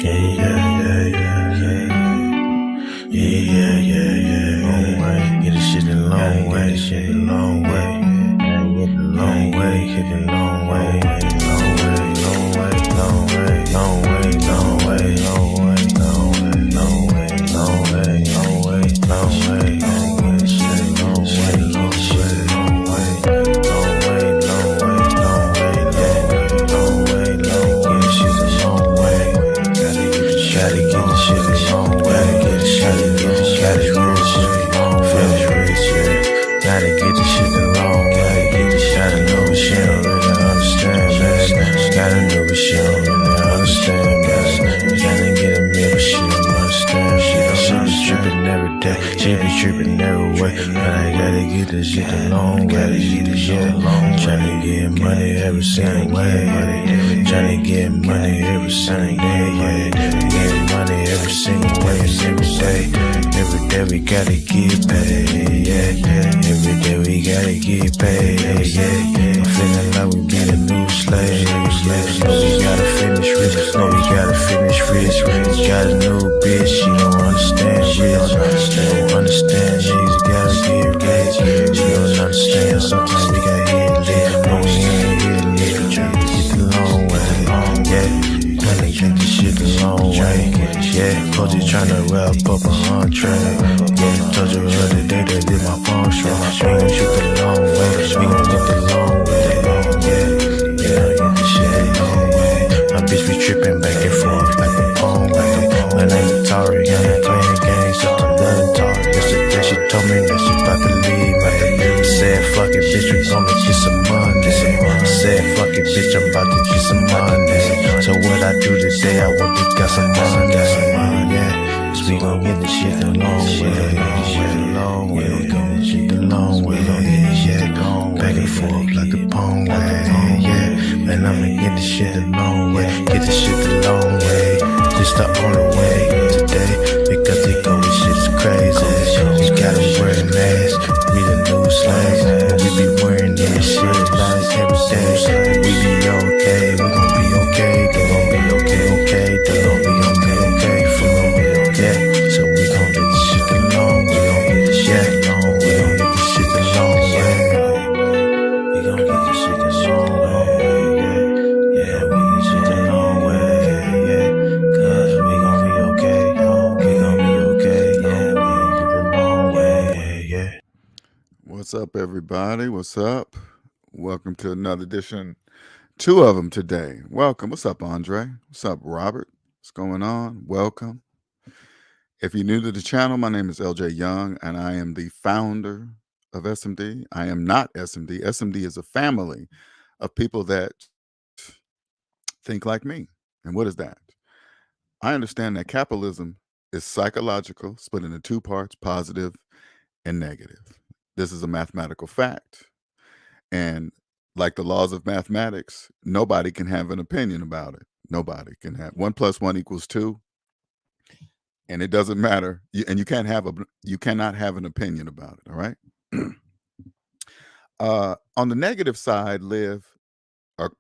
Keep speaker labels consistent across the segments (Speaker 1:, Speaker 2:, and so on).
Speaker 1: Long way, get this shit a long way, shit a long way. Long way, hit it long way, long way, long way, long way, long way, long way, long way, long way, long way, long way, long way, long way, long way, shit long way, long way, long way, long way, long way, long way, long way, shit a long way. Gotta get the shit a long way, get the shit a long way, finish rich, yeah. Gotta get the shit a long way, get the shit a long way. She don't really understand, man. Gotta know what she don't really understand, man. Gotta get a meal, but she don't understand. She be tripping every day, she be tripping every way. But I gotta get this shit a long way, tryna get money every single way, tryna get money every single day, get money every single way, every day. Every day we gotta get paid, yeah. Every day we gotta get paid, yeah. I'm feeling like we be the new slaves, yeah. No, we gotta finish rich, no, we gotta finish rich. Got a new bitch, she don't understand, she don't understand, niggas gotta get rich. She don't understand, sometimes we gotta hit lit, no, we ain't hit lit. Tryna get the long way, yeah. Tryna get this shit the long way, yeah. Coach is tryna wrap up a entree, yeah. Told you the other day that did my phone strong. We gon' shoot the long way, we gon' get the long way, yeah. Get the shit the long way. My bitch be trippin' back and forth like a phone way. My name is Tori, I ain't playing games, so I'm done Tori. Yesterday she told me that she bout to leave, man. Said fuck it, bitch, we gonna get some money. Said fuck it, bitch, I'm about to get some money. So what I do today, I want to get some money, yeah. Cause we gon' get this shit the long way, we gon' get shit the long way, yeah. Back and forth like the pong way, yeah. Man, I'ma get this shit the long way, get this shit the long way. Just the only way today, because they go with shit's crazy. We gotta wear a mask, we the new slaves, and we be wearing this shit like every day. We be okay, we gon' be okay, they gon' be okay, they gon' be okay for me, yeah. So we gon' get this shit the long way, we gon' get this shit the long way, we gon' get this shit the long way, we gon' get this shit the long way, yeah, we get this shit the long way, yeah, cause we gon' be okay, we gon' be okay, yeah, we gon' get the long way, yeah.
Speaker 2: What's up, everybody? What's up? Welcome to another edition. Two of them today. Welcome. What's up, Andre? What's up, Robert? What's going on? Welcome. If you're new to the channel, my name is LJ Young, and I am the founder of SMD. I am not SMD. SMD is a family of people that think like me. And what is that? I understand that capitalism is psychological, split into two parts, positive and negative. This is a mathematical fact. And like the laws of mathematics, nobody can have an opinion about it. Nobody can have 1 + 1 = 2. And it doesn't matter. You cannot have an opinion about it. All right. On the negative side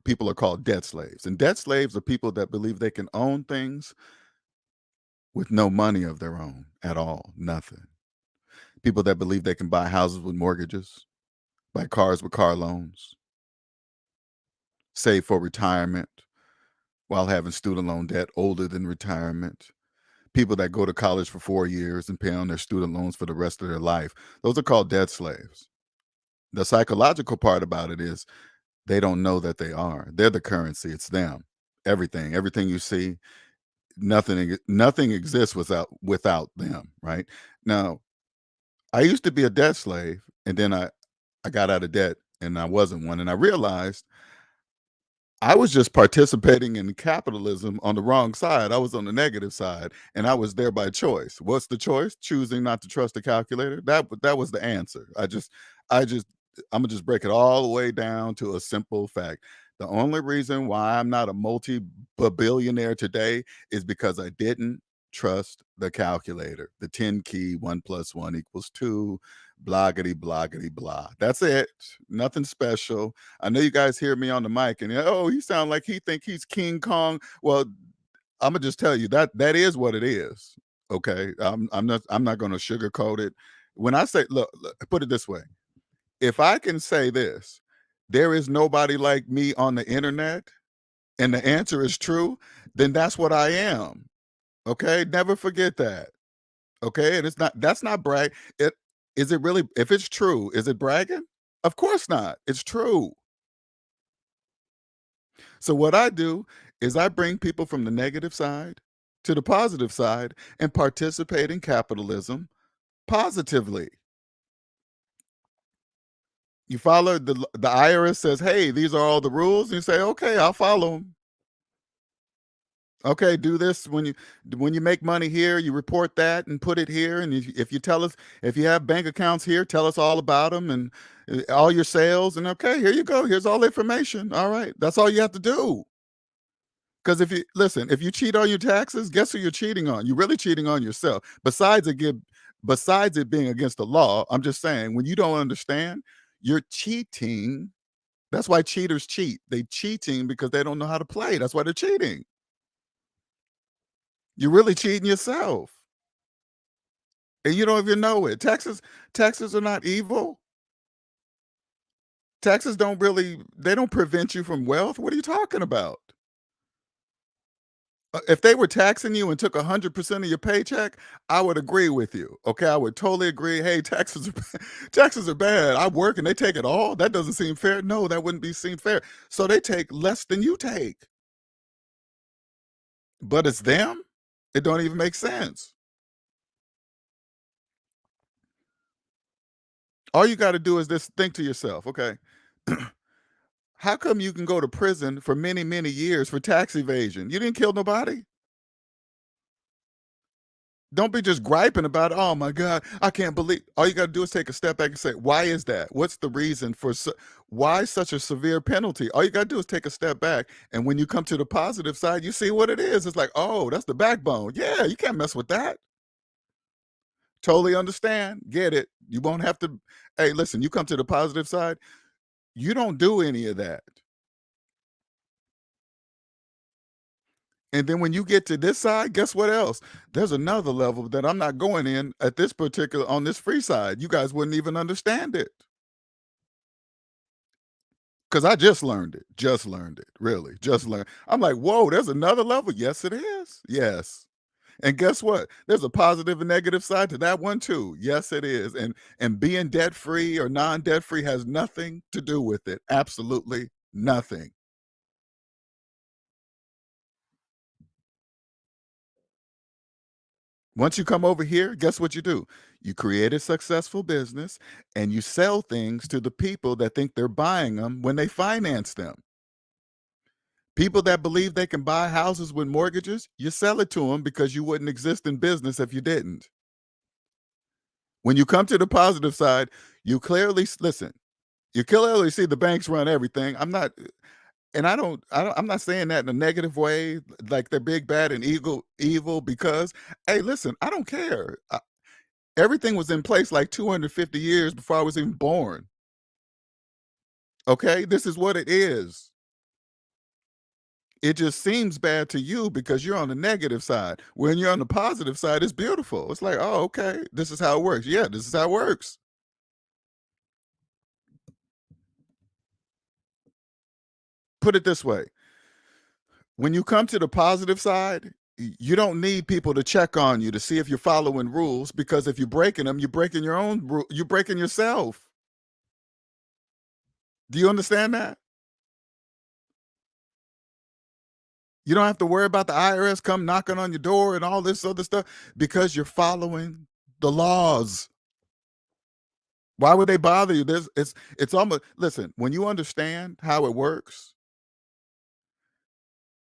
Speaker 2: people are called debt slaves. And debt slaves are people that believe they can own things with no money of their own at all. Nothing. People that believe they can buy houses with mortgages, buy cars with car loans, save for retirement while having student loan debt older than retirement. People that go to college for 4 years and pay on their student loans for the rest of their life. Those are called debt slaves. The psychological part about it is they don't know that they are. They're the currency. It's them. Everything you see, nothing exists without them, right? Now, I used to be a debt slave, and then I got out of debt and I wasn't one. And I realized I was just participating in capitalism on the wrong side. I was on the negative side, and I was there by choice. What's the choice? Choosing not to trust the calculator. That was the answer. I'm gonna just break it all the way down to a simple fact. The only reason why I'm not a multi-billionaire today is because I didn't trust the calculator. The 10 key 1 + 1 = 2, bloggity bloggity blah. That's it. Nothing special. I know you guys hear me on the mic and he sound like he think he's King Kong. Well, Imma just tell you that that is what it is, okay? I'm not gonna sugarcoat it. When I say look, put it this way, if I can say this, "There is nobody like me on the internet," and the answer is true, then that's what I am, okay? Never forget that, okay? And it's not that's not brag it is it really if it's true, is it bragging? Of course not, it's true. So what I do is I bring people from the negative side to the positive side and participate in capitalism positively. You follow the IRS says, "Hey, these are all the rules." And you say, "Okay, I'll follow them." Okay, do this when you make money here, you report that and put it here. And if you tell us if you have bank accounts here, tell us all about them and all your sales. And okay, here you go. Here's all the information. All right, that's all you have to do. Because if you listen, if you cheat on your taxes, guess who you're cheating on? You're really cheating on yourself. Besides it being against the law, I'm just saying when you don't understand, you're cheating. That's why cheaters cheat. They cheating because they don't know how to play. That's why they're cheating. You're really cheating yourself. And you don't even know it. Taxes are not evil. Taxes don't really they don't prevent you from wealth. What are you talking about? If they were taxing you and took 100% of your paycheck, I would agree with you. Okay, I would totally agree. Hey, taxes are taxes are bad. I work and they take it all. That doesn't seem fair. No, that wouldn't be seem fair. So they take less than you take. But it's them. It don't even make sense. All you got to do is just think to yourself, okay, how come you can go to prison for many, many years for tax evasion? You didn't kill nobody. Don't be just griping about, "Oh my god, I can't believe." All you gotta do is take a step back and say, "Why is that? What's the reason for why such a severe penalty?" All you gotta do is take a step back, and when you come to the positive side, you see what it is. It's like, "Oh, that's the backbone." Yeah, you can't mess with that. Totally understand, get it. You won't have to hey, listen, you come to the positive side, you don't do any of that. And then when you get to this side, guess what else? There's another level that I'm not going in at this particular on this free side. You guys wouldn't even understand it. Because I just learned it, really, just learned. I'm like, whoa, there's another level. Yes, it is. Yes. And guess what? There's a positive and negative side to that one too. Yes, it is. And being debt free or non-debt free has nothing to do with it. Absolutely nothing. Once you come over here, guess what you do? You create a successful business and you sell things to the people that think they're buying them when they finance them. People that believe they can buy houses with mortgages, you sell it to them because you wouldn't exist in business if you didn't. When you come to the positive side, you clearly listen. You clearly see the banks run everything. I'm not, and I'm not saying that in a negative way, like they're big, bad, and evil. Because, hey, listen, I don't care. Everything was in place like 250 years before I was even born. Okay, this is what it is. It just seems bad to you because you're on the negative side. When you're on the positive side, it's beautiful. It's like, oh, okay, this is how it works. Yeah, this is how it works. Put it this way, when you come to the positive side, you don't need people to check on you to see if you're following rules because if you're breaking them, you're breaking your own you're breaking yourself. Do you understand that? You don't have to worry about the IRS come knocking on your door and all this other stuff because you're following the laws. Why would they bother you? It's almost listen, when you understand how it works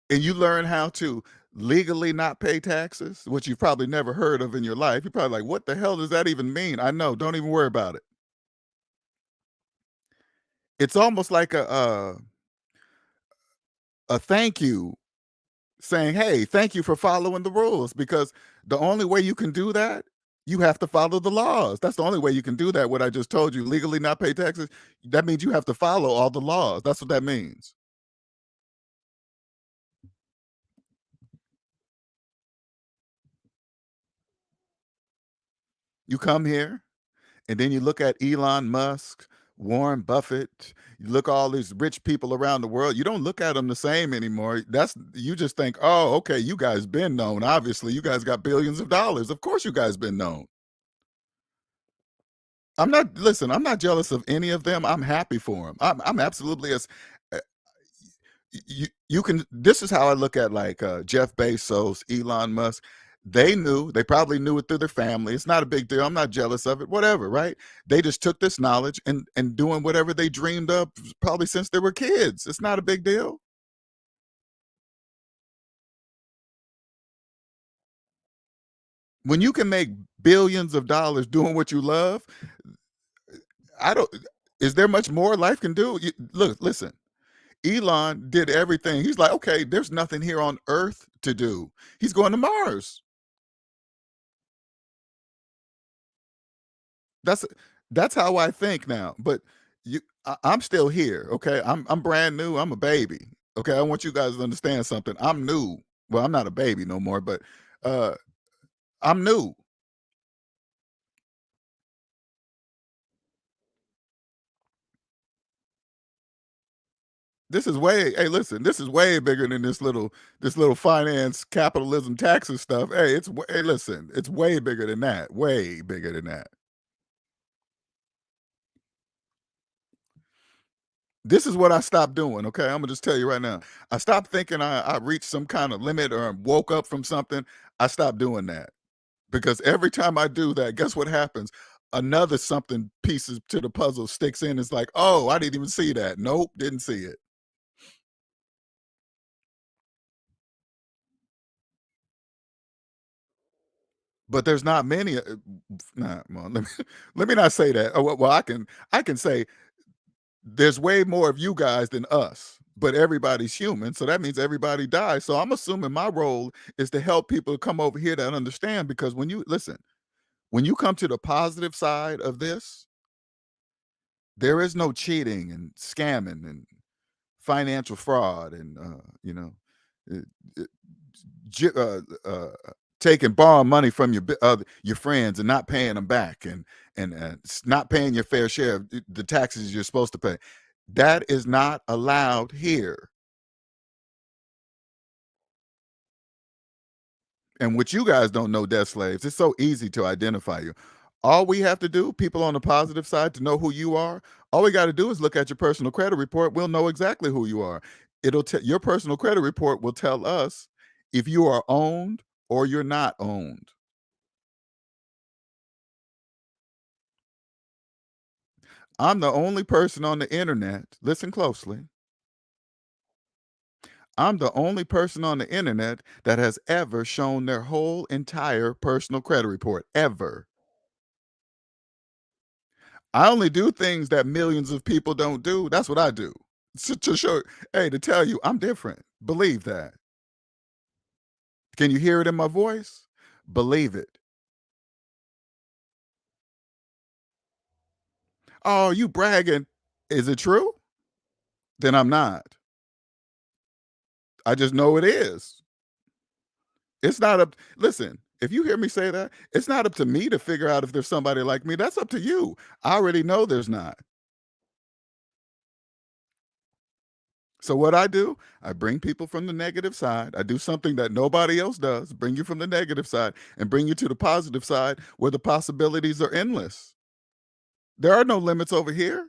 Speaker 2: and you learn how to legally not pay taxes, which you've probably never heard of in your life, you're probably like, what the hell does that even mean? I know, don't even worry about it. It's almost like a thank you saying, "Hey, thank you for following the rules," because the only way you can do that, you have to follow the laws. That's the only way you can do that, what I just told you, legally not pay taxes, that means you have to follow all the laws. That's what that means. You come here, and then you look at Elon Musk, Warren Buffett, you look all these rich people around the world, you don't look at them the same anymore. You just think, "Oh, okay, you guys been known. Obviously, you guys got billions of dollars. Of course you guys been known." I'm not jealous of any of them. I'm happy for them. I'm absolutely as uh, you can this is how I look at like Jeff Bezos, Elon Musk. They probably knew it through their family. It's not a big deal. I'm not jealous of it, whatever, right? They just took this knowledge and doing whatever they dreamed of probably since they were kids. It's not a big deal. When you can make billions of dollars doing what you love, I don't is there much more life can do? Look, listen. Elon did everything. He's like, okay, there's nothing here on Earth to do. He's going to Mars. That's that's how I think now. But I'm still here. Okay, I'm brand new. I'm a baby. Okay, I want you guys to understand something. I'm new. Well, I'm not a baby no more, but uh, I'm new. This is way. Hey, listen, this is way bigger than this little finance capitalism taxes stuff. Hey, hey, listen, it's way bigger than that. Way bigger than that. This is what I stopped doing, okay? Imma just tell you right now. I stopped thinking I reached some kind of limit or woke up from something. I stopped doing that because every time I do that, guess what happens? Another something pieces to the puzzle sticks in. It's like, "Oh, I didn't even see that. Nope, didn't see it." But there's not many, nah, well, let me not say that. Oh, well, I can say there's way more of you guys than us, but everybody's human, so that means everybody dies. So I'm assuming my role is to help people come over here that understand because when you listen, when you come to the positive side of this, there is no cheating and scamming and financial fraud and uh, uh, j- uh, uh, taking borrowing money from your friends and not paying them back and not paying your fair share of the taxes you're supposed to pay. That is not allowed here. And what you guys don't know, debt slaves, it's so easy to identify you. All we have to do, people on the positive side, to know who you are, all we got to do is look at your personal credit report. We'll know exactly who you are. Your personal credit report will tell us if you are owned or you're not owned. I'm the only person on the internet, listen closely. I'm the only person on the internet that has ever shown their whole entire personal credit report, ever. I only do things that millions of people don't do. That's what I do. To show, hey, to tell you I'm different. Believe that. Can you hear it in my voice? Believe it. Oh, you bragging. Is it true? Then I'm not. I just know it is. It's not up. Listen, if you hear me say that, it's not up to me to figure out if there's somebody like me. That's up to you. I already know there's not. So what I do, I bring people from the negative side. I do something that nobody else does, bring you from the negative side and bring you to the positive side where the possibilities are endless. There are no limits over here.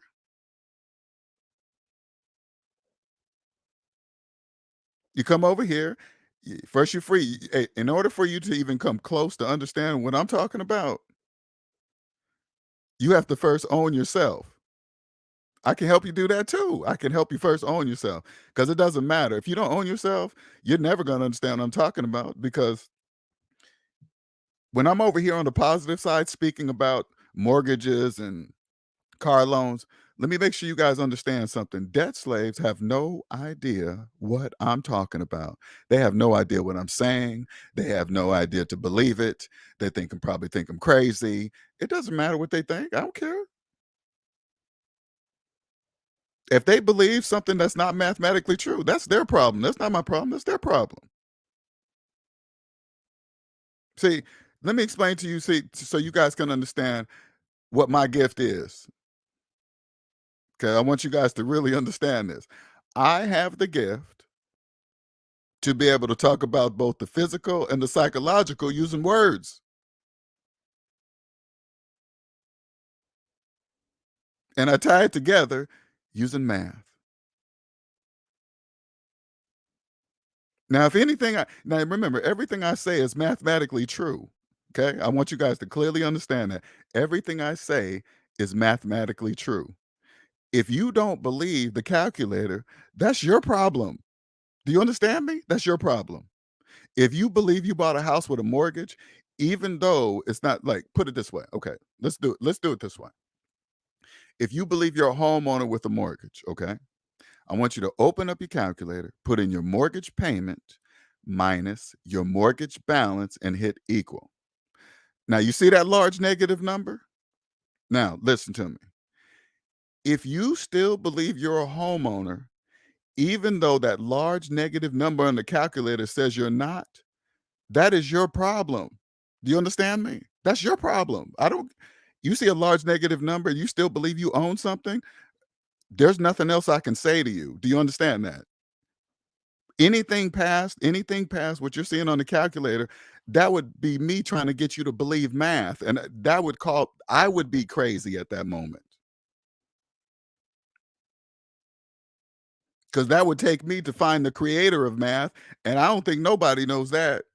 Speaker 2: You come over here, first you're free. In order for you to even come close to understanding what I'm talking about, you have to first own yourself. I can help you do that too. I can help you first own yourself because it doesn't matter. If you don't own yourself, you're never going to understand what I'm talking about because when I'm over here on the positive side speaking about mortgages and car loans, let me make sure you guys understand something. Debt slaves have no idea what I'm talking about. They have no idea what I'm saying. They have no idea to believe it. They probably think I'm crazy. It doesn't matter what they think. I don't care. If they believe something that's not mathematically true, that's their problem. That's not my problem. That's their problem. See, Let me explain to you, see, so you guys can understand what my gift is. Okay, I want you guys to really understand this. I have the gift to be able to talk about both the physical and the psychological using words. And I tie it together using math. Now, if anything, now remember, everything I say is mathematically true. Okay, I want you guys to clearly understand that everything I say is mathematically true. If you don't believe the calculator, that's your problem. Do you understand me? That's your problem. If you believe you bought a house with a mortgage, even though it's not like, put it this way. Okay, let's do it. Let's do it this way. If you believe you're a homeowner with a mortgage, okay, I want you to open up your calculator, put in your mortgage payment minus your mortgage balance and hit equal. Now, you see that large negative number? Now, listen to me. If you still believe you're a homeowner, even though that large negative number on the calculator says you're not, that is your problem. Do you understand me? That's your problem. I don't, you see a large negative number, you still believe you own something, there's nothing else I can say to you. Do you understand that? Anything past what you're seeing on the calculator, that would be me trying to get you to believe math. And that would call, I would be crazy at that moment. Because that would take me to find the creator of math. And I don't think nobody knows that.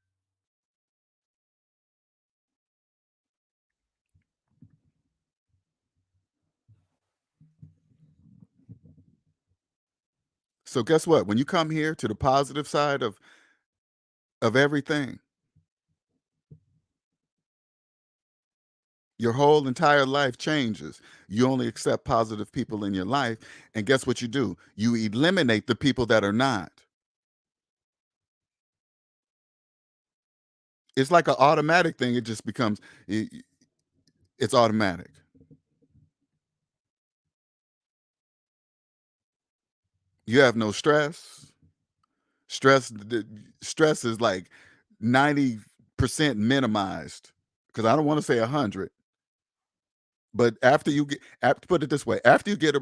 Speaker 2: So guess what? When you come here to the positive side of everything, your whole entire life changes. You only accept positive people in your life. And guess what you do? You eliminate the people that are not. It's like an automatic thing. It just becomes, it's automatic. You have no stress. Stress is like 90% minimized, because I don't want to say 100. But after you put it this way, after you get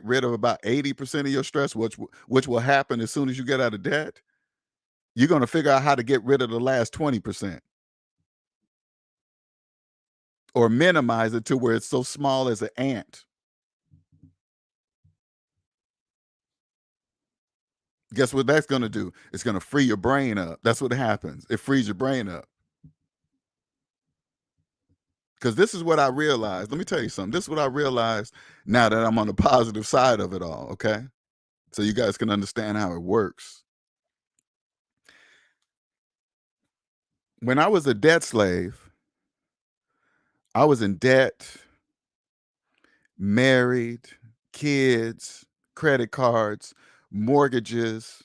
Speaker 2: rid of about 80% of your stress, which will happen as soon as you get out of debt, you're going to figure out how to get rid of the last 20% or minimize it to where it's so small as an ant. Guess what that's going to do? It's going to free your brain up. That's what happens. It frees your brain up. Because this is what I realized. Let me tell you something. This is what I realized now that I'm on the positive side of it all. Okay. So you guys can understand how it works. When I was a debt slave, I was in debt, married, kids, credit cards, mortgages,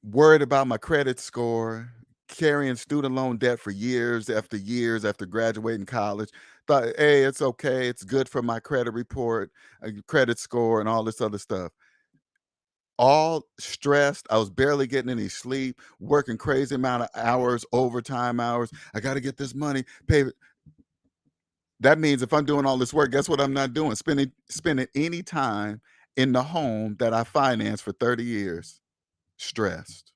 Speaker 2: worried about my credit score, carrying student loan debt for years after graduating college. Thought, hey, it's okay. It's good for my credit report, credit score, and all this other stuff. All stressed. I was barely getting any sleep, working crazy amount of hours, overtime hours. I got to get this money, pay. That means if I'm doing all this work, guess what I'm not doing? Spending any time in the home that I financed for 30 years, stressed.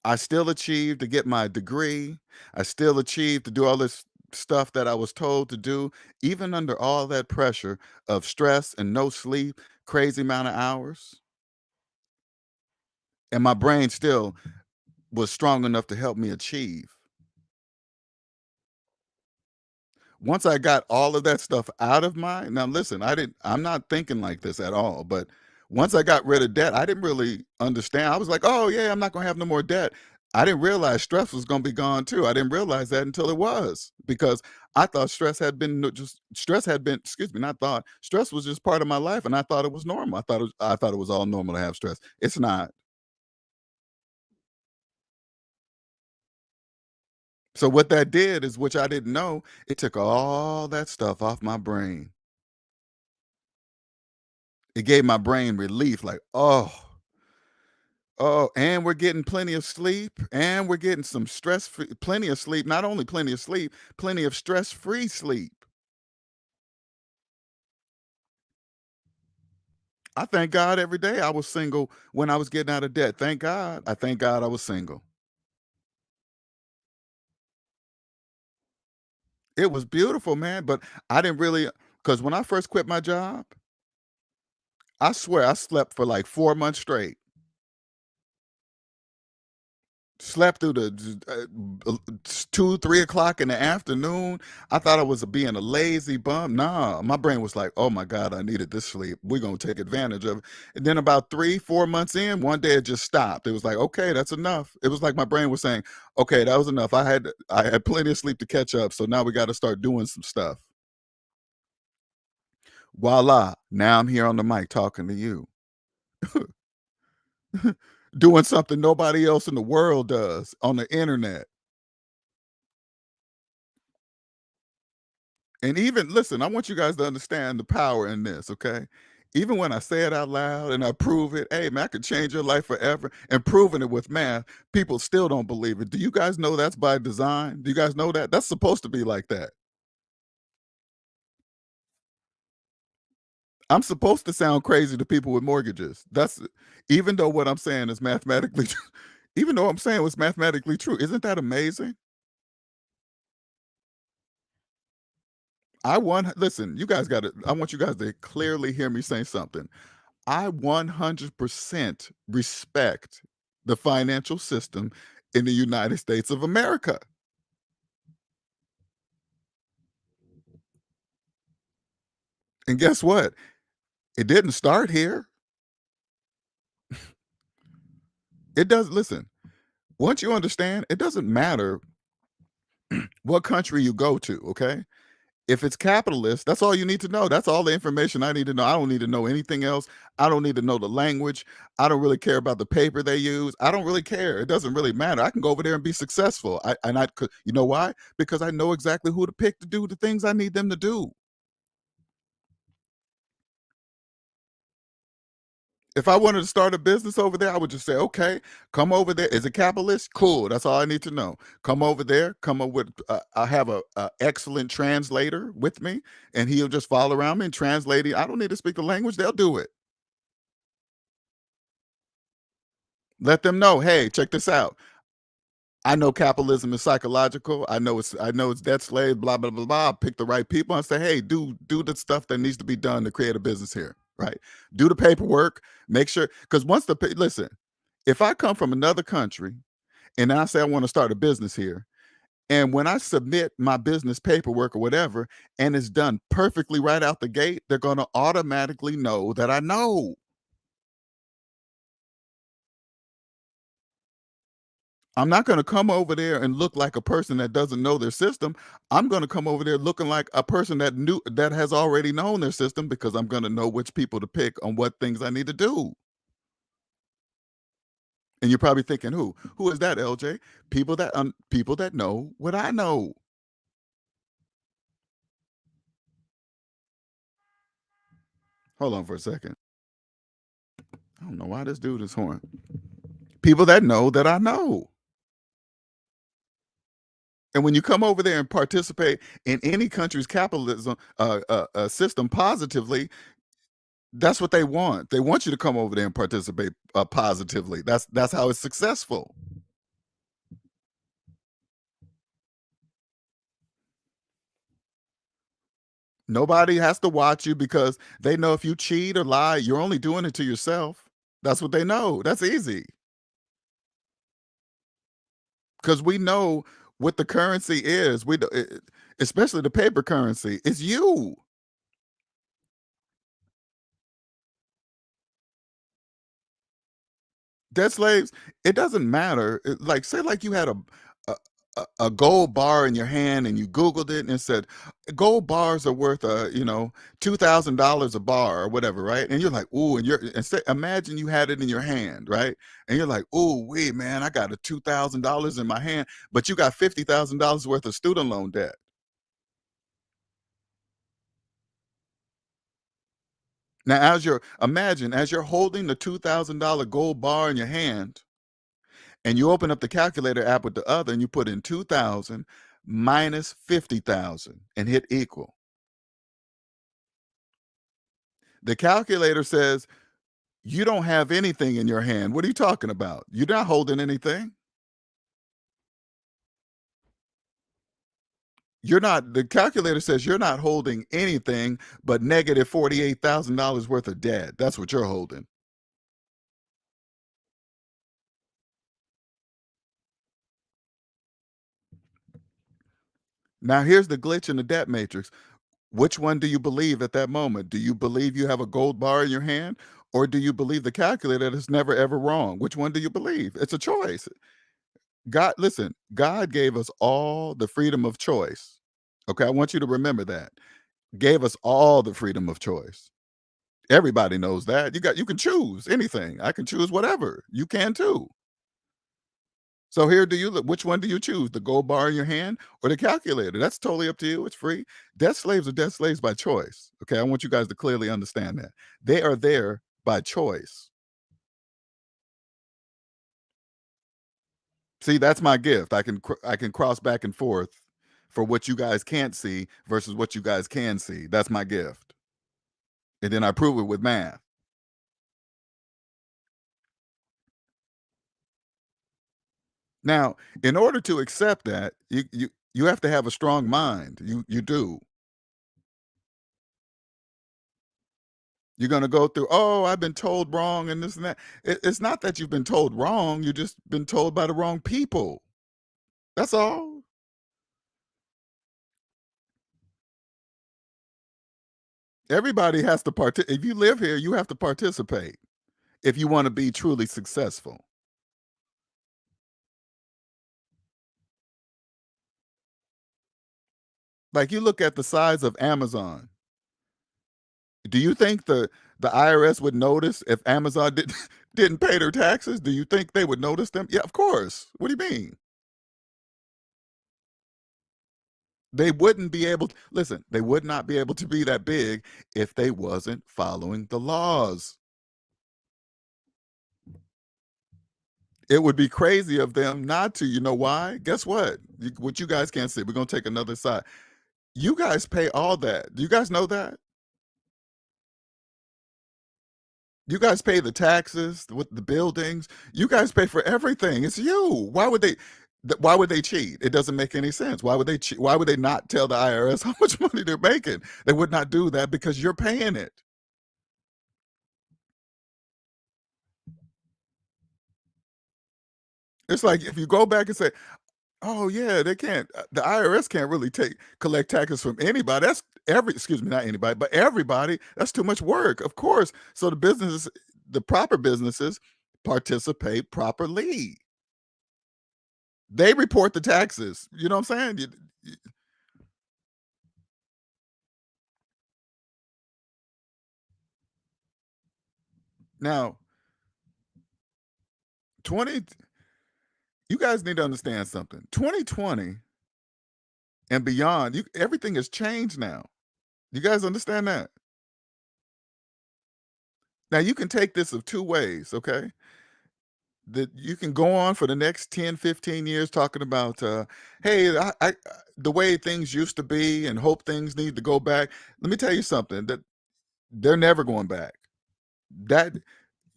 Speaker 2: I still achieved to get my degree. I still achieved to do all this stuff that I was told to do, even under all that pressure of stress and no sleep, crazy amount of hours. And my brain still was strong enough to help me achieve. Once I got all of that stuff out of my, now listen, I'm not thinking like this at all, but once I got rid of debt, I didn't really understand. I was like, oh yeah, I'm not gonna have no more debt. I didn't realize stress was gonna be gone too. I didn't realize that until it was, because I thought stress had been, excuse me, not thought, stress was just part of my life, and I thought it was normal. I thought it was all normal to have stress. It's not. So what that did is, which I didn't know, it took all that stuff off my brain. It gave my brain relief, like, oh, Oh, and we're getting plenty of sleep, and we're getting some stress-free plenty of sleep, not only plenty of sleep, plenty of stress-free sleep. I thank God every day I was single when I was getting out of debt. Thank God. I thank God I was single. It was beautiful, man, but I didn't really, because when I first quit my job, I swear I slept for like 4 months straight. Slept through the 2, 3 o'clock in the afternoon. I thought I was being a lazy bum. Nah, my brain was like, "Oh my God, I needed this sleep. We're gonna take advantage of it." And then about 3, 4 months in, one day it just stopped. It was like, "Okay, that's enough." It was like my brain was saying, "Okay, that was enough. I had plenty of sleep to catch up. So now we got to start doing some stuff." Voila! Now I'm here on the mic talking to you, doing something nobody else in the world does on the internet. And even listen, I want you guys to understand the power in this, okay? Even when I say it out loud and I prove it, hey man, I could change your life forever, and proving it with math, people still don't believe it. Do you guys know that's by design? Do you guys know that? That's supposed to be like that. I'm supposed to sound crazy to people with mortgages. That's even though what I'm saying is mathematically even though I'm saying what's mathematically true. Isn't that amazing? Listen, you guys got to I want you guys to clearly hear me say something. I 100% respect the financial system in the United States of America. And guess what? It didn't start here. It does listen, once you understand, it doesn't matter what country you go to, okay? If it's capitalist, that's all you need to know. That's all the information I need to know. I don't need to know anything else. I don't need to know the language. I don't really care about the paper they use. I don't really care. It doesn't really matter. I can go over there and be successful. You know why? Because I know exactly who to pick to do the things I need them to do. If I wanted to start a business over there, I would just say, okay, come over there. Is it capitalist? Cool. That's all I need to know. Come over there. Come up with, I have a excellent translator with me, and he'll just follow around me and translate it. I don't need to speak the language. They'll do it. Let them know, hey, check this out. I know capitalism is psychological. I know it's debt slave, blah, blah, blah, blah. Pick the right people and say, hey, do the stuff that needs to be done to create a business here. Right. Do the paperwork. Make sure because listen, if I come from another country and I say I want to start a business here, and when I submit my business paperwork or whatever, and it's done perfectly right out the gate, they're gonna automatically know that I know. I'm not gonna come over there and look like a person that doesn't know their system. I'm gonna come over there looking like a person that has already known their system because I'm gonna know which people to pick on what things I need to do. And you're probably thinking, "Who? Who is that, LJ?" People that know what I know. Hold on for a second. I don't know why this dude is horn. People that know that I know. And when you come over there and participate in any country's capitalism system positively, that's what they want. They want you to come over there and participate positively. That's how it's successful. Nobody has to watch you because they know if you cheat or lie, you're only doing it to yourself. That's what they know. That's easy because we know what the currency is. Especially the paper currency. It's you. Dead slaves, it doesn't matter. Like, say, like you had a gold bar in your hand and you Googled it and it said, gold bars are worth, $2,000 a bar or whatever, right? And you're like, ooh, imagine you had it in your hand, right? And you're like, ooh, wait, man, I got a $2,000 in my hand, but you got $50,000 worth of student loan debt. Now, as you're holding the $2,000 gold bar in your hand, and you open up the calculator app with the other, and you put in 2,000 minus 50,000 and hit equal. The calculator says, you don't have anything in your hand. What are you talking about? You're not holding anything. The calculator says you're not holding anything but negative $48,000 worth of debt. That's what you're holding. Now, here's the glitch in the debt matrix. Which one do you believe at that moment? Do you believe you have a gold bar in your hand, or do you believe the calculator is never ever wrong? Which one do you believe? It's a choice. Listen, God gave us all the freedom of choice. Okay, I want you to remember that. Gave us all the freedom of choice. Everybody knows that. You can choose anything. I can choose whatever. You can too. So here, do you look? Which one do you choose? The gold bar in your hand or the calculator? That's totally up to you. It's free. Debt slaves are debt slaves by choice. Okay, I want you guys to clearly understand that they are there by choice. See, that's my gift. I can cross back and forth for what you guys can't see versus what you guys can see. That's my gift, and then I prove it with math. Now, in order to accept that, you have to have a strong mind. You do. You're gonna go through, "Oh, I've been told wrong and this and that." It's not that you've been told wrong, you've just been told by the wrong people. That's all. Everybody has to if you live here, you have to participate if you wanna be truly successful. Like, you look at the size of Amazon. Do you think the IRS would notice if Amazon didn't pay their taxes? Do you think they would notice them? Yeah, of course. What do you mean? They wouldn't be able to listen, they would not be able to be that big if they wasn't following the laws. It would be crazy of them not to. You know why? Guess what? What you guys can't see. We're gonna take another side. You guys pay all that. Do you guys know that? You guys pay the taxes with the buildings. You guys pay for everything. It's you. Why would they cheat? It doesn't make any sense. Why would they cheat? Why would they not tell the IRS how much money they're making? They would not do that because you're paying it. It's like if you go back and say, "Oh yeah, they can't. The IRS can't really collect taxes from anybody. That's excuse me, not anybody, but everybody. That's too much work, of course." So the proper businesses, participate properly. They report the taxes. You know what I'm saying? Now, 20. You guys need to understand something. 2020 and beyond, everything has changed now. You guys understand that? Now you can take this of two ways, okay? That you can go on for the next 10, 15 years talking about, hey, the way things used to be and hope things need to go back. Let me tell you something that they're never going back. That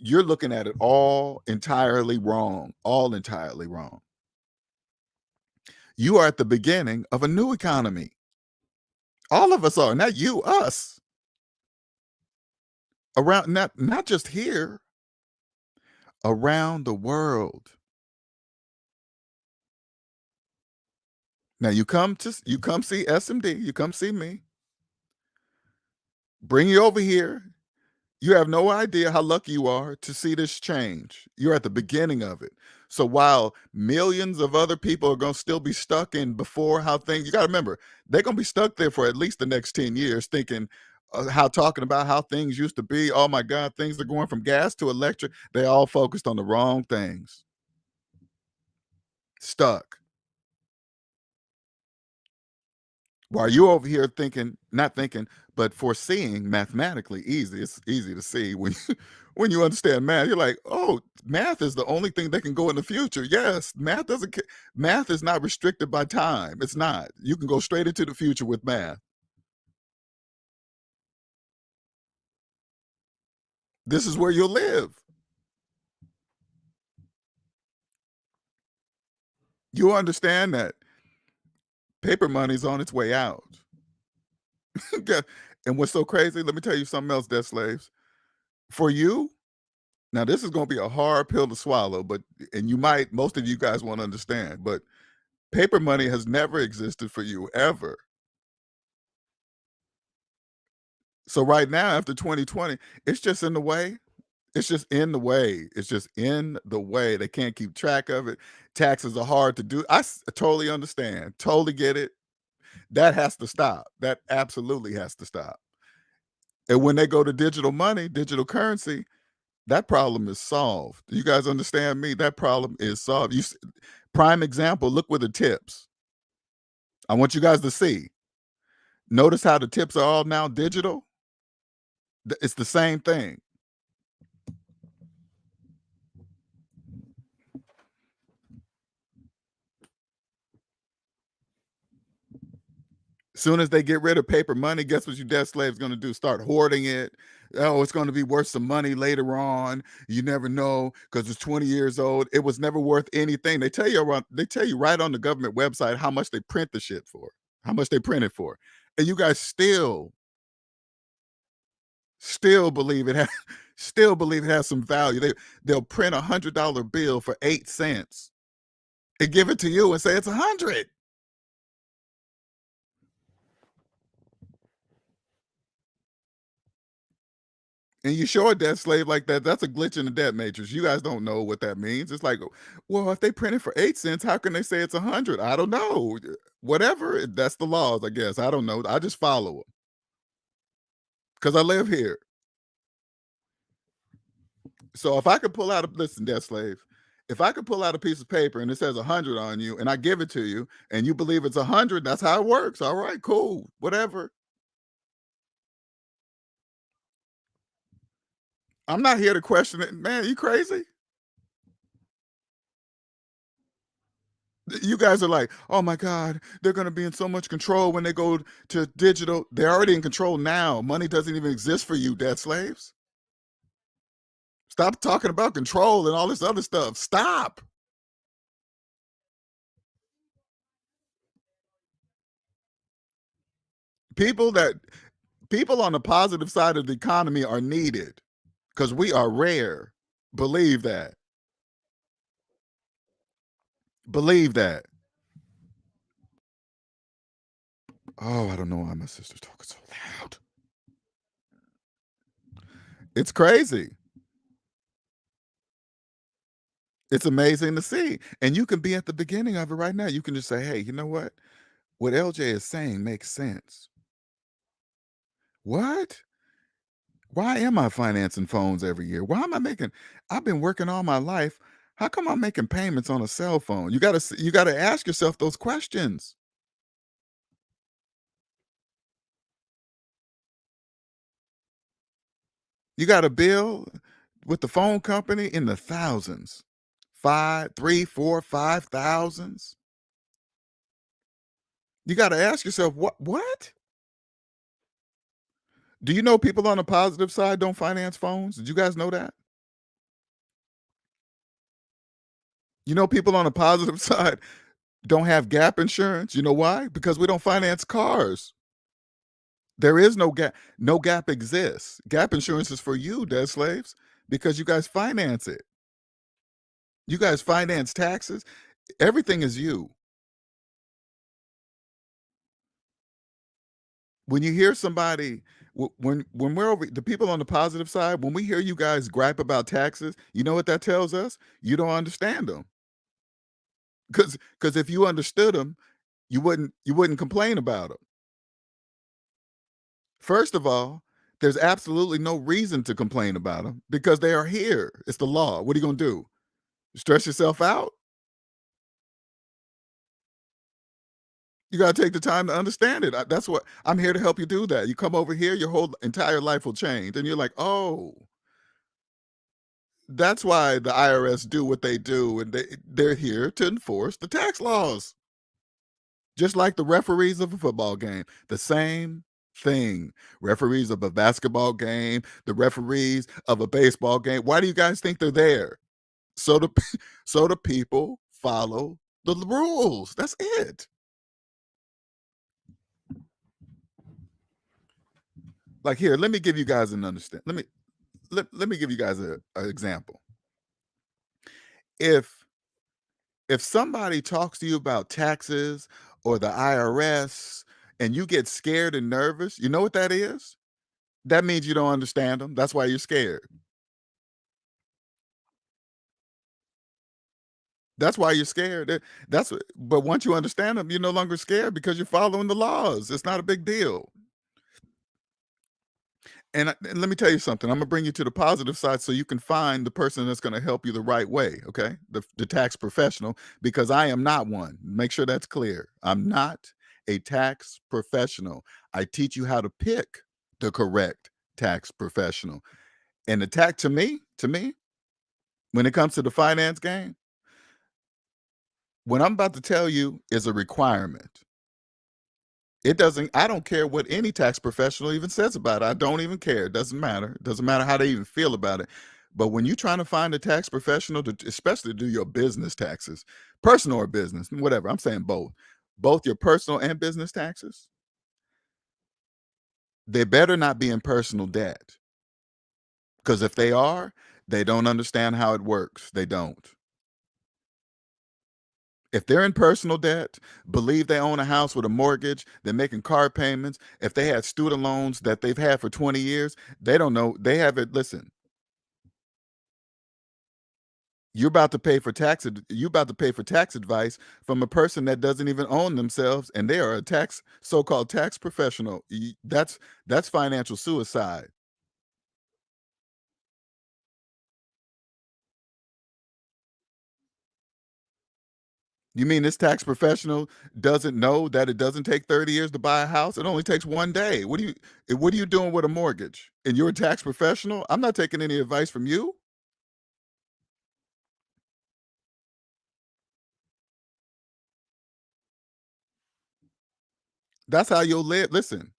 Speaker 2: you're looking at it all entirely wrong. You are at the beginning of a new economy. All of us are, not you, us. Around not just here, around the world. Now you come see SMD, you come see me, bring you over here. You have no idea how lucky you are to see this change. You're at the beginning of it. So while millions of other people are going to still be stuck in before how things, you got to remember, they're going to be stuck there for at least the next 10 years thinking talking about how things used to be. Oh my God, things are going from gas to electric. They all focused on the wrong things. Stuck. While you over here thinking, not thinking, But foreseeing mathematically easy. It's easy to see when when you understand math. You're like, oh, math is the only thing that can go in the future. Yes, math is not restricted by time. It's not. You can go straight into the future with math. This is where you'll live. You understand that paper money's on its way out. Yeah, and what's so crazy, let me tell you something else, debt slaves. For you, now this is gonna be a hard pill to swallow, but and most of you guys won't understand, but paper money has never existed for you ever. So right now, after 2020, it's just in the way. It's just in the way. It's just in the way. They can't keep track of it. Taxes are hard to do. Totally understand. Totally get it. That has to stop. That absolutely has to stop. And when they go to digital money, digital currency, that problem is solved. You guys understand me? That problem is solved. Prime example, look with the tips. I want you guys to see. Notice how the tips are all now digital? It's the same thing. Soon as they get rid of paper money, guess what your debt slave's gonna do? Start hoarding it. Oh, it's gonna be worth some money later on. You never know because it's 20 years old. It was never worth anything. They tell you right on the government website how much they print the shit for, how much they print it for. And you guys still believe it has still believe it has some value. They'll print $100 bill for 8 cents and give it to you and say it's 100. And you show a debt slave like that, that's a glitch in the debt matrix. You guys don't know what that means. It's like, well, if they print it for 8 cents, how can they say it's 100? I don't know. Whatever, that's the laws, I guess. I don't know. I just follow them because I live here. So if I could pull out listen, debt slave, if I could pull out a piece of paper and it says 100 on you and I give it to you and you believe it's 100, that's how it works. All right, cool, whatever. I'm not here to question it. Man, you crazy? You guys are like, oh my God, they're going to be in so much control when they go to digital. They're already in control now. Money doesn't even exist for you, debt slaves. Stop talking about control and all this other stuff. Stop. People that people on the positive side of the economy are needed because we are rare. Believe that. Believe that. Oh, I don't know why my sister's talking so loud. It's crazy. It's amazing to see. And you can be at the beginning of it right now. You can just say, hey, you know what? What LJ is saying makes sense. What? Why am I financing phones every year? Why am I making I've been working all my life. How come I'm making payments on a cell phone? You got to ask yourself those questions. You got a bill with the phone company in the thousands. 5, 3, 4, 5 thousands. You got to ask yourself what? Do you know people on the positive side don't finance phones? Did you guys know that? You know people on the positive side don't have gap insurance. You know why? Because we don't finance cars. There is no gap. No gap exists. Gap insurance is for you, debt slaves, because you guys finance it. You guys finance taxes. Everything is you. When you hear somebody, when we're over the people on the positive side, when we hear you guys gripe about taxes, you know what that tells us? You don't understand them. Because if you understood them, you wouldn't complain about them. First of all, there's absolutely no reason to complain about them because they are here. It's the law. What are you gonna do? Stress yourself out? You gotta take the time to understand it. That's what I'm here to help you do that. You come over here, your whole entire life will change, and you're like, "Oh, that's why the IRS do what they do, and they're here to enforce the tax laws." Just like the referees of a football game, the same thing. Referees of a basketball game, the referees of a baseball game. Why do you guys think they're there? So the so the people follow the rules. That's it. Like here, let me give you guys an understand. Let me give you guys a example. If somebody talks to you about taxes or the IRS and you get scared and nervous, you know what that is? That means you don't understand them. That's why you're scared. That's why you're scared. But once you understand them, you're no longer scared because you're following the laws. It's not a big deal. And let me tell you something. I'm gonna bring you to the positive side so you can find the person that's gonna help you the right way. Okay, the tax professional, because I am not one. Make sure that's clear. I'm not a tax professional. I teach you how to pick the correct tax professional. And the tax to me, when it comes to the finance game, what I'm about to tell you is a requirement. I don't care what any tax professional even says about it. I don't even care. It doesn't matter. It doesn't matter how they even feel about it. But when you're trying to find a tax professional to especially do your business taxes, personal or business, whatever, I'm saying both your personal and business taxes, they better not be in personal debt. Because if they are, they don't understand how it works. They don't. If they're in personal debt, believe they own a house with a mortgage, they're making car payments, if they had student loans that they've had for 20 years, they don't know. They have it. Listen, you're about to pay for tax advice from a person that doesn't even own themselves, and they are a so-called tax professional. That's financial suicide. You mean this tax professional doesn't know that it doesn't take 30 years to buy a house? It only takes 1 day. What are you doing with a mortgage? And you're a tax professional? I'm not taking any advice from you. That's how you'll live. Listen,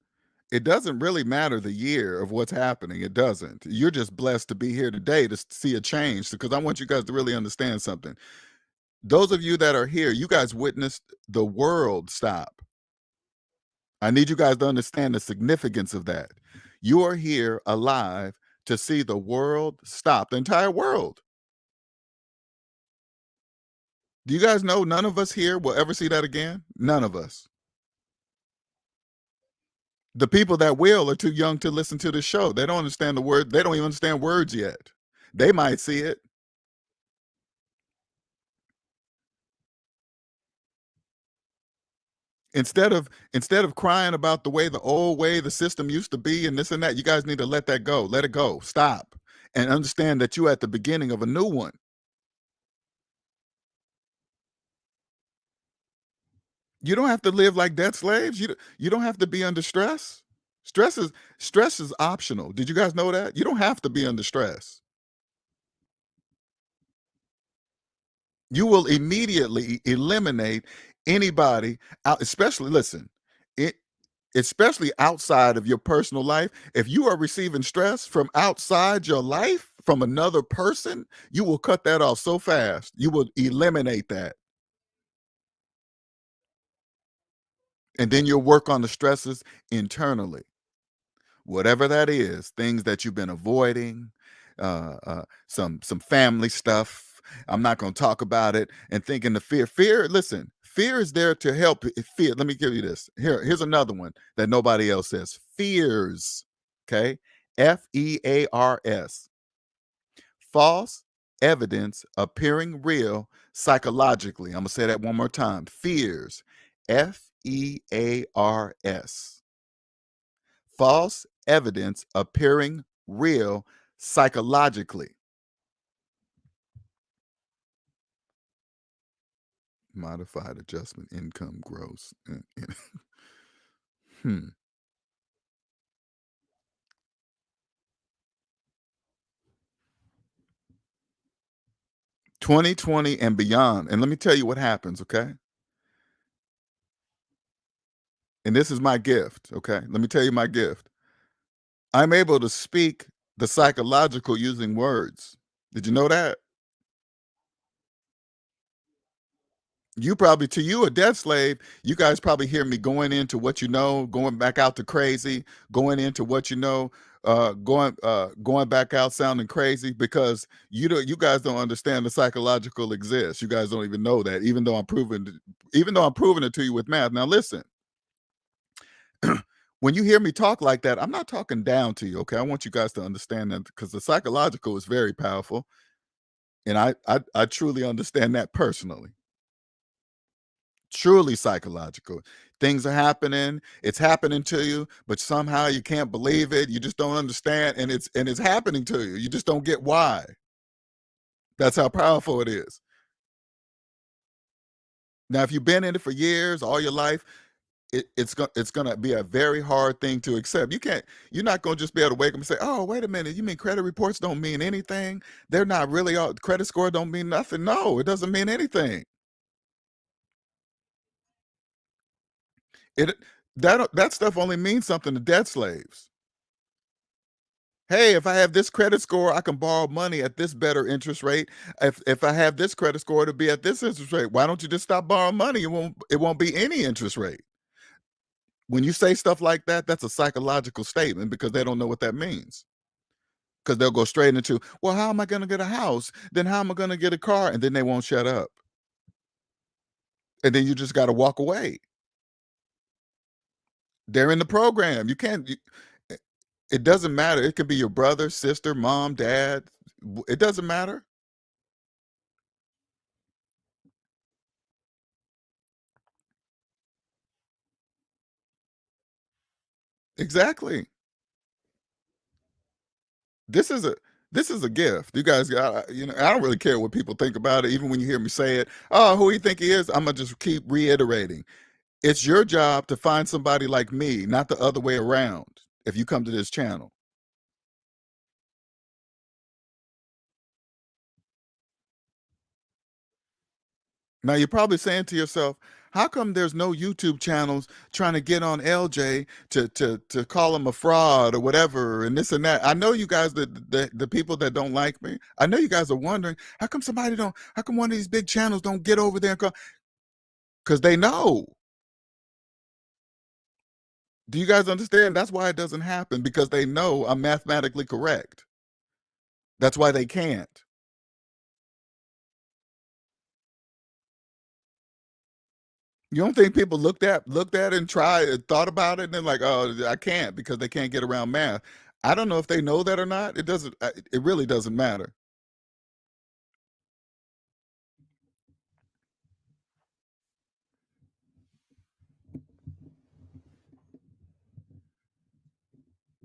Speaker 2: it doesn't really matter the year of what's happening. It doesn't. You're just blessed to be here today to see a change, because I want you guys to really understand something. Those of you that are here, you guys witnessed the world stop. I need you guys to understand the significance of that. You are here alive to see the world stop, the entire world. Do you guys know none of us here will ever see that again? None of us. The people that will are too young to listen to the show. They don't understand the word. They don't even understand words yet. They might see it. Instead of crying about the old way the system used to be and this and that, you guys need to let that go. Let it go. Stop. And understand that you're at the beginning of a new one. You don't have to live like debt slaves. You don't have to be under stress. Stress is optional. Did you guys know that? You don't have to be under stress. You will immediately eliminate anybody out, especially listen, it especially outside of your personal life. If you are receiving stress from outside your life from another person, you will cut that off so fast. You will eliminate that. And then you'll work on the stresses internally. Whatever that is, things that you've been avoiding, some family stuff. I'm not going to talk about it. And thinking the fear. Listen, fear is there to help. Fear. Let me give you this. Here's another one that nobody else says. Fears. Okay, FEARS. False evidence appearing real psychologically. I'm gonna say that one more time. Fears. FEARS. False evidence appearing real psychologically. Modified adjustment income gross. 2020 and beyond. And let me tell you what happens, okay? And this is my gift, okay? Let me tell you my gift. I'm able to speak the psychological using words. Did you know that? You probably, to you, a debt slave, you guys probably hear me going into what you know, going back out to crazy, going into what you know, going back out sounding crazy because you guys don't understand the psychological exists. You guys don't even know that, even though I'm proving it to you with math. Now listen, when you hear me talk like that, I'm not talking down to you. Okay. I want you guys to understand that because the psychological is very powerful. And I truly understand that personally. Truly psychological. Things are happening, it's happening to you, but somehow you can't believe it. You just don't understand, and it's happening to you. You just don't get why. That's how powerful it is. Now, if you've been in it for years, all your life, it's gonna be a very hard thing to accept. You're not gonna just be able to wake up and say, "Oh, wait a minute, you mean credit reports don't mean anything? They're not really all credit score don't mean nothing." No, it doesn't mean anything. It that stuff only means something to debt slaves. Hey, if I have this credit score, I can borrow money at this better interest rate. If I have this credit score, it'll be at this interest rate. Why don't you just stop borrowing money? It won't be any interest rate. When you say stuff like that, that's a psychological statement because they don't know what that means. Because they'll go straight into, well, how am I going to get a house? Then how am I going to get a car? And then they won't shut up. And then you just got to walk away. They're in the program. You can't. It doesn't matter. It could be your brother, sister, mom, dad. It doesn't matter. Exactly. This is a this is a gift. You guys got, I don't really care what people think about it. Even when you hear me say it, oh, who you think he is? I'm gonna just keep reiterating. It's your job to find somebody like me, not the other way around. If you come to this channel. Now you're probably saying to yourself, how come there's no YouTube channels trying to get on LJ to call him a fraud or whatever and this and that? I know you guys, the people that don't like me, I know you guys are wondering, how come one of these big channels don't get over there and call? Because they know. Do you guys understand? That's why it doesn't happen, because they know I'm mathematically correct. That's why they can't. You don't think people looked at it and tried and thought about it and then like, oh, I can't because they can't get around math. I don't know if they know that or not. It doesn't. It really doesn't matter.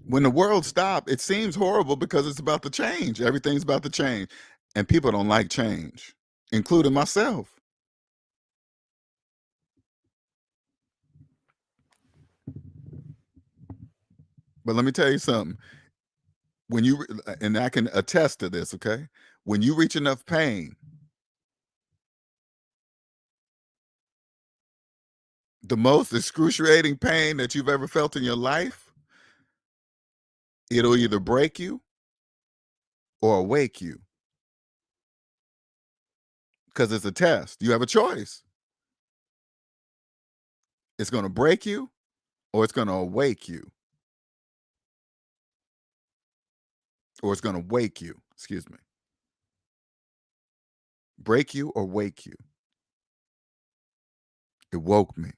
Speaker 2: When the world stops, it seems horrible because it's about to change. Everything's about to change, and people don't like change, including myself. But let me tell you something. When you and I can attest to this, okay? When you reach enough pain, the most excruciating pain that you've ever felt in your life, it'll either break you or awake you because it's a test. You have a choice. It's going to break you or it's going to awake you or it's going to wake you. Excuse me. Break you or wake you. It woke me.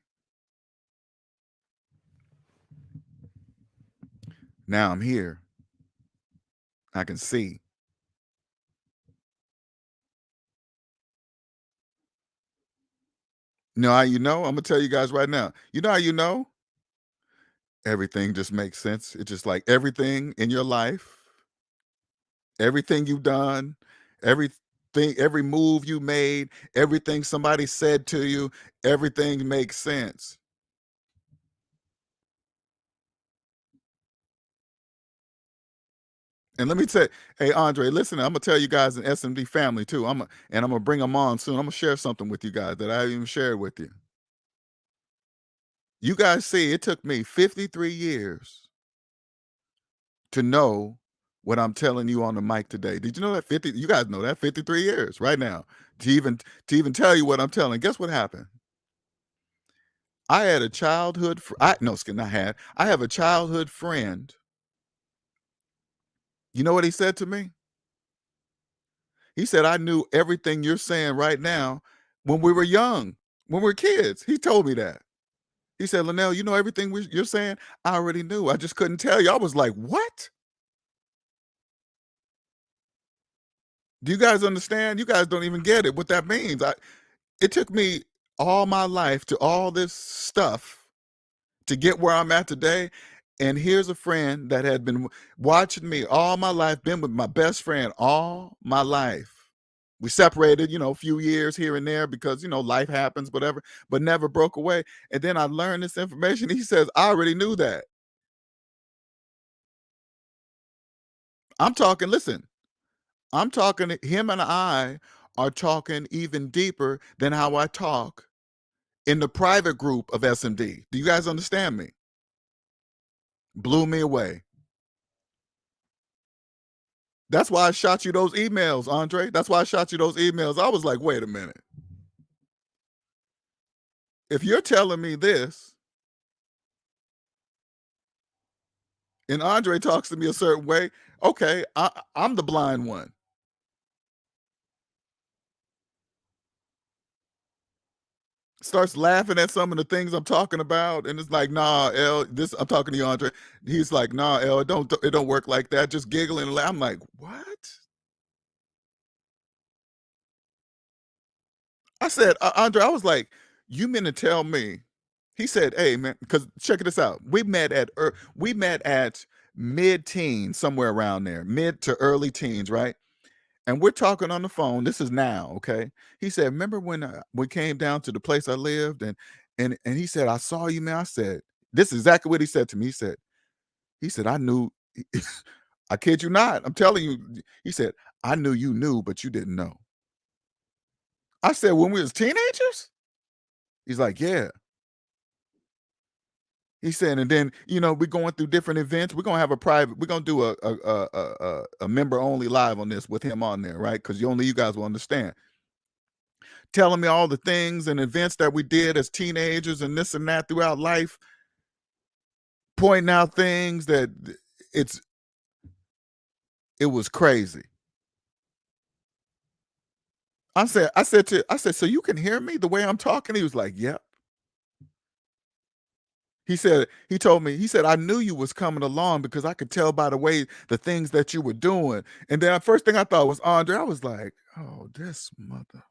Speaker 2: Now I'm here. I can see. You know how you know? I'm going to tell you guys right now. You know how you know? Everything just makes sense. It's just like everything in your life, everything you've done, every every move you made, everything somebody said to you, everything makes sense. And let me tell hey, Andre, listen, I'm gonna tell you guys an SMD family too. And I'm gonna bring them on soon. I'm gonna share something with you guys that I haven't even shared with you. You guys see, it took me 53 years to know what I'm telling you on the mic today. Did you know that 50? You guys know that 53 years right now to even tell you what I'm telling. Guess what happened? I had a childhood. I no, skin. I had. I have a childhood friend. You know what he said to me? He said, "I knew everything you're saying right now when we were young, when we were kids." He told me that. He said, "Linnell, you know everything you're saying. I already knew. I just couldn't tell you." I was like, "What?" Do you guys understand? You guys don't even get it, what that means. It took me all my life to all this stuff to get where I'm at today. And here's a friend that had been watching me all my life, been with my best friend all my life. We separated, a few years here and there because, life happens, whatever, but never broke away. And then I learned this information. He says, I already knew that. I'm talking, listen, I'm talking, him and I are talking even deeper than how I talk in the private group of SMD. Do you guys understand me? Blew me away. That's why I shot you those emails, Andre. That's why I shot you those emails. I was like, wait a minute. If you're telling me this, and Andre talks to me a certain way, okay, I'm the blind one. Starts laughing at some of the things I'm talking about, and it's like, nah, L, this I'm talking to you, Andre. He's like, nah, L, it don't work like that. Just giggling and laugh. I'm like, what? I said, Andre, I was like, you mean to tell me? He said, hey man, because check this out. We met at mid-teens, somewhere around there, mid to early teens, right? And we're talking on the phone. This is now, okay? He said, remember when we came down to the place I lived, and he said, I saw you, man. I said, this is exactly what he said to me. He said, I knew, I kid you not. I'm telling you, he said, I knew you knew, but you didn't know. I said, when we was teenagers? He's like, yeah. He said, and then we're going through different events. We're gonna have a private. We're gonna do a member only live on this with him on there, right? Because only you guys will understand. Telling me all the things and events that we did as teenagers and this and that throughout life, pointing out things that it's it was crazy. I said, so you can hear me the way I'm talking? He was like, yep. He told me, he said, I knew you was coming along because I could tell by the way the things that you were doing. And then the first thing I thought was Andre. I was like, oh, this mother.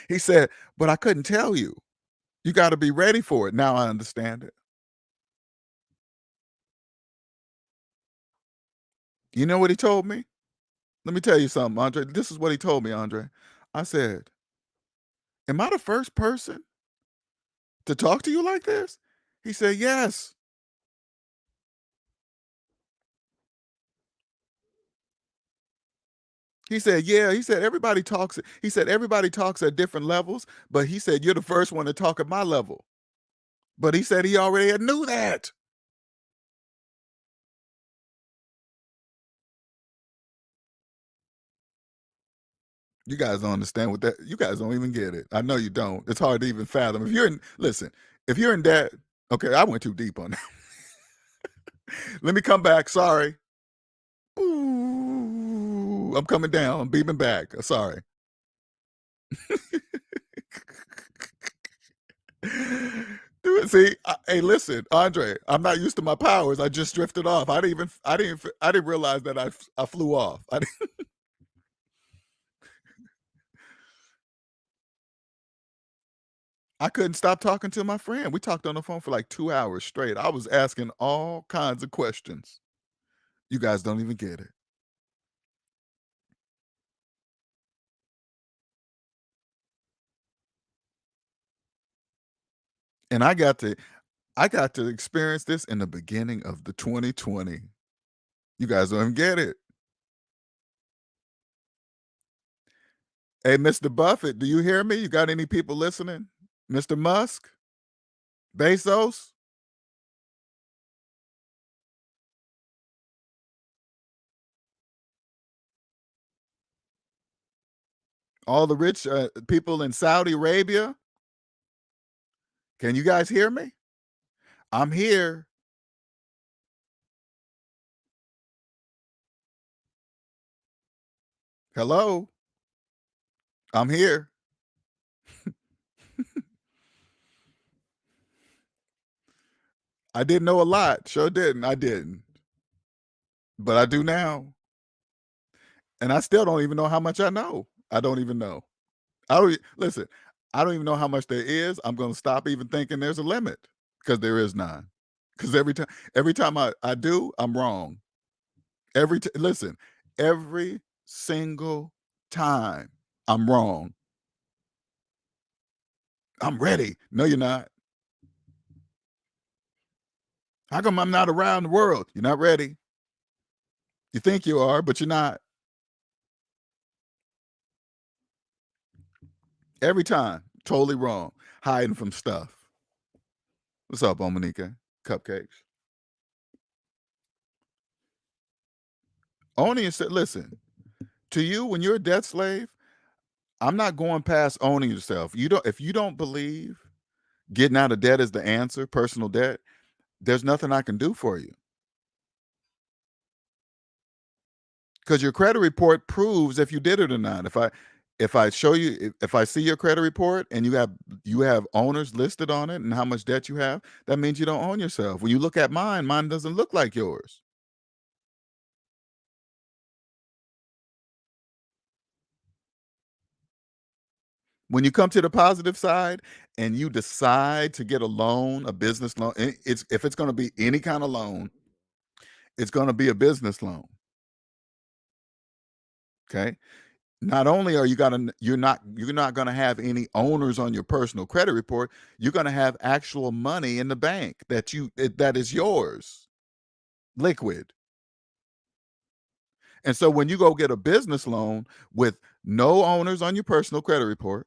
Speaker 2: He said, but I couldn't tell you. You got to be ready for it. Now I understand it. You know what he told me? Let me tell you something, Andre. This is what he told me, Andre. I said, am I the first person to talk to you like this? He said, yes. He said, yeah. He said, everybody talks at different levels, but he said, you're the first one to talk at my level. But he said he already had knew that. You guys don't understand what that, you guys don't even get it. I know you don't. It's hard to even fathom. Listen, if you're in that, okay, I went too deep on that. Let me come back. Sorry. Ooh, I'm coming down. I'm beaming back. Sorry. Dude, see, hey, listen, Andre, I'm not used to my powers. I just drifted off. I didn't realize that I flew off. I couldn't stop talking to my friend. We talked on the phone for like 2 hours straight. I was asking all kinds of questions. You guys don't even get it. And I got to experience this in the beginning of the 2020. You guys don't even get it. Hey, Mr. Buffett, do you hear me? You got any people listening? Mr. Musk? Bezos? All the rich people in Saudi Arabia? Can you guys hear me? I'm here. Hello? I'm here. I didn't know a lot. Sure didn't. I didn't. But I do now. And I still don't even know how much I know. I don't even know. Listen, I don't even know how much there is. I'm going to stop even thinking there's a limit because there is none. Because every time I do, I'm wrong. Listen, every single time I'm wrong. I'm ready. No, you're not. How come I'm not around the world? You're not ready. You think you are, but you're not. Every time, totally wrong. Hiding from stuff. What's up, Omanike? Cupcakes. Owning said, listen, to you, when you're a debt slave, I'm not going past owning yourself. If you don't believe getting out of debt is the answer, personal debt, there's nothing I can do for you. Because your credit report proves if you did it or not. If I show you, if I see your credit report and you have owners listed on it and how much debt you have, that means you don't own yourself. When you look at mine doesn't look like yours. When you come to the positive side and you decide to get a loan, a business loan, if it's going to be any kind of loan, it's going to be a business loan. Okay. Not only are you're not going to have any owners on your personal credit report, you're going to have actual money in the bank that is yours, liquid. And so when you go get a business loan with no owners on your personal credit report,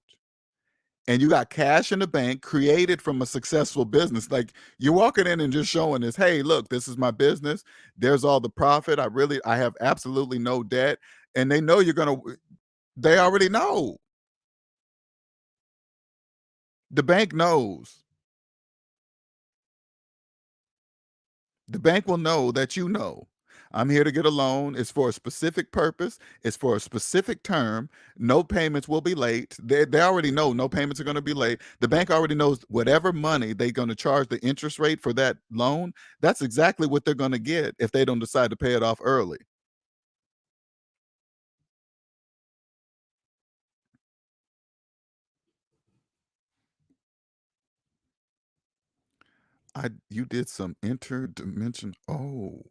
Speaker 2: and you got cash in the bank created from a successful business, like you're walking in and just showing this, hey, look, this is my business. There's all the profit. I have absolutely no debt. And they know they already know. The bank knows. The bank will know that you know. I'm here to get a loan. It's for a specific purpose. It's for a specific term. No payments will be late. They already know no payments are going to be late. The bank already knows whatever money they're going to charge the interest rate for that loan, that's exactly what they're going to get if they don't decide to pay it off early. You did some interdimension. Oh.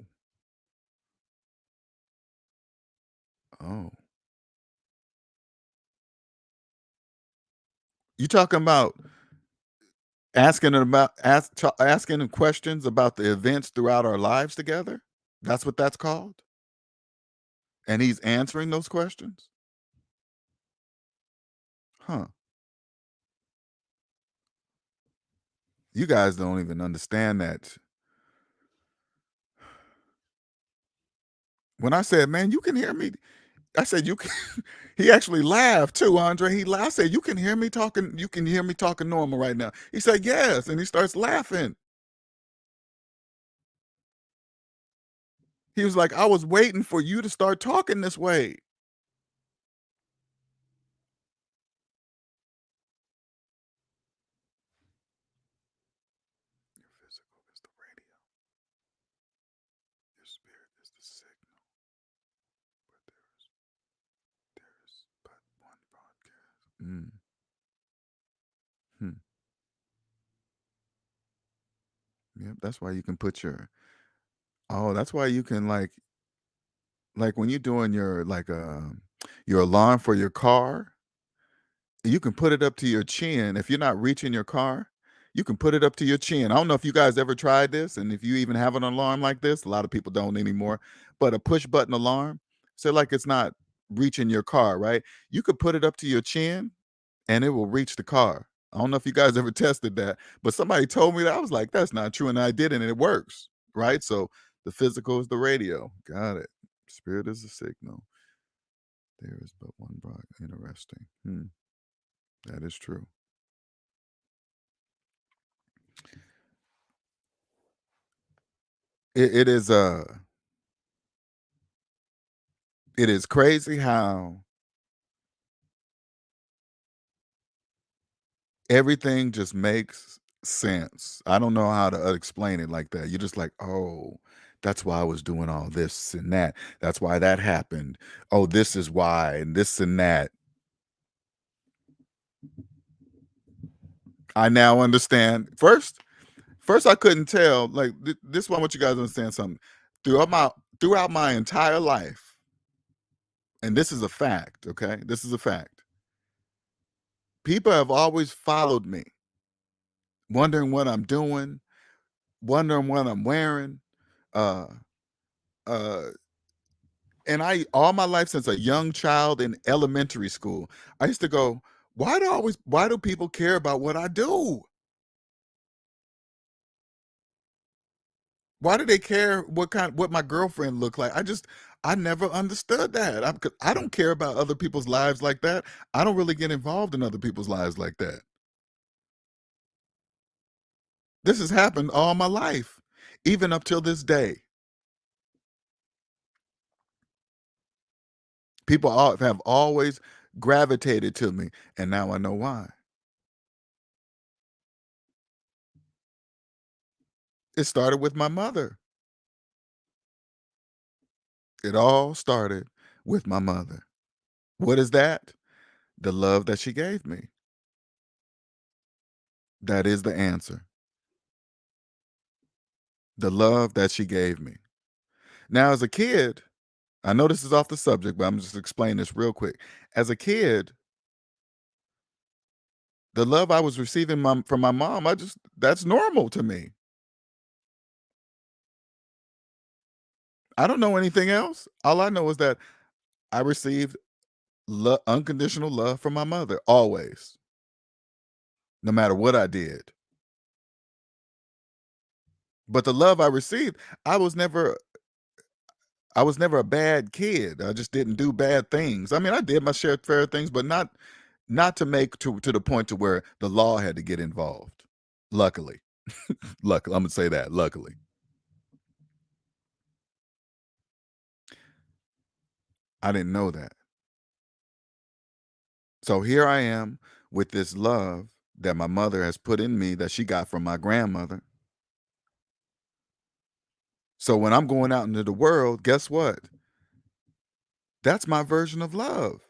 Speaker 2: You talking about asking them questions about the events throughout our lives together? That's what that's called? And he's answering those questions? Huh. You guys don't even understand that. When I said, "Man, you can hear me," I said, "You can." He actually laughed too, Andre. He laughed. I said, "You can hear me talking. You can hear me talking normal right now." He said, "Yes," and he starts laughing. He was like, "I was waiting for you to start talking this way." Your physical is the radio. Your spirit is the signal. But there's but one broadcast. Hmm. Yep. That's why you can put your. Oh, that's why you can like when you're doing your alarm for your car, you can put it up to your chin if you're not reaching your car. You can put it up to your chin. I don't know if you guys ever tried this, and if you even have an alarm like this. A lot of people don't anymore. But a push button alarm, say like it's not reaching your car, right? You could put it up to your chin and it will reach the car. I don't know if you guys ever tested that, but somebody told me that. I was like, that's not true. And I did it and it works, right? So the physical is the radio. Got it. Spirit is the signal. There is but one bride. Interesting. That is true. It is it is crazy how everything just makes sense. I don't know how to explain it like that. You're just like, oh, that's why I was doing all this and that. That's why that happened. Oh, this is why, and this and that. I now understand. First, I couldn't tell. Like this one, I want you guys to understand something. Throughout my entire life, and this is a fact. Okay, this is a fact. People have always followed me, wondering what I'm doing, wondering what I'm wearing. Uh, uh, and I all my life since a young child in elementary school, I used to go, why do people care about what I do? Why do they care what my girlfriend looked like? I never understood that. I don't care about other people's lives like that. I don't really get involved in other people's lives like that. This has happened all my life, even up till this day. People have always gravitated to me, and now I know why. It started with my mother. It all started with my mother. What is that? The love that she gave me. That is the answer. The love that she gave me. Now, as a kid, I know this is off the subject, but I'm just explaining this real quick. As a kid, the love I was receiving from my mom, that's normal to me. I don't know anything else. All I know is that I received unconditional love from my mother always, no matter what I did. But the love I received, I was never a bad kid. I just didn't do bad things. I mean, I did my share of fair things, but not to make to the point to where the law had to get involved. Luckily. Luckily, I'm gonna say that, luckily. I didn't know that. So here I am with this love that my mother has put in me that she got from my grandmother. So when I'm going out into the world, guess what? That's my version of love.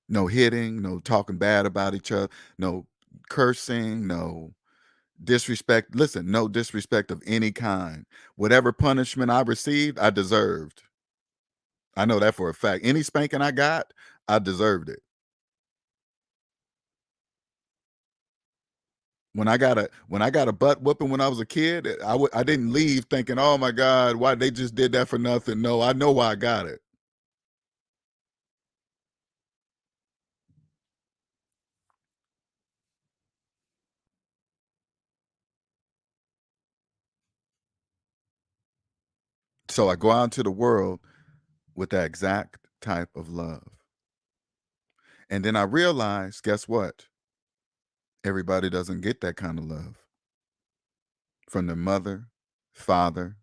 Speaker 2: No hitting, no talking bad about each other, no cursing, no disrespect. Listen, no disrespect of any kind. Whatever punishment I received, I deserved. I know that for a fact. Any spanking I got, I deserved it. When I got a butt whooping when I was a kid, I didn't leave thinking, "Oh my God, why they just did that for nothing." No, I know why I got it. So I go out into the world with that exact type of love. And then I realize, guess what? Everybody doesn't get that kind of love from their mother, father.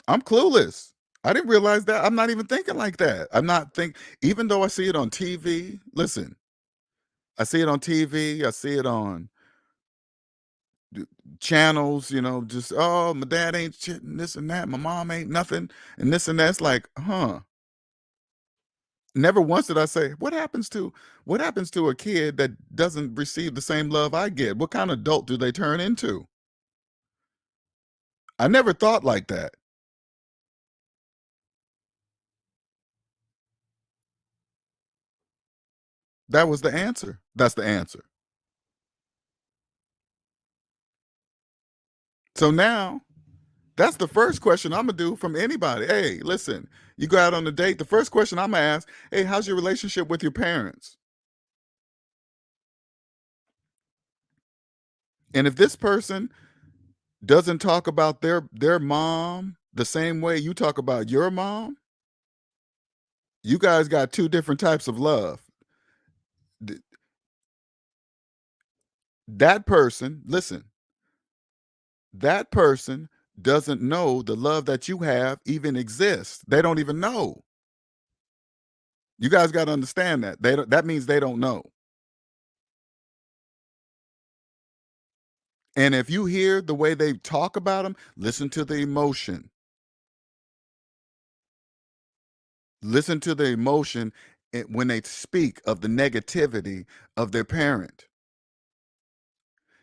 Speaker 2: I'm clueless. I didn't realize that. I'm not even thinking like that. Even though I see it on TV, listen, I see it on TV, I see it on channels, just, oh, my dad ain't shit and this and that. My mom ain't nothing and this and that. It's like, huh. Never once did I say, what happens to a kid that doesn't receive the same love I get? What kind of adult do they turn into? I never thought like that. That was the answer. That's the answer. So now, that's the first question I'm going to do from anybody. Hey, listen, you go out on a date. The first question I'm going to ask, hey, how's your relationship with your parents? And if this person doesn't talk about their mom the same way you talk about your mom, you guys got two different types of love. That person, listen, that person doesn't know the love that you have even exists. They don't even know. You guys got to understand that. That means they don't know. And if you hear the way they talk about them, listen to the emotion. Listen to the emotion when they speak of the negativity of their parent.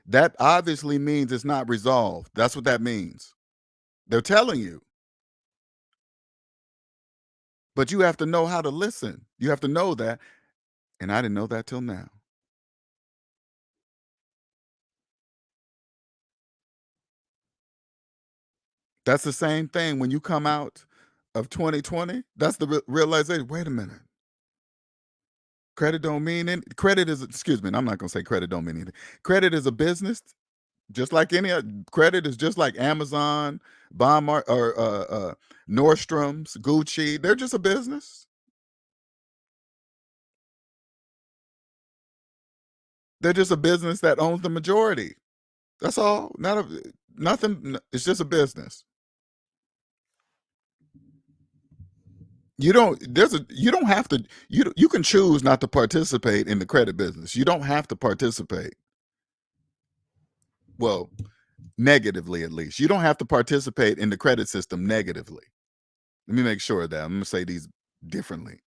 Speaker 2: That obviously means it's not resolved. That's what that means. They're telling you. But you have to know how to listen. You have to know that. And I didn't know that till now. That's the same thing when you come out of 2020. That's the realization. Wait a minute. Credit don't mean anything. Credit is, excuse me, I'm not going to say credit don't mean anything. Credit is a business, just like any other. Credit is just like Amazon, Walmart, or Nordstrom's, Gucci. They're just a business. They're just a business that owns the majority. That's all. Nothing. It's just a business. You don't. You don't have to. You can choose not to participate in the credit business. You don't have to participate. Well, negatively at least. You don't have to participate in the credit system negatively. Let me make sure of that. I'm going to say these differently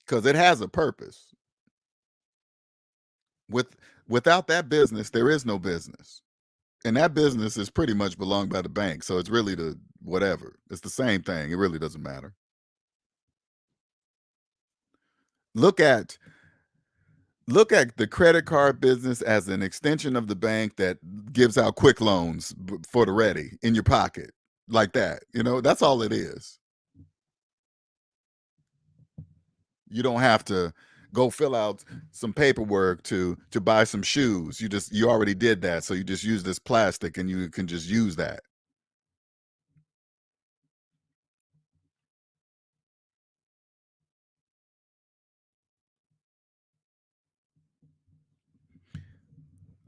Speaker 2: because it has a purpose. Without that business, there is no business. And that business is pretty much belonged by the bank. So it's really the whatever. It's the same thing. It really doesn't matter. Look at the credit card business as an extension of the bank that gives out quick loans for the ready in your pocket, like that. That's all it is. You don't have to go fill out some paperwork to buy some shoes. You already did that, so you just use this plastic and you can just use that.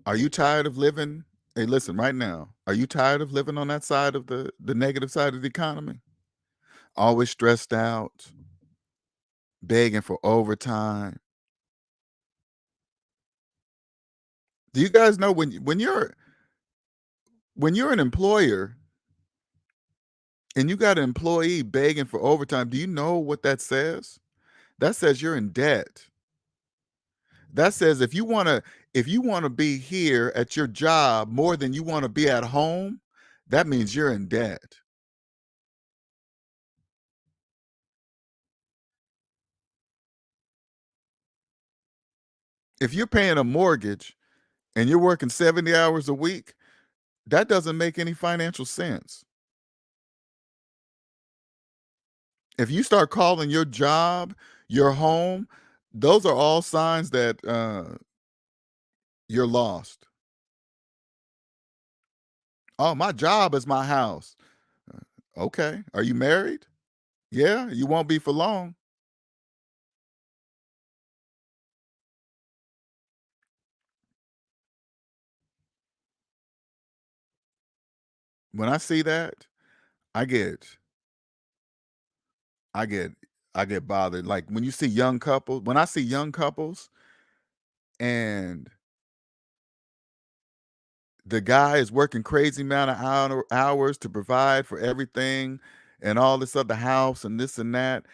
Speaker 2: Are you tired of living? Hey, listen, right now, are you tired of living on that side of the negative side of the economy? Always stressed out, begging for overtime. Do you guys know when you're an employer and you got an employee begging for overtime, do you know what that says? That says you're in debt. That says if you want to be here at your job more than you want to be at home, that means you're in debt. If you're paying a mortgage and you're working 70 hours a week, that doesn't make any financial sense. If you start calling your job your home, those are all signs that you're lost. Oh, my job is my house. Okay. Are you married? Yeah, you won't be for long. When I see that, I get I get I get bothered. Like when you see young couples, when I see young couples and the guy is working crazy amount of hours to provide for everything and all this other house and this and that,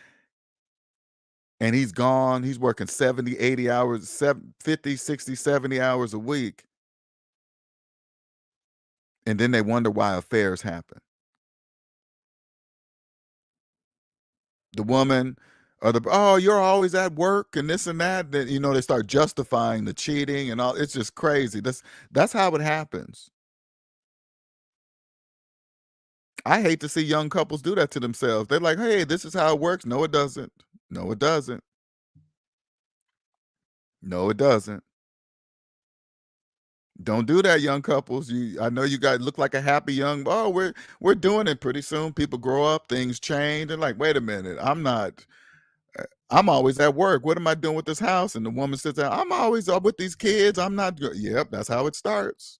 Speaker 2: and he's gone, he's working 70, 80 hours, 50, 60, 70 hours a week, and then they wonder why affairs happen. The woman Or oh, you're always at work and this and that. Then they start justifying the cheating and all. It's just crazy. That's how it happens. I hate to see young couples do that to themselves. They're like, hey, this is how it works. No, it doesn't. No, it doesn't. No, it doesn't. Don't do that, young couples. I know you guys look like a happy young. Oh, we're doing it. Pretty soon, people grow up, things change. They're like, wait a minute, I'm not. I'm always at work. What am I doing with this house? And the woman sits there. I'm always up with these kids. I'm not. Yep, that's how it starts.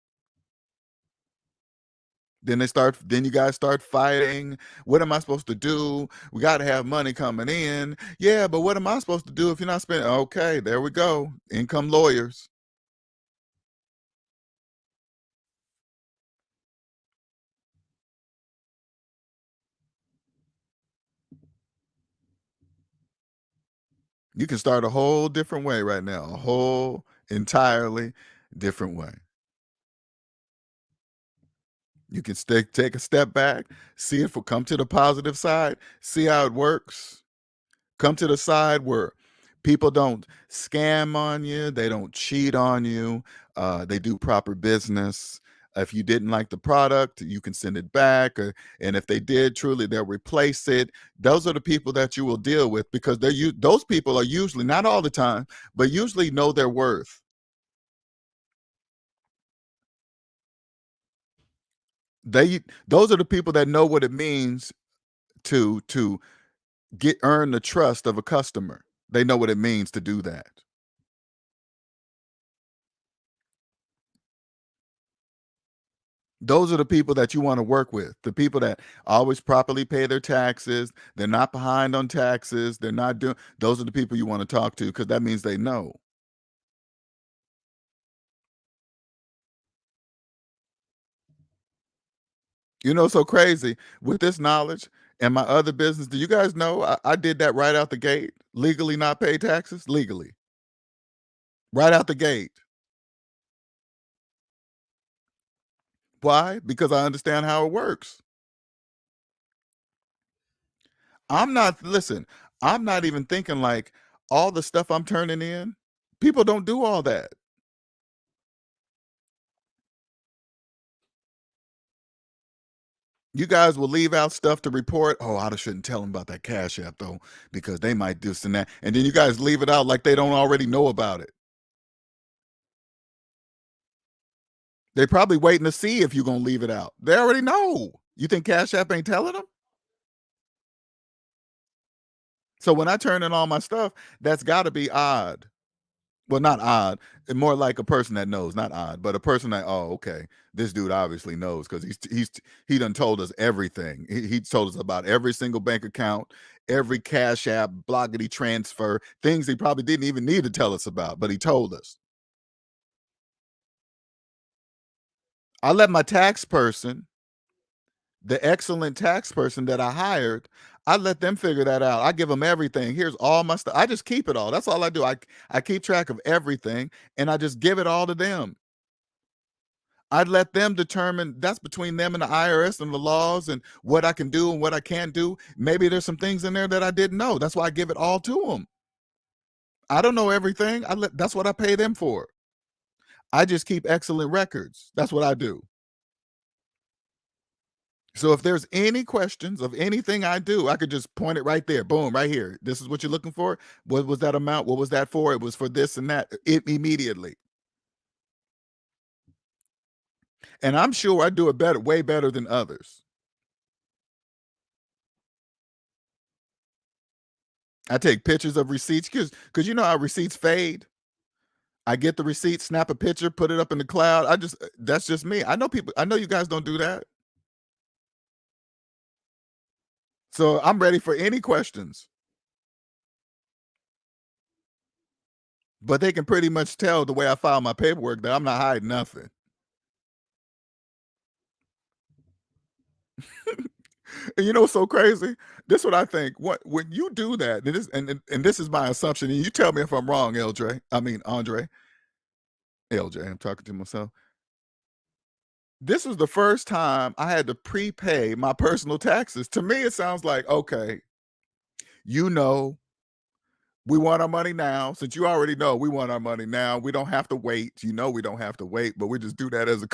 Speaker 2: Then they start. Then you guys start fighting. What am I supposed to do? We got to have money coming in. Yeah, but what am I supposed to do if you're not spending? Okay, there we go. Income lawyers. You can start a whole different way right now. A whole entirely different way. You can take a step back, see it for come to the positive side, see how it works. Come to the side where people don't scam on you, they don't cheat on you, they do proper business. If you didn't like the product, you can send it back, and if they did truly, they'll replace it. Those are the people that you will deal with because those people are usually, not all the time, but usually know their worth. Those are the people that know what it means to earn the trust of a customer. They know what it means to do that. Those are the people that you want to work with. The people that always properly pay their taxes. They're not behind on taxes. They're not doing. Those are the people you want to talk to because that means they know. So crazy with this knowledge and my other business. Do you guys know I did that right out the gate? Legally not pay taxes legally right out the gate. Why? Because I understand how it works. I'm not listen, I'm not even thinking like all the stuff I'm turning in, people don't do all that. You guys will leave out stuff to report. Oh, I shouldn't tell them about that Cash App though, because they might do this and that. And then you guys leave it out like they don't already know about it. They're probably waiting to see if you're gonna leave it out. They already know. You think Cash App ain't telling them? So when I turn in all my stuff, that's gotta be odd. Well, not odd, more like a person that knows, not odd, but a person that, "Oh, okay, this dude obviously knows because he done told us everything. He told us about every single bank account, every Cash App, Blockity transfer, things he probably didn't even need to tell us about, but he told us." I let my tax person, the excellent tax person that I hired, I let them figure that out. I give them everything. Here's all my stuff. I just keep it all. That's all I do. I keep track of everything, and I just give it all to them. I'd let them determine that's between them and the IRS and the laws and what I can do and what I can't do. Maybe there's some things in there that I didn't know. That's why I give it all to them. I don't know everything. That's what I pay them for. I just keep excellent records. That's what I do. So if there's any questions of anything I do, I could just point it right there. Boom, right here. This is what you're looking for. What was that amount? What was that for? It was for this and that immediately. And I'm sure I do it better, way better than others. I take pictures of receipts because you know how receipts fade. I get the receipt, snap a picture, put it up in the cloud. That's just me. I know you guys don't do that. So I'm ready for any questions. But they can pretty much tell the way I file my paperwork that I'm not hiding nothing. And you know what's so crazy? This is what I think. What when you do that, and this is my assumption, and you tell me if I'm wrong, LJ. I mean Andre. LJ, I'm talking to myself. This was the first time I had to prepay my personal taxes. To me, it sounds like, okay, you know We want our money now. Since you already know we want our money now, we don't have to wait. You know we don't have to wait, but we just do that as a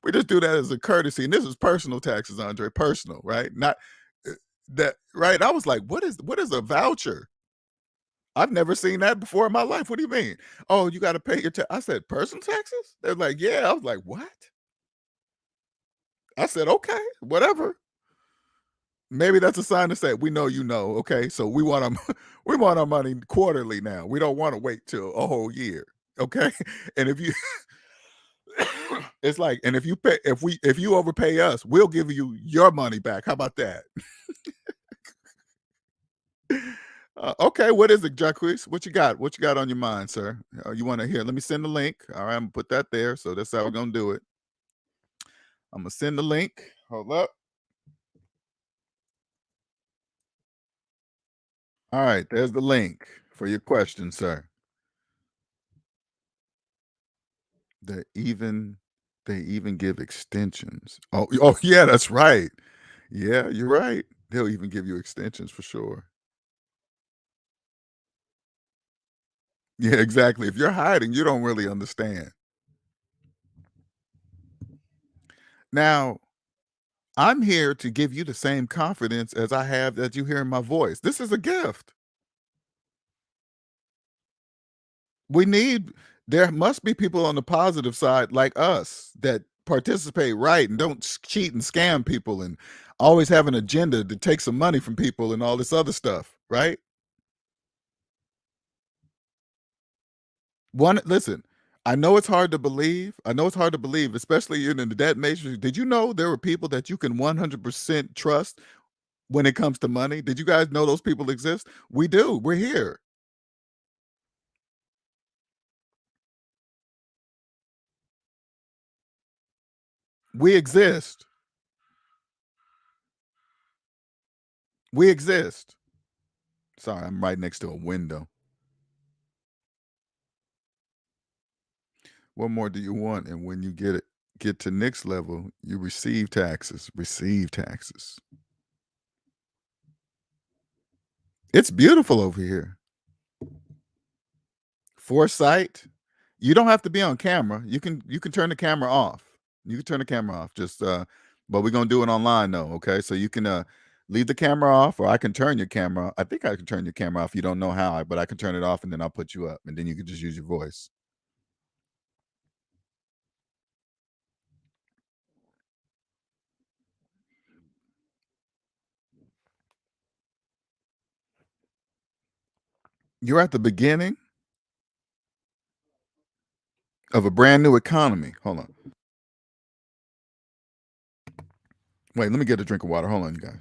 Speaker 2: we just do that as a courtesy. And this is personal taxes, Andre. Personal, right? Not that right. I was like, what is a voucher? I've never seen that before in my life. What do you mean? Oh, you got to pay your I said, personal taxes? They're like, yeah. I was like, what? I said, okay, whatever. Maybe that's a sign to say we know you know. Okay, so we want our we want our money quarterly now. We don't want to wait till a whole year. Okay, and if you it's like, and if you pay, if you overpay us, we'll give you your money back. How about that? Okay, what is it, Jacques? What you got? What you got on your mind, sir? You want to hear? Let me send the link. All right, I'm gonna put that there. So that's how we're gonna do it. I'm gonna send the link. Hold up. All right, there's the link for your question, sir. They even give extensions. Oh yeah, that's right. Yeah, you're right. They'll even give you extensions for sure. Yeah, exactly. If you're hiding, you don't really understand. Now, I'm here to give you the same confidence as I have that you hear in my voice. This is a gift. There must be people on the positive side like us that participate right and don't cheat and scam people and always have an agenda to take some money from people and all this other stuff, right? Listen, I know it's hard to believe. I know it's hard to believe, especially in the debt matrix. Did you know there were people that you can 100% trust when it comes to money? Did you guys know those people exist? We do. We're here. We exist. We exist. Sorry, I'm right next to a window. What more do you want? And when you get to next level, you receive taxes. Receive taxes. It's beautiful over here. Foresight. You don't have to be on camera. You can turn the camera off. You can turn the camera off. Just but we're gonna do it online though. Okay, so you can leave the camera off, or I can turn your camera. I think I can turn your camera off. You don't know how, but I can turn it off, and then I'll put you up, and then you can just use your voice. You're at the beginning of a brand new economy. Hold on. Wait, let me get a drink of water. Hold on, you guys.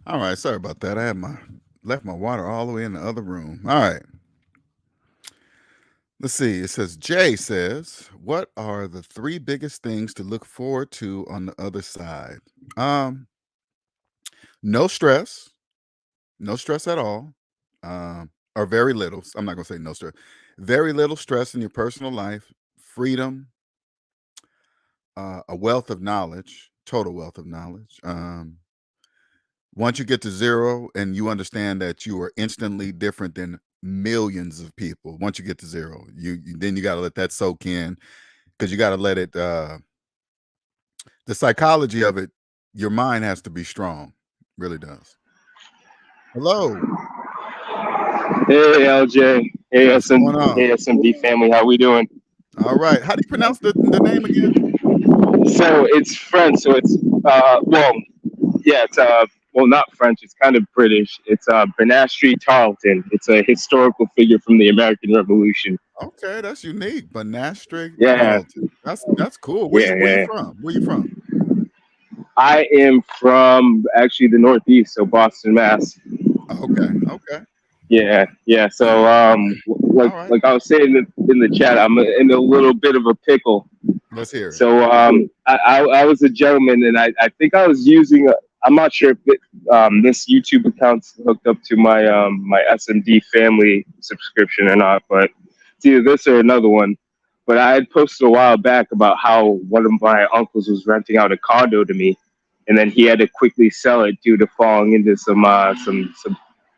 Speaker 2: All right, sorry about that. I had left my water all the way in the other room. All right. Let's see. It says Jay says, "What are the 3 biggest things to look forward to on the other side?" No stress. No stress at all. Or very little. I'm not going to say no stress. Very little stress in your personal life, freedom, a wealth of knowledge, total wealth of knowledge. Once you get to 0 and you understand that you are instantly different than millions of people, once you get to 0, then you got to let that soak in, because you got to let it the psychology of it, your mind has to be strong. Really does. Hello.
Speaker 3: Hey LJ, hey
Speaker 2: What's going on?
Speaker 3: hey SMD family, how we doing?
Speaker 2: All right. How do you pronounce the name again?
Speaker 3: So it's French, so it's well, not French, it's kind of British. It's Benastri Tarleton. It's a historical figure from the American Revolution.
Speaker 2: Okay, that's unique. Benastri
Speaker 3: Yeah.
Speaker 2: Tarleton. That's cool. Where you from? Where you from?
Speaker 3: I am from actually the Northeast, so Boston, Mass.
Speaker 2: Okay.
Speaker 3: Yeah, yeah.
Speaker 2: All
Speaker 3: So,
Speaker 2: right. All right.
Speaker 3: like I was saying in the chat, I'm in a little bit of a pickle.
Speaker 2: Let's hear it.
Speaker 3: So, I was a gentleman, and I think I was using. I'm not sure if this YouTube account's hooked up to my SMD family subscription or not, but it's either this or another one. But I had posted a while back about how one of my uncles was renting out a condo to me, and then he had to quickly sell it due to falling into some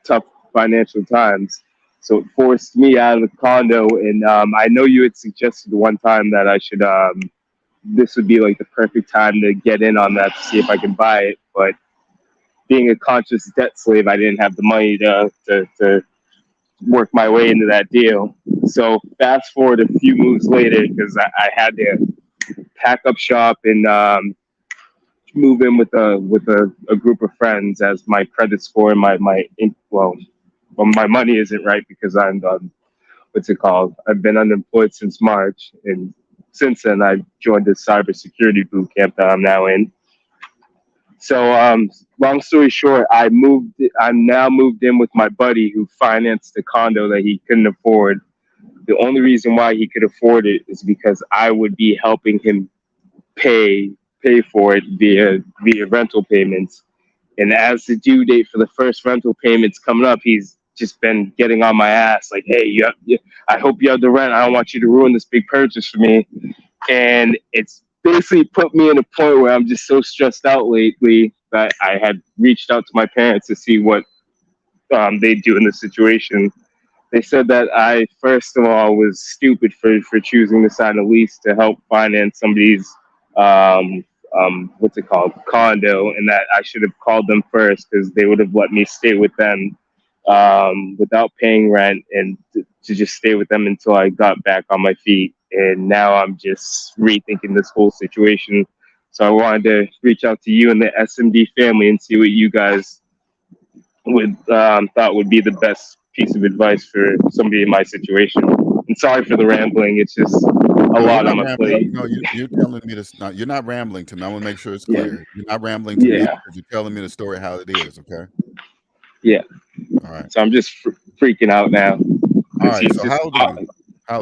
Speaker 3: tough financial times. So it forced me out of the condo, and I know you had suggested one time that I should this would be like the perfect time to get in on that to see if I can buy it. But being a conscious debt slave, I didn't have the money to work my way into that deal. So fast forward a few moves later, because I had to pack up shop and move in with a group of friends, as my credit score and my money isn't right because I'm what's it called? I've been unemployed since March, and since then I've joined this cybersecurity boot camp that I'm now in. So, long story short, I'm now moved in with my buddy who financed the condo that he couldn't afford. The only reason why he could afford it is because I would be helping him pay for it via rental payments. And as the due date for the first rental payments coming up, he's just been getting on my ass like, "Hey, I hope you have the rent. I don't want you to ruin this big purchase for me." And it's basically put me in a point where I'm just so stressed out lately that I had reached out to my parents to see what they do in this situation. They said that I, first of all, was stupid for choosing to sign a lease to help finance somebody's what's it called, condo, and that I should have called them first because they would have let me stay with them without paying rent, and to just stay with them until I got back on my feet. And now I'm just rethinking this whole situation. So I wanted to reach out to you and the SMD family and see what you guys would thought would be the best piece of advice for somebody in my situation. And sorry for the rambling; it's just a lot on my plate.
Speaker 2: No, you're telling me this. You're not rambling to me. I want to make sure it's clear. Yeah. You're not rambling to me because you're telling me the story how it is. Okay.
Speaker 3: Yeah.
Speaker 2: All right.
Speaker 3: So I'm just freaking out now.
Speaker 2: All right. So how old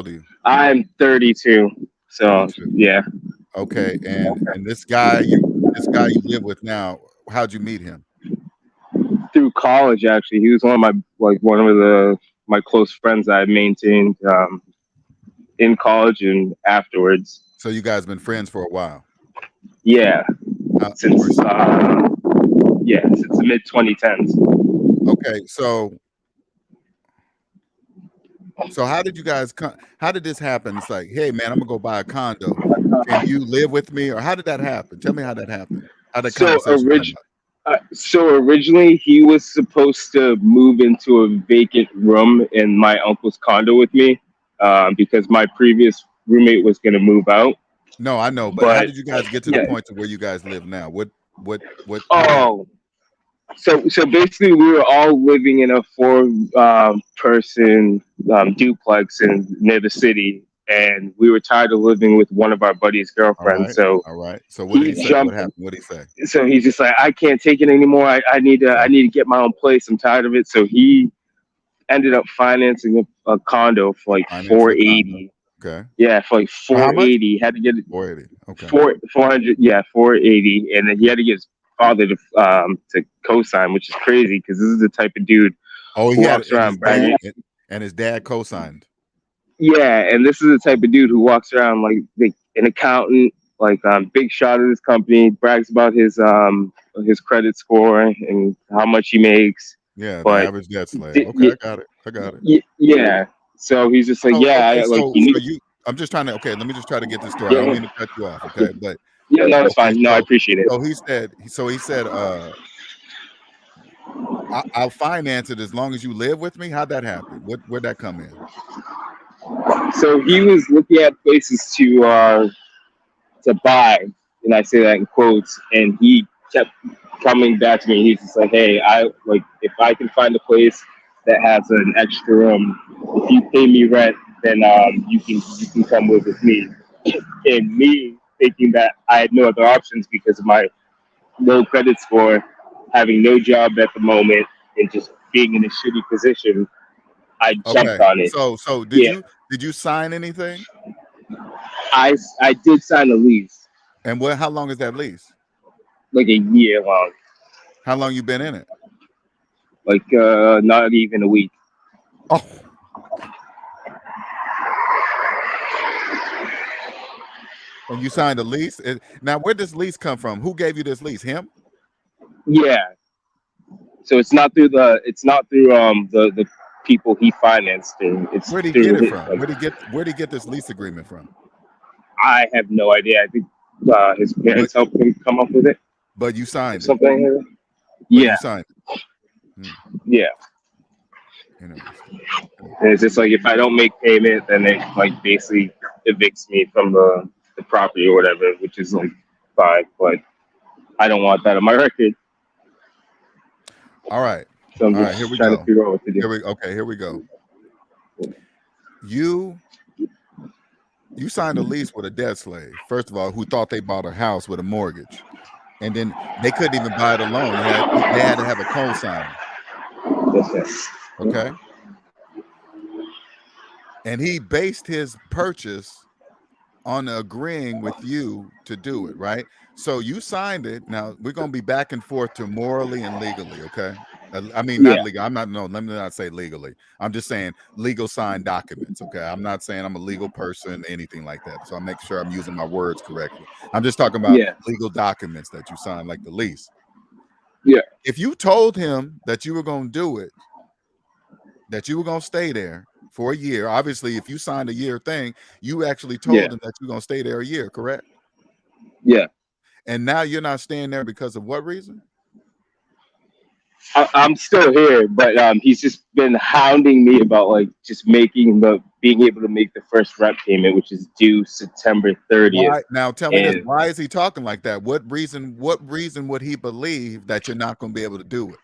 Speaker 2: are you?
Speaker 3: I'm 32. So 32. Yeah.
Speaker 2: Okay. And this guy you live with now, how'd you meet him?
Speaker 3: Through college, actually. He was one of my close friends I maintained in college and afterwards.
Speaker 2: So you guys been friends for a while?
Speaker 3: Yeah. Since the mid 2010s.
Speaker 2: Okay, so how did you guys how did this happen? It's like, hey man, I'm gonna go buy a condo. Can you live with me? Or how did that happen? Tell me how that happened. How that conversation
Speaker 3: so originally he was supposed to move into a vacant room in my uncle's condo with me because my previous roommate was going to move out.
Speaker 2: No, I know, but how did you guys get to the point to where you guys live now? What?
Speaker 3: So basically we were all living in a 4-person duplex near the city. And we were tired of living with one of our buddies' girlfriends.
Speaker 2: All right. So what did he say? What happened? What did he say?
Speaker 3: So he's just like, I can't take it anymore. I need to get my own place. I'm tired of it. So he ended up financing a condo for like $480.
Speaker 2: Okay.
Speaker 3: Yeah, for like $480. Had to get it.
Speaker 2: $480. Okay.
Speaker 3: 400. Yeah, $480, and then he had to get his father to co-sign, which is crazy because this is the type of dude
Speaker 2: who walks around bragging. And his dad co-signed.
Speaker 3: Yeah, and this is the type of dude who walks around like an accountant, like big shot of his company, brags about his credit score and how much he makes.
Speaker 2: Yeah, the average debt slave. Okay, I got it.
Speaker 3: Yeah. So he's just like,
Speaker 2: I'm just trying to. Okay, let me just try to get this story. I don't mean to cut you off. Okay, but
Speaker 3: yeah, no, it's fine. No, I appreciate it.
Speaker 2: So he said, I'll finance it as long as you live with me. How'd that happen? Where'd that come in?
Speaker 3: So he was looking at places to buy, and I say that in quotes, and he kept coming back to me. He's just like, hey, if I can find a place that has an extra room, if you pay me rent, then you can come live with me. And me thinking that I had no other options because of my low credit score, having no job at the moment, and just being in a shitty position, I jumped
Speaker 2: Okay.
Speaker 3: on it.
Speaker 2: So
Speaker 3: Yeah,
Speaker 2: did you sign anything?
Speaker 3: I did sign a lease,
Speaker 2: And how long is that lease?
Speaker 3: like a year long,
Speaker 2: How long you been in it?
Speaker 3: like not even a week.
Speaker 2: Oh, and you signed a lease. Now, where does lease come from? Who gave you this lease? Him?
Speaker 3: Yeah, so it's not through the people he financed, and it's
Speaker 2: Where'd he get
Speaker 3: through
Speaker 2: it
Speaker 3: his,
Speaker 2: from?
Speaker 3: like,
Speaker 2: Where'd he get this lease agreement from?
Speaker 3: I have no idea. I think his
Speaker 2: But
Speaker 3: parents helped him come up with it
Speaker 2: but you
Speaker 3: or
Speaker 2: signed it.
Speaker 3: something. Like that.
Speaker 2: But you
Speaker 3: Yeah,
Speaker 2: signed it. Hmm,
Speaker 3: yeah.
Speaker 2: interesting.
Speaker 3: And it's just like if I don't make payment, then it like basically evicts me from the property or whatever, which is like fine. But I don't want that on my record,
Speaker 2: All right.
Speaker 3: so I'm
Speaker 2: All right, here
Speaker 3: just
Speaker 2: we
Speaker 3: trying to
Speaker 2: go.
Speaker 3: figure out what to do.
Speaker 2: Here we go. You signed a lease with a debt slave, first of all, who thought they bought a house with a mortgage. And then they couldn't even buy it alone. They had to have a co-signer.
Speaker 3: That's it.
Speaker 2: Okay. And he based his purchase on agreeing with you to do it, right? So you signed it. Now we're gonna be back and forth to morally and legally, okay? I mean, not
Speaker 3: Yeah,
Speaker 2: legal. I'm not. No, let me not say legally. I'm just saying legal signed documents. Okay, I'm not saying I'm a legal person, anything like that. So I make sure I'm using my words correctly. I'm just talking about
Speaker 3: yeah,
Speaker 2: legal documents that you signed, like the lease.
Speaker 3: yeah,
Speaker 2: If you told him that you were gonna do it, that you were gonna stay there for a year. Obviously, if you signed a year thing, you actually
Speaker 3: yeah,
Speaker 2: told him that you're gonna stay there a year, correct?
Speaker 3: yeah.
Speaker 2: And now you're not staying there because of what reason?
Speaker 3: I'm still here, but he's just been hounding me about like just being able to make the first rent payment, which is due September 30th.
Speaker 2: Why now tell me this.
Speaker 3: And
Speaker 2: Why is he talking like that? What reason would he believe that you're not gonna be able to do it?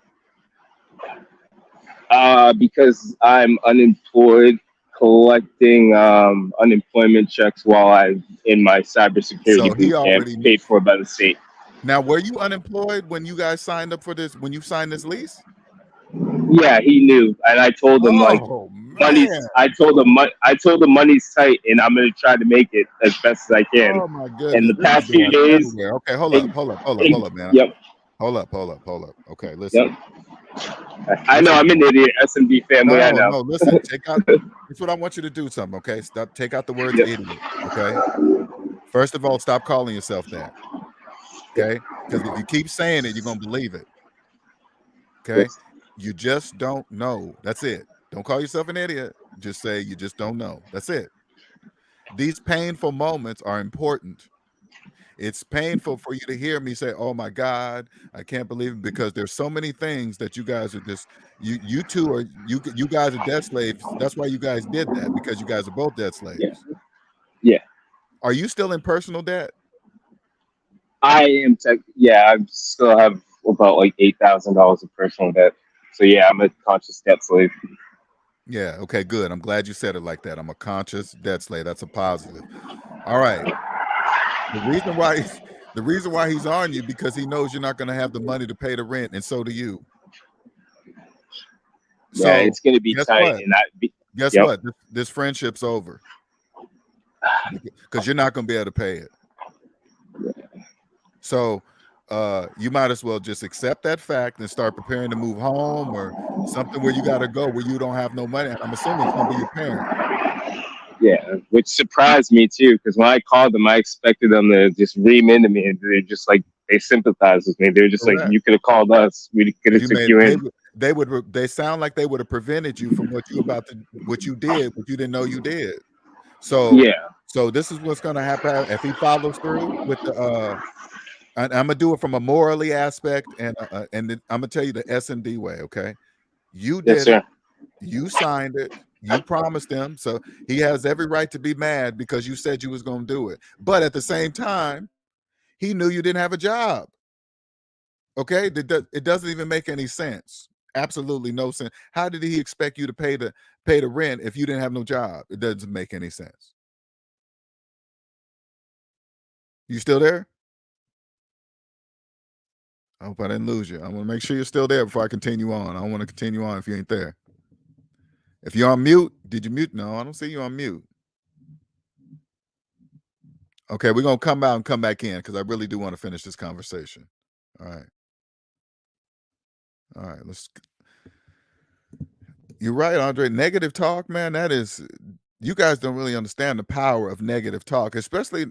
Speaker 3: because I'm unemployed, collecting unemployment checks while I'm in my
Speaker 2: So
Speaker 3: cybersecurity
Speaker 2: he
Speaker 3: boot camp
Speaker 2: already knew.
Speaker 3: paid for by the state.
Speaker 2: Now, were you unemployed when you guys signed up for this, when you signed this lease?
Speaker 3: Yeah, he knew, and I told him like
Speaker 2: Oh man.
Speaker 3: money's. I told him money's tight, and I'm gonna try to make it as best as I can.
Speaker 2: Oh my
Speaker 3: And
Speaker 2: goodness.
Speaker 3: the
Speaker 2: This is
Speaker 3: past few
Speaker 2: going
Speaker 3: days,
Speaker 2: everywhere. Okay, hold
Speaker 3: it,
Speaker 2: up,
Speaker 3: it,
Speaker 2: man.
Speaker 3: yep,
Speaker 2: Hold up. Okay, listen.
Speaker 3: yep. I
Speaker 2: This
Speaker 3: know
Speaker 2: is
Speaker 3: I'm an idiot. SMD family. I know.
Speaker 2: no, listen, take out this is what I want you to do something, okay? Take out the words
Speaker 3: Yep.
Speaker 2: idiot, okay? First of all, stop calling yourself that, okay? Because if you keep saying it, you're gonna believe it. Okay.
Speaker 3: Yes.
Speaker 2: You just don't know. That's it. Don't call yourself an idiot. Just say you just don't know. That's it. These painful moments are important. It's painful for you to hear me say, "Oh my God, I can't believe it," because there's so many things that you guys are just you two are you guys are debt slaves. That's why you guys did that, because you guys are both debt
Speaker 3: Yeah.
Speaker 2: slaves.
Speaker 3: Yeah.
Speaker 2: Are you still in personal debt?
Speaker 3: I am tech. Yeah, I still have about like $8,000 of personal debt. So yeah, I'm a conscious debt slave.
Speaker 2: Yeah. Okay, good. I'm glad you said it like that. I'm a conscious debt slave. That's a positive. All right. The reason why he's on you, because he knows you're not going to have the money to pay the rent, and so do you.
Speaker 3: Yeah,
Speaker 2: So
Speaker 3: it's gonna be
Speaker 2: guess
Speaker 3: tight,
Speaker 2: what?
Speaker 3: and
Speaker 2: Guess
Speaker 3: yep.
Speaker 2: what? This friendship's over, because you're not going to be able to pay it. So you might as well just accept that fact and start preparing to move home, or something where you got to go where you don't have no money. And I'm assuming it's going to be your parents.
Speaker 3: Yeah, which surprised me too, because when I called them, I expected them to just ream into me, and they're just like they sympathize with me. They're just like,
Speaker 2: Correct.
Speaker 3: you could have called us, we could have
Speaker 2: You
Speaker 3: took
Speaker 2: made
Speaker 3: you in.
Speaker 2: they sound like they would have prevented you from what you did, but you didn't know you did. So
Speaker 3: Yeah,
Speaker 2: this is what's going to happen if he follows through with the and I'm gonna do it from a morally aspect, and then I'm gonna tell you the SMD way. Okay, you
Speaker 3: yes,
Speaker 2: did it,
Speaker 3: sir.
Speaker 2: you signed it, you promised him, so he has every right to be mad because you said you was gonna do it. But at the same time, he knew you didn't have a job. Okay, it doesn't even make any sense. Absolutely no sense. How did he expect you to pay the rent if you didn't have no job? It doesn't make any sense. You still there? I hope I didn't lose you. I want to make sure you're still there before I continue on. I don't want to continue on if you ain't there. If you're on mute, did you mute? No, I don't see you on mute. Okay, we're going to come out and come back in because I really do want to finish this conversation. All right. All right, you're right, Andre. Negative talk, man, that is, you guys don't really understand the power of negative talk, especially,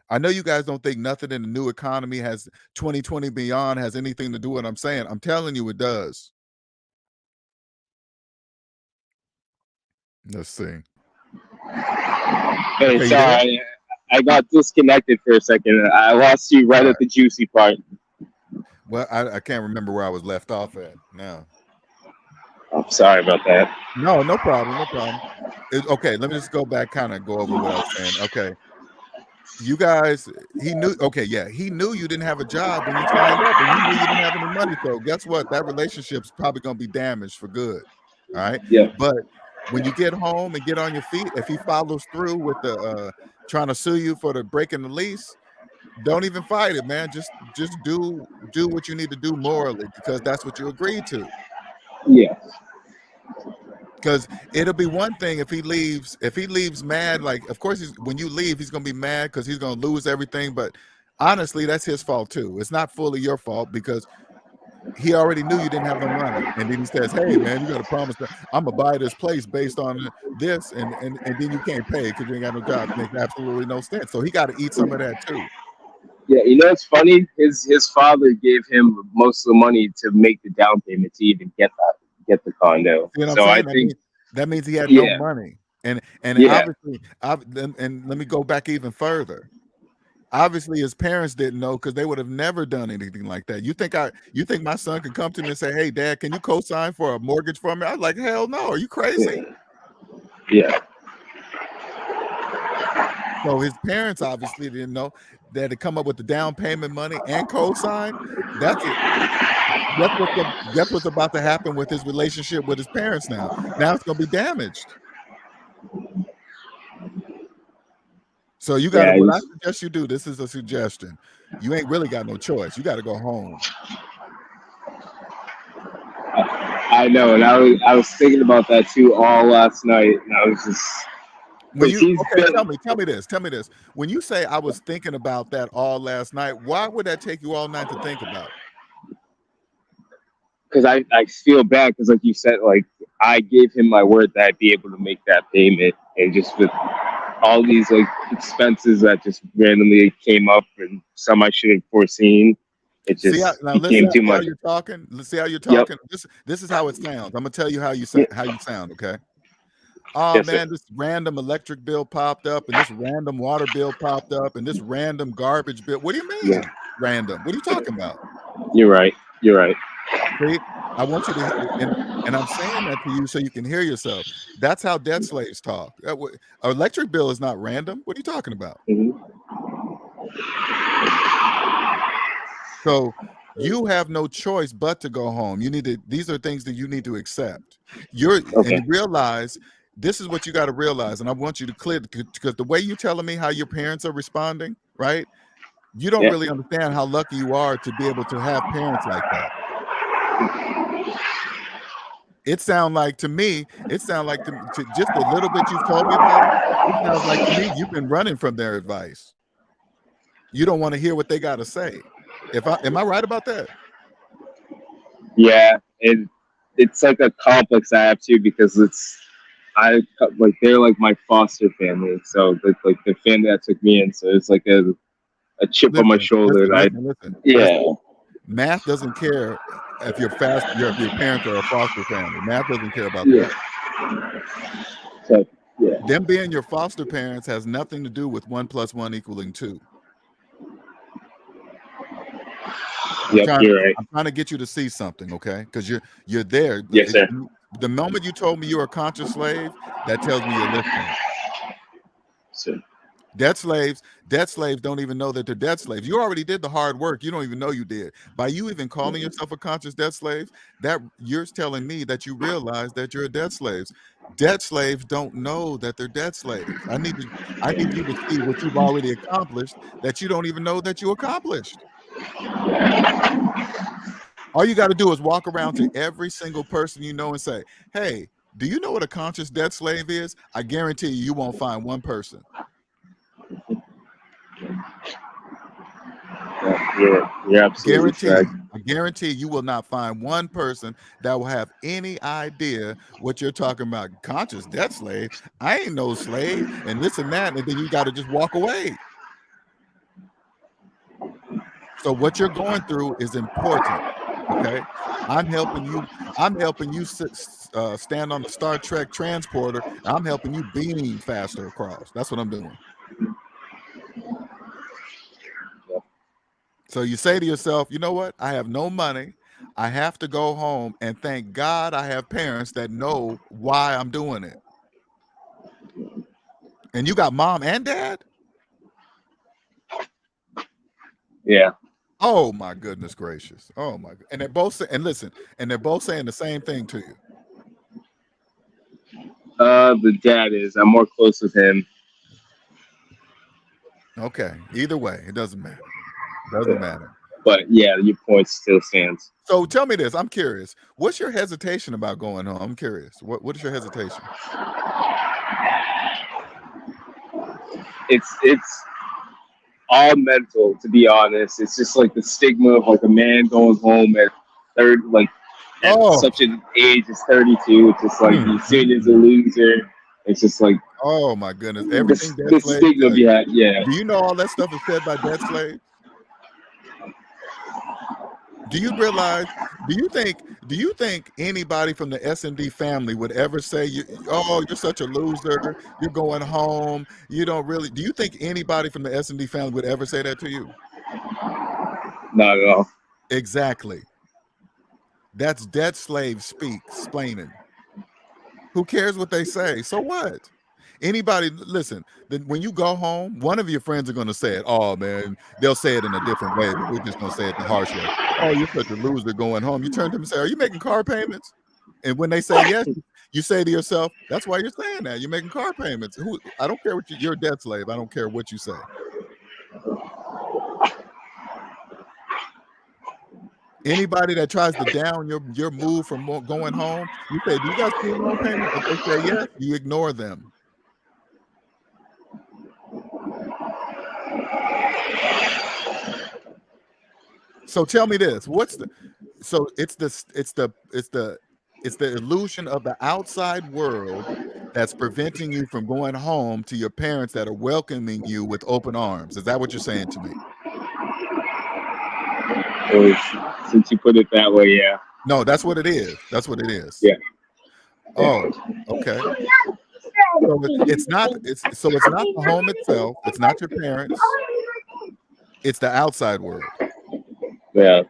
Speaker 2: I know you guys don't think nothing in the new economy has 2020 beyond has anything to do with what I'm saying. I'm telling you it does. Let's see.
Speaker 3: Hey,
Speaker 2: Okay,
Speaker 3: sorry, I got disconnected for a second. I lost you right at the juicy part.
Speaker 2: Well, I can't remember where I was left off at now.
Speaker 3: I'm sorry about that.
Speaker 2: No, no problem, no problem. Okay, let me just go back, kind of go over what I was saying. Okay. You guys, he knew you didn't have a job when you signed up, and you knew you didn't have any money. So guess what? That relationship's probably gonna be damaged for good. All right.
Speaker 3: Yeah.
Speaker 2: But when you get home and get on your feet, if he follows through with the trying to sue you for the breaking the lease, don't even fight it, man. Just do what you need to do morally, because that's what you agreed to.
Speaker 3: Yeah.
Speaker 2: Because it'll be one thing if he leaves mad. Like, of course, when you leave, he's gonna be mad because he's gonna lose everything. But honestly, that's his fault too. It's not fully your fault, because he already knew you didn't have no money, and then he says, "Hey, man, you got to promise that I'm gonna buy this place based on this," and then you can't pay because you ain't got no job. It makes absolutely no sense. So he got to eat some of that too.
Speaker 3: Yeah, you know it's funny. His father gave him most of the money to make the down payment to even get the condo.
Speaker 2: You know what
Speaker 3: So
Speaker 2: I'm saying?
Speaker 3: I think
Speaker 2: that means he had no money, and obviously, and let me go back even further. Obviously, his parents didn't know, because they would have never done anything like that. You think my son could come to me and say, "Hey, Dad, can you co-sign for a mortgage for me?" I was like, "Hell no! Are you crazy?"
Speaker 3: Yeah.
Speaker 2: So his parents obviously didn't know that to come up with the down payment money and co-sign. That's what's about to happen with his relationship with his parents now. Now it's going to be damaged. So you got to, what I suggest you do, this is a suggestion. You ain't really got no choice. You got to go home.
Speaker 3: I know, and I was thinking about that too all last night, and I was just.
Speaker 2: Tell me this. When you say I was thinking about that all last night, why would that take you all night to think about?
Speaker 3: Because I feel bad, because like you said, like I gave him my word that I'd be able to make that payment, and just with all these like expenses that just randomly came up, and some I should have foreseen, it just became too much.
Speaker 2: Let's see how you're talking. Yep. This is how it sounds. I'm gonna tell you how you sound. Okay. Oh, yes, man, this random electric bill popped up, and this random water bill popped up, and this random garbage bill. What do you mean random? What are you talking about?
Speaker 3: You're right.
Speaker 2: See, I want you to, and I'm saying that to you so you can hear yourself. That's how debt slaves talk. Electric bill is not random. What are you talking about?
Speaker 3: Mm-hmm.
Speaker 2: So you have no choice but to go home. These are things that you need to accept. And realize, this is what you got to realize. And I want you to clear, because the way you're telling me how your parents are responding, right? You don't really understand how lucky you are to be able to have parents like that. It sounds like to me, to just a little bit you've told me about it, it sounds like to me you've been running from their advice. You don't want to hear what they got to say. Am I right about that?
Speaker 3: Yeah, it's like a complex I have too, because they're like my foster family, so it's like the family that took me in, so it's like a chip on my shoulder.
Speaker 2: Listen. Math doesn't care if your parents are a foster family. Math doesn't care about that.
Speaker 3: So,
Speaker 2: them being your foster parents has nothing to do with 1 + 1 = 2.
Speaker 3: You're right.
Speaker 2: I'm trying to get you to see something, okay? Because you're there.
Speaker 3: Yes, sir.
Speaker 2: The moment you told me you're a conscious slave, that tells me you're listening.
Speaker 3: Sir.
Speaker 2: Debt slaves don't even know that they're debt slaves. You already did the hard work. You don't even know you did. By you even calling yourself a conscious debt slave, that you're telling me that you realize that you're a debt slave. Debt slaves don't know that they're debt slaves. I need you to see what you've already accomplished that you don't even know that you accomplished. All you got to do is walk around to every single person you know and say, hey, do you know what a conscious debt slave is? I guarantee you won't find one person.
Speaker 3: You're absolutely correct.
Speaker 2: I guarantee you will not find one person that will have any idea what you're talking about. Conscious debt slave? I ain't no slave, and this and that, and then you got to just walk away. So what you're going through is important. Okay, I'm helping you. I'm helping you stand on the Star Trek transporter. I'm helping you beam faster across. That's what I'm doing. So you say to yourself, you know what? I have no money. I have to go home, and thank God I have parents that know why I'm doing it. And you got mom and dad?
Speaker 3: Yeah.
Speaker 2: Oh my goodness gracious. Oh my. And they're both and listen, and they're both saying the same thing to you.
Speaker 3: The dad is. I'm more close with him.
Speaker 2: Okay. Either way, it doesn't matter. Doesn't matter.
Speaker 3: But yeah, your point still stands.
Speaker 2: So tell me this. I'm curious. What's your hesitation about going home? I'm curious. What is your hesitation?
Speaker 3: It's all mental, to be honest. It's just like the stigma of like a man going home at such an age as 32. It's just like he's seen as a loser. It's just like,
Speaker 2: oh my goodness, everything
Speaker 3: the stigma behind. Yeah.
Speaker 2: Do you know all that stuff is said by debt slaves? Do you realize? Do you think anybody from the SMD family would ever say, "Oh, you're such a loser. You're going home. You don't really." Do you think anybody from the SMD family would ever say that to you?
Speaker 3: Not at all.
Speaker 2: Exactly. That's debt slave speak, explaining. Who cares what they say? So what? Anybody, listen, when you go home, one of your friends are going to say it. Oh, man, they'll say it in a different way, but we're just going to say it the harsh way. Oh, you're such a loser going home. You turn to them and say, are you making car payments? And when they say yes, you say to yourself, that's why you're saying that. You're making car payments. I don't care what you're a debt slave. I don't care what you say. Anybody that tries to down your move from going home, you say, do you guys see loan payments? If they say yes, you ignore them. So tell me this: it's the illusion of the outside world that's preventing you from going home to your parents that are welcoming you with open arms. Is that what you're saying to me?
Speaker 3: Since you put it that way, yeah.
Speaker 2: No, that's what it is. That's what it is.
Speaker 3: Yeah.
Speaker 2: Oh, okay. So it's not the home itself. It's not your parents. It's the outside world.
Speaker 3: Yeah.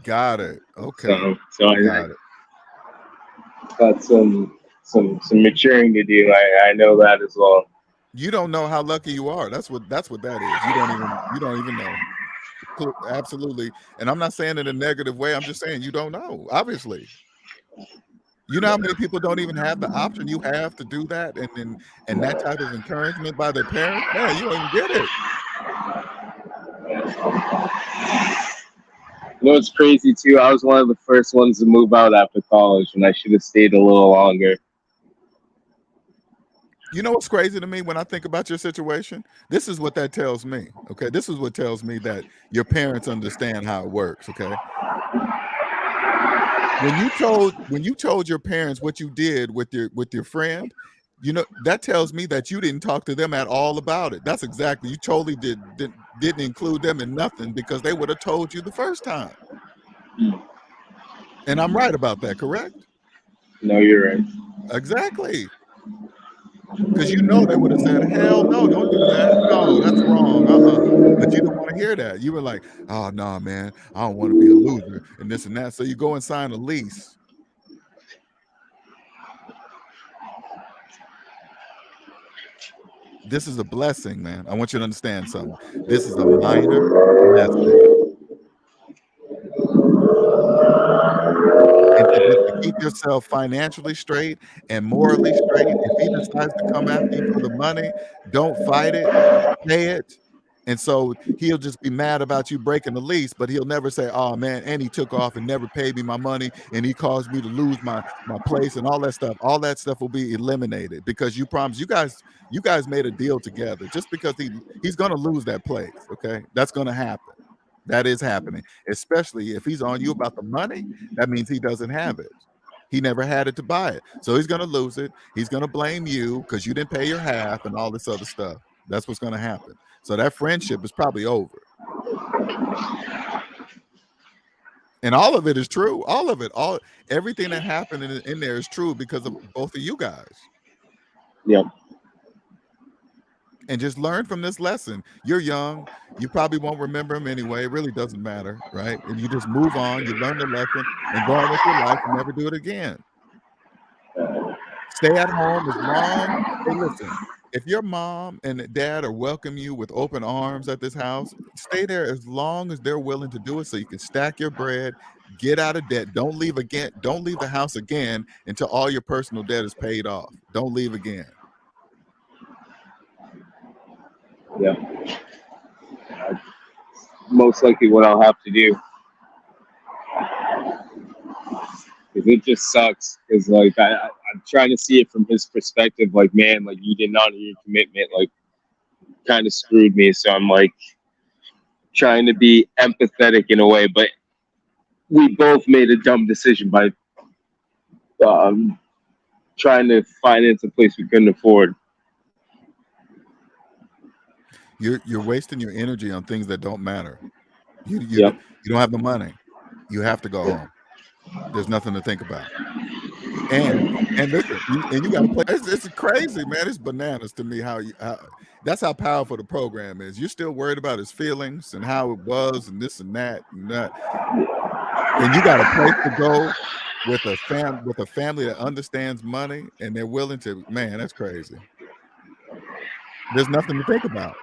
Speaker 2: Got it. Okay.
Speaker 3: So I got some maturing to do. I know that as well.
Speaker 2: You don't know how lucky you are. That's what that is. You don't even know. Absolutely. And I'm not saying it in a negative way. I'm just saying you don't know, obviously. You know how many people don't even have the option you have to do that, and that type of encouragement by their parents? Man, you don't even get it.
Speaker 3: You know, it's crazy too. I was one of the first ones to move out after college, and I should have stayed a little longer.
Speaker 2: You know what's crazy to me when I think about your situation? This is what that tells me. Okay, this is what tells me that your parents understand how it works. Okay, when you told your parents what you did with your friend, you know that tells me that you didn't talk to them at all about it. That's exactly, you totally didn't include them in nothing, because they would have told you the first time. And I'm right about that, correct?
Speaker 3: No, you're right.
Speaker 2: Exactly. Because you know they would have said, hell no, don't do that. No, that's wrong. But you didn't want to hear that. You were like, oh no, man, I don't want to be a loser and this and that. So you go and sign a lease. This is a blessing, man. I want you to understand something. This is a minor blessing. And to keep yourself financially straight and morally straight, if he decides to come after you for the money, don't fight it, pay it, And so he'll just be mad about you breaking the lease, but he'll never say, oh man, and he took off and never paid me my money and he caused me to lose my place and all that stuff. All that stuff will be eliminated because you promised, you guys made a deal together. Just because he's gonna lose that place, okay? That's gonna happen. That is happening, especially if he's on you about the money. That means he doesn't have it. He never had it to buy it. So he's gonna lose it. He's gonna blame you because you didn't pay your half and all this other stuff. That's what's gonna happen. So that friendship is probably over. And all of it is true. All of it, everything that happened in there is true because of both of you guys.
Speaker 3: Yep.
Speaker 2: And just learn from this lesson. You're young. You probably won't remember them anyway. It really doesn't matter, right? And you just move on. You learn the lesson and go on with your life and never do it again. Stay at home as long. Hey, listen. If your mom and dad are welcoming you with open arms at this house, stay there as long as they're willing to do it so you can stack your bread, get out of debt. Don't leave again. Don't leave the house again until all your personal debt is paid off. Don't leave again.
Speaker 3: Yeah. Most likely what I'll have to do. Because it just sucks. Because like I'm trying to see it from his perspective. Like, man, like you didn't honor your commitment. Like, kind of screwed me. So I'm like trying to be empathetic in a way, but we both made a dumb decision by trying to finance a place we couldn't afford.
Speaker 2: You're wasting your energy on things that don't matter. You
Speaker 3: Yep.
Speaker 2: don't have the money. You have to go home. There's nothing to think about. And listen, you got to play. It's crazy, man. It's bananas to me how that's how powerful the program is. You're still worried about his feelings and how it was and this and that and that. And you got a place to go with a family that understands money and they're willing to. Man, that's crazy. There's nothing to think about.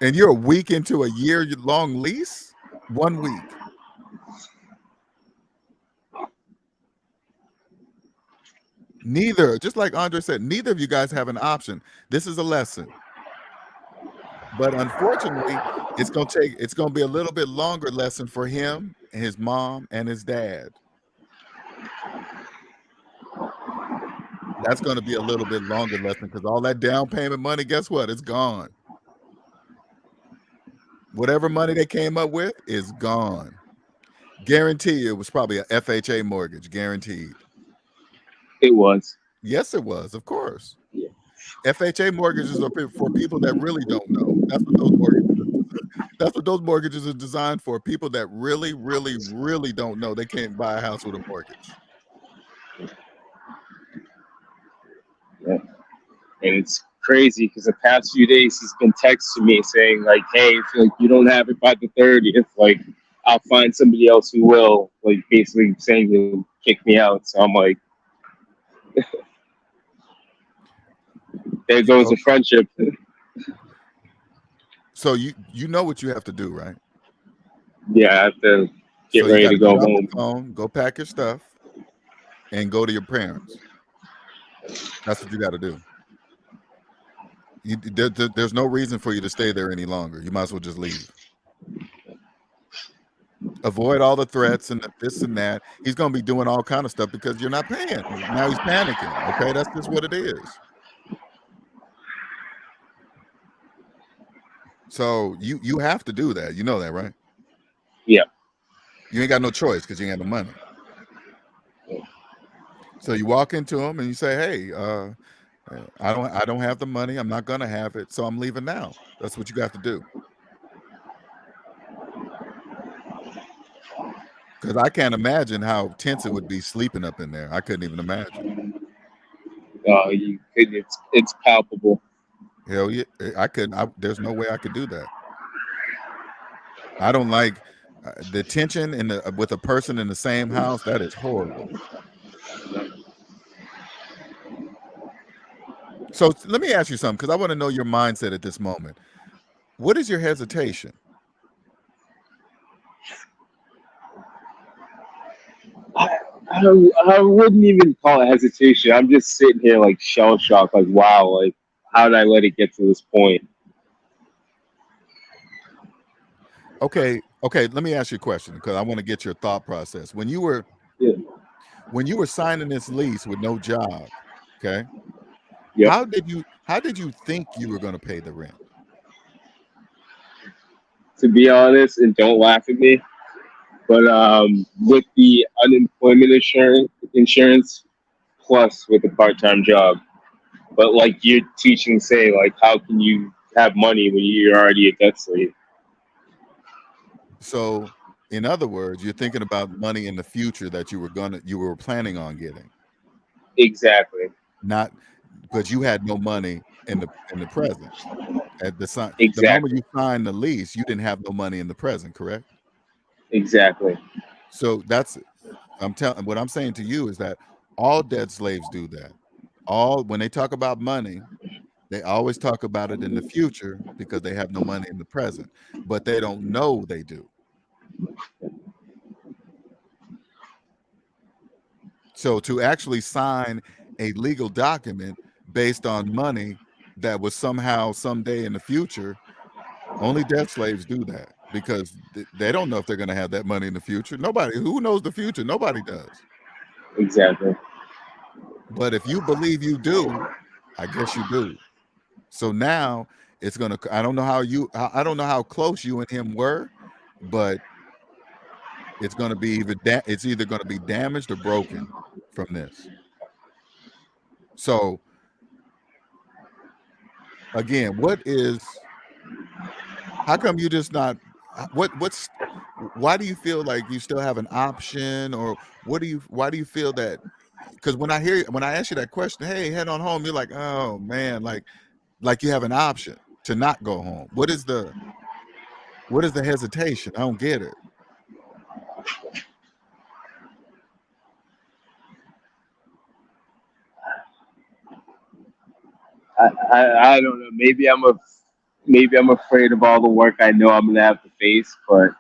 Speaker 2: And you're a week into a year-long lease? 1 week. Neither, just like Andre said, neither of you guys have an option. This is a lesson. But unfortunately, it's gonna be a little bit longer lesson for him, his mom, and his dad. That's gonna be a little bit longer lesson because all that down payment money, guess what? It's gone. Whatever money they came up with is gone. Guarantee it was probably a FHA mortgage, guaranteed.
Speaker 3: It was.
Speaker 2: Yes, it was, of course.
Speaker 3: Yeah.
Speaker 2: FHA mortgages are for people that really don't know. That's what those mortgages are designed for. People that really, really, really don't know they can't buy a house with a mortgage.
Speaker 3: Yeah. And it's crazy because the past few days he's been texting me saying like, hey, if like you don't have it by the 30th, like I'll find somebody else who will, like basically saying he'll kick me out. So I'm like, there goes a friendship.
Speaker 2: So you know what you have to do, right?
Speaker 3: Yeah, I have to get ready to go home.
Speaker 2: Phone, go pack your stuff and go to your parents. That's what you got to do. There's no reason for you to stay there any longer. You might as well just leave. Avoid all the threats and this and that. He's going to be doing all kind of stuff because you're not paying. Now he's panicking. Okay, that's just what it is. So you have to do that. You know that, right?
Speaker 3: Yeah.
Speaker 2: You ain't got no choice because you ain't got no money. So you walk into him and you say, hey, I don't have the money. I'm not going to have it. So I'm leaving now. That's what you have to do. Because I can't imagine how tense it would be sleeping up in there. I couldn't even imagine.
Speaker 3: You could. It's palpable.
Speaker 2: Hell yeah, I couldn't. There's no way I could do that. I don't like the tension with a person in the same house. That is horrible. So let me ask you something, because I want to know your mindset at this moment. What is your hesitation?
Speaker 3: I wouldn't even call it hesitation. I'm just sitting here like shell shocked, like wow, like how did I let it get to this point?
Speaker 2: Okay. Let me ask you a question because I want to get your thought process. When you were signing this lease with no job, okay,
Speaker 3: Yep.
Speaker 2: how did you think you were going to pay the rent?
Speaker 3: To be honest, and don't laugh at me, but with the unemployment insurance plus with a part-time job. But like you're teaching, say, like how can you have money when you're already a debt slave?
Speaker 2: So, in other words, you're thinking about money in the future that you were planning on getting,
Speaker 3: Exactly.
Speaker 2: not because you had no money in the present. At the moment
Speaker 3: Exactly.
Speaker 2: you signed the lease, you didn't have no money in the present, correct?
Speaker 3: Exactly.
Speaker 2: So that's what I'm saying to you is that all debt slaves do that. All when they talk about money, they always talk about it in the future because they have no money in the present, but they don't know they do. So to actually sign a legal document based on money that was somehow someday in the future, only debt slaves do that because they don't know if they're going to have that money in the future. Nobody who knows the future, nobody does.
Speaker 3: Exactly.
Speaker 2: But if you believe you do, I guess you do. So now it's going to I don't know I don't know how close you and him were, but it's going to be it's either going to be damaged or broken from this. So again, how come you just not why do you feel like you still have an option, or why do you feel that? Because when I ask you that question, hey, head on home, you're like, oh man, like you have an option to not go home. What is the hesitation? I don't get it.
Speaker 3: I don't know. Maybe I'm afraid of all the work I know I'm gonna have to face, but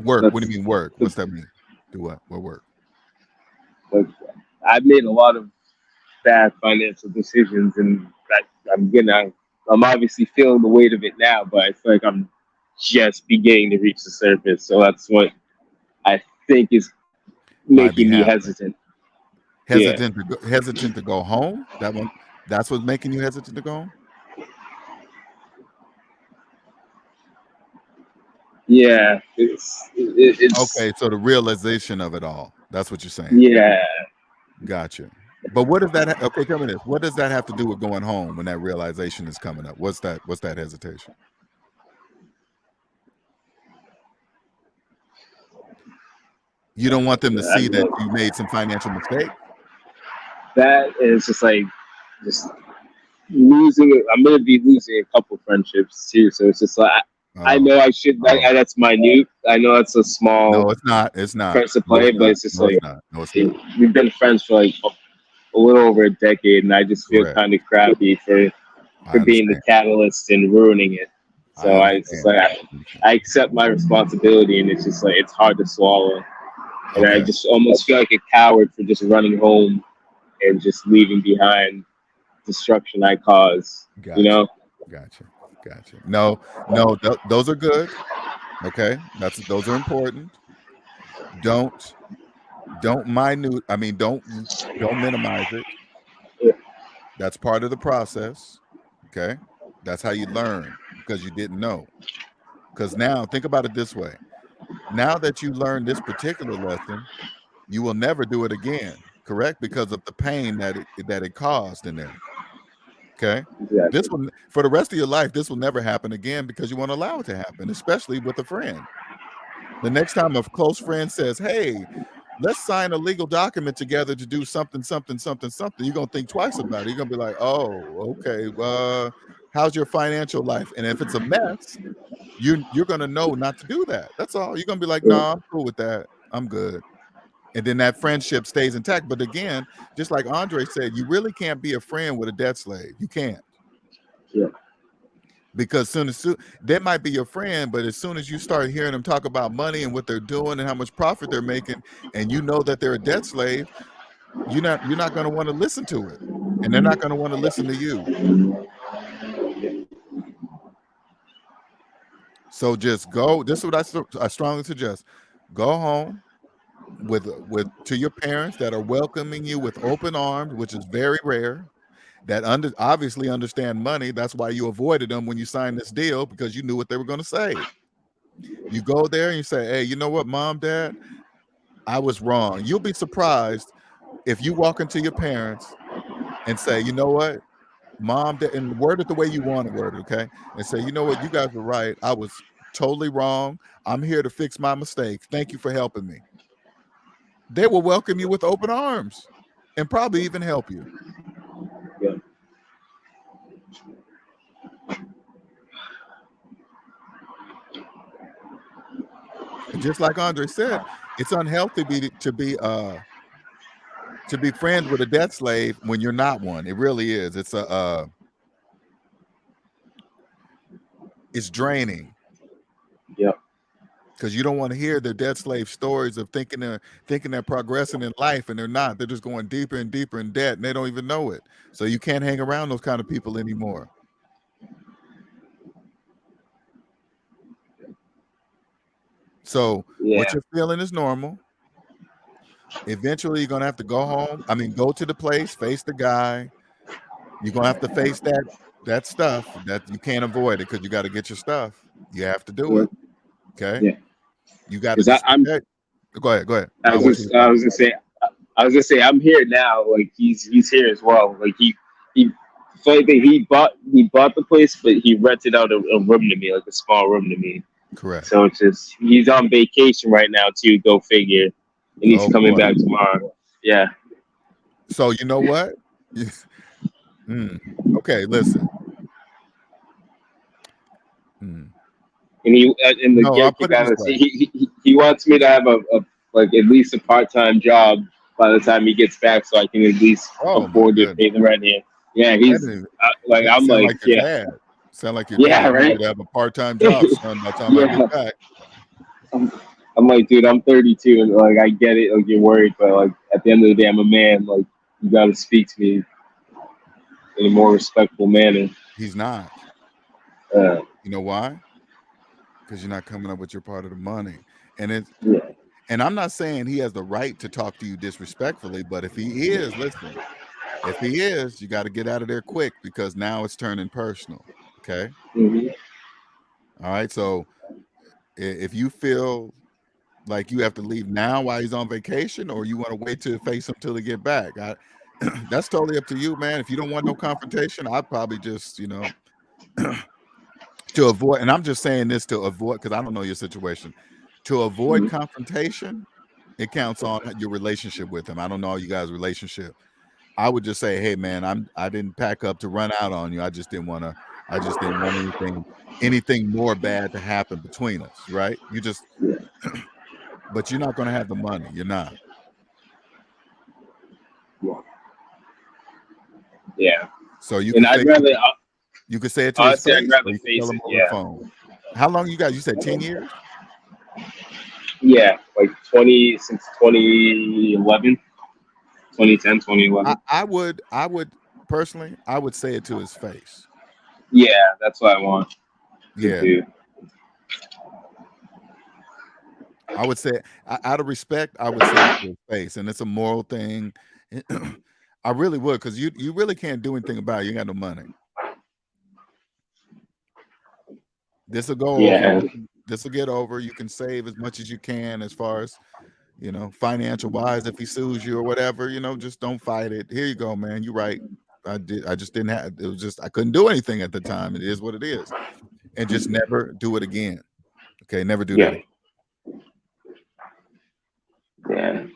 Speaker 2: Work? What do
Speaker 3: that's
Speaker 2: you mean work? What's that mean? Do what? What work?
Speaker 3: like I've made a lot of bad financial decisions, and I'm obviously feeling the weight of it now, but I feel like I'm just beginning to reach the surface. So that's what I think is
Speaker 2: Might be
Speaker 3: making me
Speaker 2: happening.
Speaker 3: hesitant. Yeah.
Speaker 2: Hesitant to go home. That's what's making you hesitant to go home.
Speaker 3: Yeah, it's
Speaker 2: Okay, so the realization of it all. That's what you're saying.
Speaker 3: yeah.
Speaker 2: Gotcha. But what does that? Okay, tell me this. What does that have to do with going home when that realization is coming up? What's that? What's that hesitation? You don't want them to see that you made some financial mistake.
Speaker 3: That is just like just losing. I'm gonna be losing a couple friendships too. So it's just like I
Speaker 2: Oh,
Speaker 3: know I should. That's minute. I know that's a small
Speaker 2: no, it's not. It's not.
Speaker 3: price to
Speaker 2: No,
Speaker 3: play,
Speaker 2: it's
Speaker 3: but
Speaker 2: not.
Speaker 3: it's just
Speaker 2: No, it's
Speaker 3: like
Speaker 2: not. No, it's not.
Speaker 3: we've been friends for like a little over a decade, and I just feel
Speaker 2: Correct.
Speaker 3: kind of crappy
Speaker 2: I
Speaker 3: for being the
Speaker 2: understand.
Speaker 3: catalyst and ruining it.
Speaker 2: I
Speaker 3: So it's just
Speaker 2: understand.
Speaker 3: like I accept my responsibility, and it's just like it's hard to swallow, and I
Speaker 2: Okay.
Speaker 3: just almost feel like a coward for just running home and just leaving behind destruction I caused. You
Speaker 2: Gotcha.
Speaker 3: know?
Speaker 2: Gotcha. Gotcha. No, those are good. Okay. Those are important. Don't don't minimize it. That's part of the process. Okay. That's how you learn because you didn't know. Because now think about it this way. Now that you learned this particular lesson, you will never do it again, correct? Because of the pain that it caused in there. Okay. This
Speaker 3: Exactly.
Speaker 2: will for the rest of your life, this will never happen again because you won't allow it to happen, especially with a friend. The next time a close friend says, hey, let's sign a legal document together to do something, something, something, something, you're gonna think twice about it. You're gonna be like, oh, okay, how's your financial life? And if it's a mess, you're gonna know not to do that. That's all. You're gonna be like, no, nah, I'm cool with that. I'm good. And then that friendship stays intact. But again, just like Andre said, you really can't be a friend with a debt slave. You can't.
Speaker 3: Yeah.
Speaker 2: Because soon they might be your friend, but as soon as you start hearing them talk about money and what they're doing and how much profit they're making, and you know that they're a debt slave, you're not going to want to listen to it, and they're not going to want to listen to you. So just go. This is what I strongly suggest. Go home with to your parents that are welcoming you with open arms, which is very rare. That obviously understand money. That's why you avoided them when you signed this deal, because you knew what they were going to say. You go there and you say, hey, you know what, mom, dad, I was wrong. You'll be surprised if you walk into your parents and say, you know what, mom, dad, and word it the way you want to word it, okay? And say, you know what, you guys are right. I was totally wrong. I'm here to fix my mistakes. Thank you for helping me. They will welcome you with open arms and probably even help you.
Speaker 3: Yeah.
Speaker 2: Just like Andre said, it's unhealthy to be friends with a debt slave when you're not one. It really is. It's it's draining.
Speaker 3: Yeah.
Speaker 2: Because you don't want to hear their debt slave stories of thinking they're progressing in life, and they're not. They're just going deeper and deeper in debt, and they don't even know it. So you can't hang around those kind of people anymore. So what you're feeling is normal. Eventually, you're gonna have to go home. I mean, go to the place, face the guy. You're gonna have to face that stuff that you can't avoid it, because you got to get your stuff. You have to do it. Okay.
Speaker 3: Yeah.
Speaker 2: You got to just go ahead.
Speaker 3: I was gonna say I'm here now. Like he's here as well. Like he funny thing, he bought the place, but he rented out a room to me, like a small room to me.
Speaker 2: Correct.
Speaker 3: So it's just he's on vacation right now too. Go figure. And he's coming back tomorrow. Yeah.
Speaker 2: So you know what? Okay, listen.
Speaker 3: And he wants me to have a like at least a part-time job by the time he gets back, so I can at least afford to pay the rent here. Yeah, he's like I'm like yeah.
Speaker 2: Dad. Sound like your dad.
Speaker 3: Right.
Speaker 2: You have a part-time job, son. By the time I get back.
Speaker 3: I'm like, dude, I'm 32, and like I get it. Like you're worried, but like at the end of the day, I'm a man. Like you got to speak to me in a more respectful manner.
Speaker 2: He's not. You know why? Because you're not coming up with your part of the money, and it's. And I'm not saying he has the right to talk to you disrespectfully, but if he is, listen. If he is, you got to get out of there quick, because now it's turning personal. Okay. All right. So if you feel like you have to leave now while he's on vacation, or you want to wait to face him till he get back, that's totally up to you, man. If you don't want no confrontation, I'd probably just, to avoid, and I'm just saying this to avoid, because I don't know your situation, to avoid confrontation, it counts on your relationship with him. I don't know you guys' relationship. I would just say, hey man, I didn't pack up to run out on you. I just didn't want anything more bad to happen between us, right? You just but you're not going to have the money. You're not.
Speaker 3: Yeah.
Speaker 2: So you
Speaker 3: and
Speaker 2: can
Speaker 3: I'd rather
Speaker 2: you could say it to his face,
Speaker 3: I'd rather
Speaker 2: or you
Speaker 3: face
Speaker 2: tell him
Speaker 3: it.
Speaker 2: over the phone. How long you guys? You said 10 years?
Speaker 3: Yeah, like since 2011. 2010, 2011.
Speaker 2: I would personally, I would say it to his face.
Speaker 3: Yeah, that's what I want.
Speaker 2: Yeah.
Speaker 3: Do.
Speaker 2: I would say, out of respect, I would say it to his face, and it's a moral thing. I really would, because you really can't do anything about it. You got no money. This will go over. This will get over. You can save as much as you can, as far as financial wise. If he sues you or whatever, just don't fight it. Here you go, man. You're right. I just didn't have. It was just I couldn't do anything at the time. It is what it is, and just never do it again. Okay, never do that again.
Speaker 3: Yeah.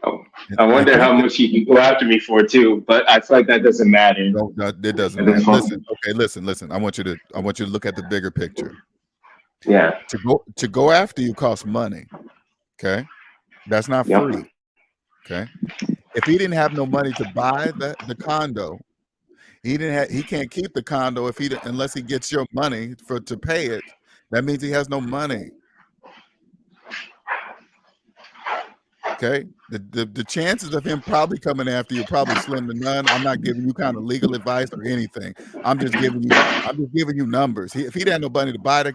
Speaker 3: Oh, I wonder how much he can go after me for too, but I feel like that doesn't matter.
Speaker 2: No, it doesn't matter. Listen. I want you to look at the bigger picture.
Speaker 3: Yeah.
Speaker 2: To go after you costs money. Okay, that's not free. Okay, if he didn't have no money to buy the condo, he can't keep the condo unless he gets your money to pay it. That means he has no money. Okay, the chances of him probably coming after you are probably slim to none. I'm not giving you kind of legal advice or anything. I'm just giving you numbers. If he'd had no money to buy the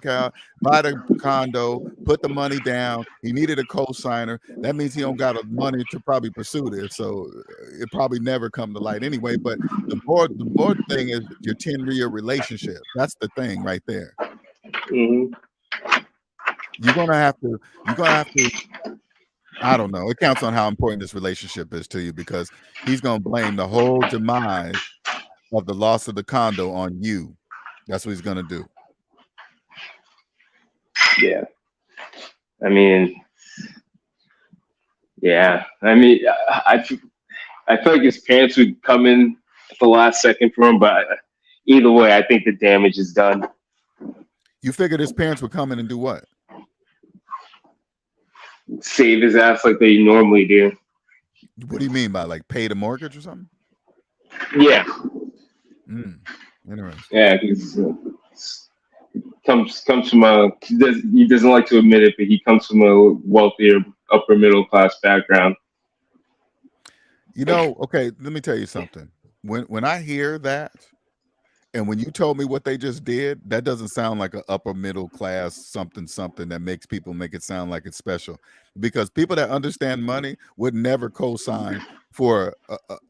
Speaker 2: condo, put the money down, he needed a co-signer. That means he don't got the money to probably pursue this. So it probably never come to light anyway. But the more thing is your 10-year relationship. That's the thing right there.
Speaker 3: Mm-hmm.
Speaker 2: You're gonna have to. I don't know. It counts on how important this relationship is to you, because he's going to blame the whole demise of the loss of the condo on you. That's what he's going to do.
Speaker 3: Yeah. I mean, yeah. I mean, I feel like his parents would come in at the last second for him, but either way, I think the damage is done.
Speaker 2: You figured his parents would come in and do what?
Speaker 3: Save his ass like they normally do.
Speaker 2: What do you mean by like pay the mortgage or something?
Speaker 3: Yeah.
Speaker 2: Interesting.
Speaker 3: Yeah, because comes from he doesn't like to admit it, but he comes from a wealthier upper middle class background.
Speaker 2: You know, okay, let me tell you something. When I hear that, and when you told me what they just did, that doesn't sound like an upper middle class something that makes people make it sound like it's special. Because people that understand money would never co-sign for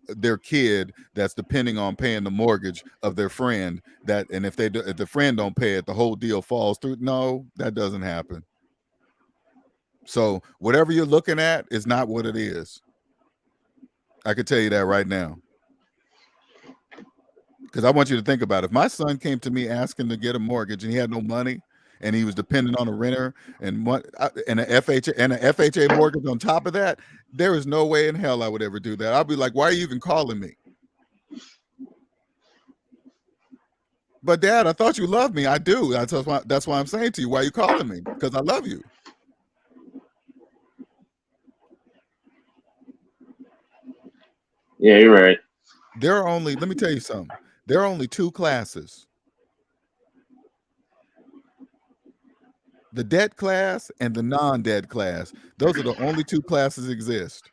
Speaker 2: their kid that's depending on paying the mortgage of their friend. And if the friend don't pay it, the whole deal falls through. No, that doesn't happen. So whatever you're looking at is not what it is. I can tell you that right now. Because I want you to think about it. If my son came to me asking to get a mortgage and he had no money and he was dependent on a renter and an FHA mortgage on top of that, there is no way in hell I would ever do that. I'll be like, why are you even calling me? But Dad, I thought you loved me. I do. That's why I'm saying to you, why are you calling me? Because I love you.
Speaker 3: Yeah, you're right.
Speaker 2: Let me tell you something. There are only two classes. The debt class and the non-debt class. Those are the only two classes exist.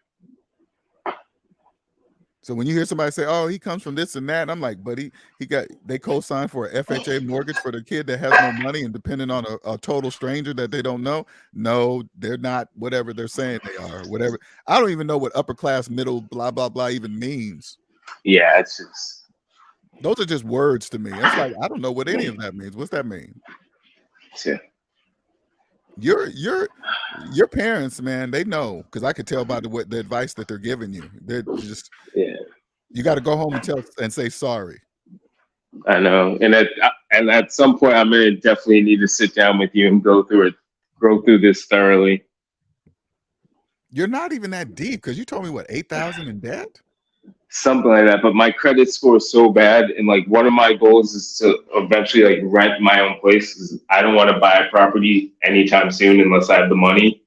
Speaker 2: So when you hear somebody say, "Oh, he comes from this and that," and I'm like, "But they co-signed for a FHA mortgage for the kid that has no money and depending on a total stranger that they don't know." No, they're not whatever they're saying they are. Whatever. I don't even know what upper class, middle, blah blah blah even means.
Speaker 3: Yeah, it's just.
Speaker 2: Those are just words to me. It's like I don't know what any of that means. What's that mean?
Speaker 3: Yeah.
Speaker 2: Your parents, man, they know, because I could tell by the advice that they're giving you. They're just you got to go home and say sorry.
Speaker 3: I know, and at some point, I'm gonna definitely need to sit down with you and go through this thoroughly.
Speaker 2: You're not even that deep, because you told me what, 8,000 in debt?
Speaker 3: Something like that, but my credit score is so bad, and like one of my goals is to eventually like rent my own place, because I don't want to buy a property anytime soon unless I have the money.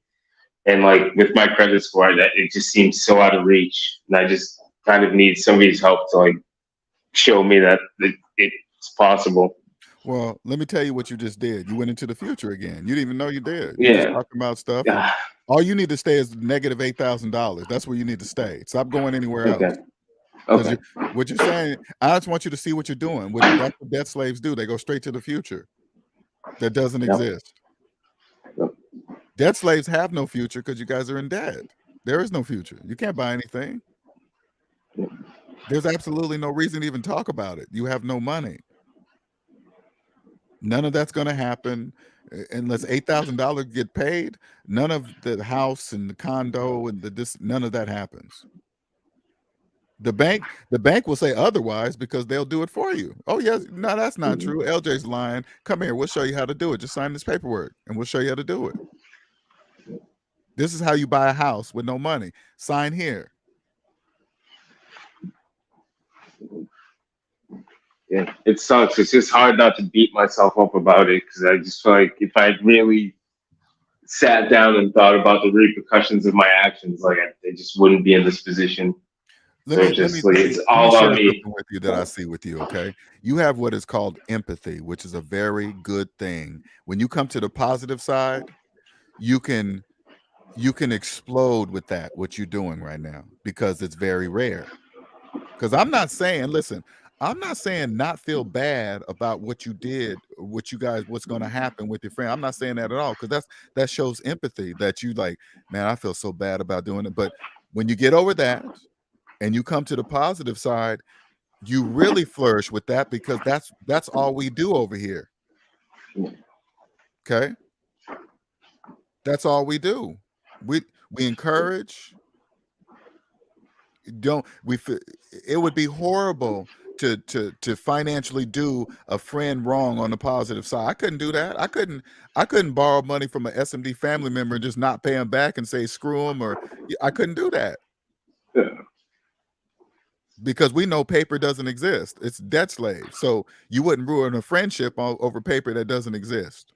Speaker 3: And like with my credit score, it just seems so out of reach, and I just kind of need somebody's help to like show me that it's possible.
Speaker 2: Well, let me tell you what you just did. You went into the future again. You didn't even know you did.
Speaker 3: Yeah.
Speaker 2: You're just talking about stuff. All you need to stay is negative $8,000. That's where you need to stay. Stop going anywhere else.
Speaker 3: Okay.
Speaker 2: What you're saying, I just want you to see what you're doing. That's what debt slaves do. They go straight to the future. That doesn't exist.
Speaker 3: Yep.
Speaker 2: Debt slaves have no future because you guys are in debt. There is no future. You can't buy anything. There's absolutely no reason to even talk about it. You have no money. None of that's going to happen unless $8,000 get paid. None of the house and the condo and none of that happens. The bank will say otherwise because they'll do it for you. Oh yes, no, that's not true. LJ's lying. Come here, we'll show you how to do it. Just sign this paperwork and we'll show you how to do it. This is how you buy a house with no money. Sign here.
Speaker 3: Yeah, it sucks. It's just hard not to beat myself up about it, because I just feel like if I really sat down and thought about the repercussions of my actions, like I just wouldn't be in this position. It's all on me.
Speaker 2: With you that I see with you, okay? You have what is called empathy, which is a very good thing. When you come to the positive side, you can you can explode with that, what you're doing right now, because it's very rare. Because I'm not saying, listen, I'm not saying not feel bad about what you did, what you guys, what's going to happen with your friend. I'm not saying that at all, because that shows empathy, that you like, man, I feel so bad about doing it. But when you get over that and you come to the positive side, you really flourish with that, because that's all we do over here. Okay, that's all we do. We encourage. Don't we? It would be horrible to financially do a friend wrong on the positive side. I couldn't do that. I couldn't borrow money from an SMD family member and just not pay him back and say screw him, or I couldn't do that.
Speaker 3: Yeah.
Speaker 2: Because we know paper doesn't exist. It's debt slave. So you wouldn't ruin a friendship over paper that doesn't exist.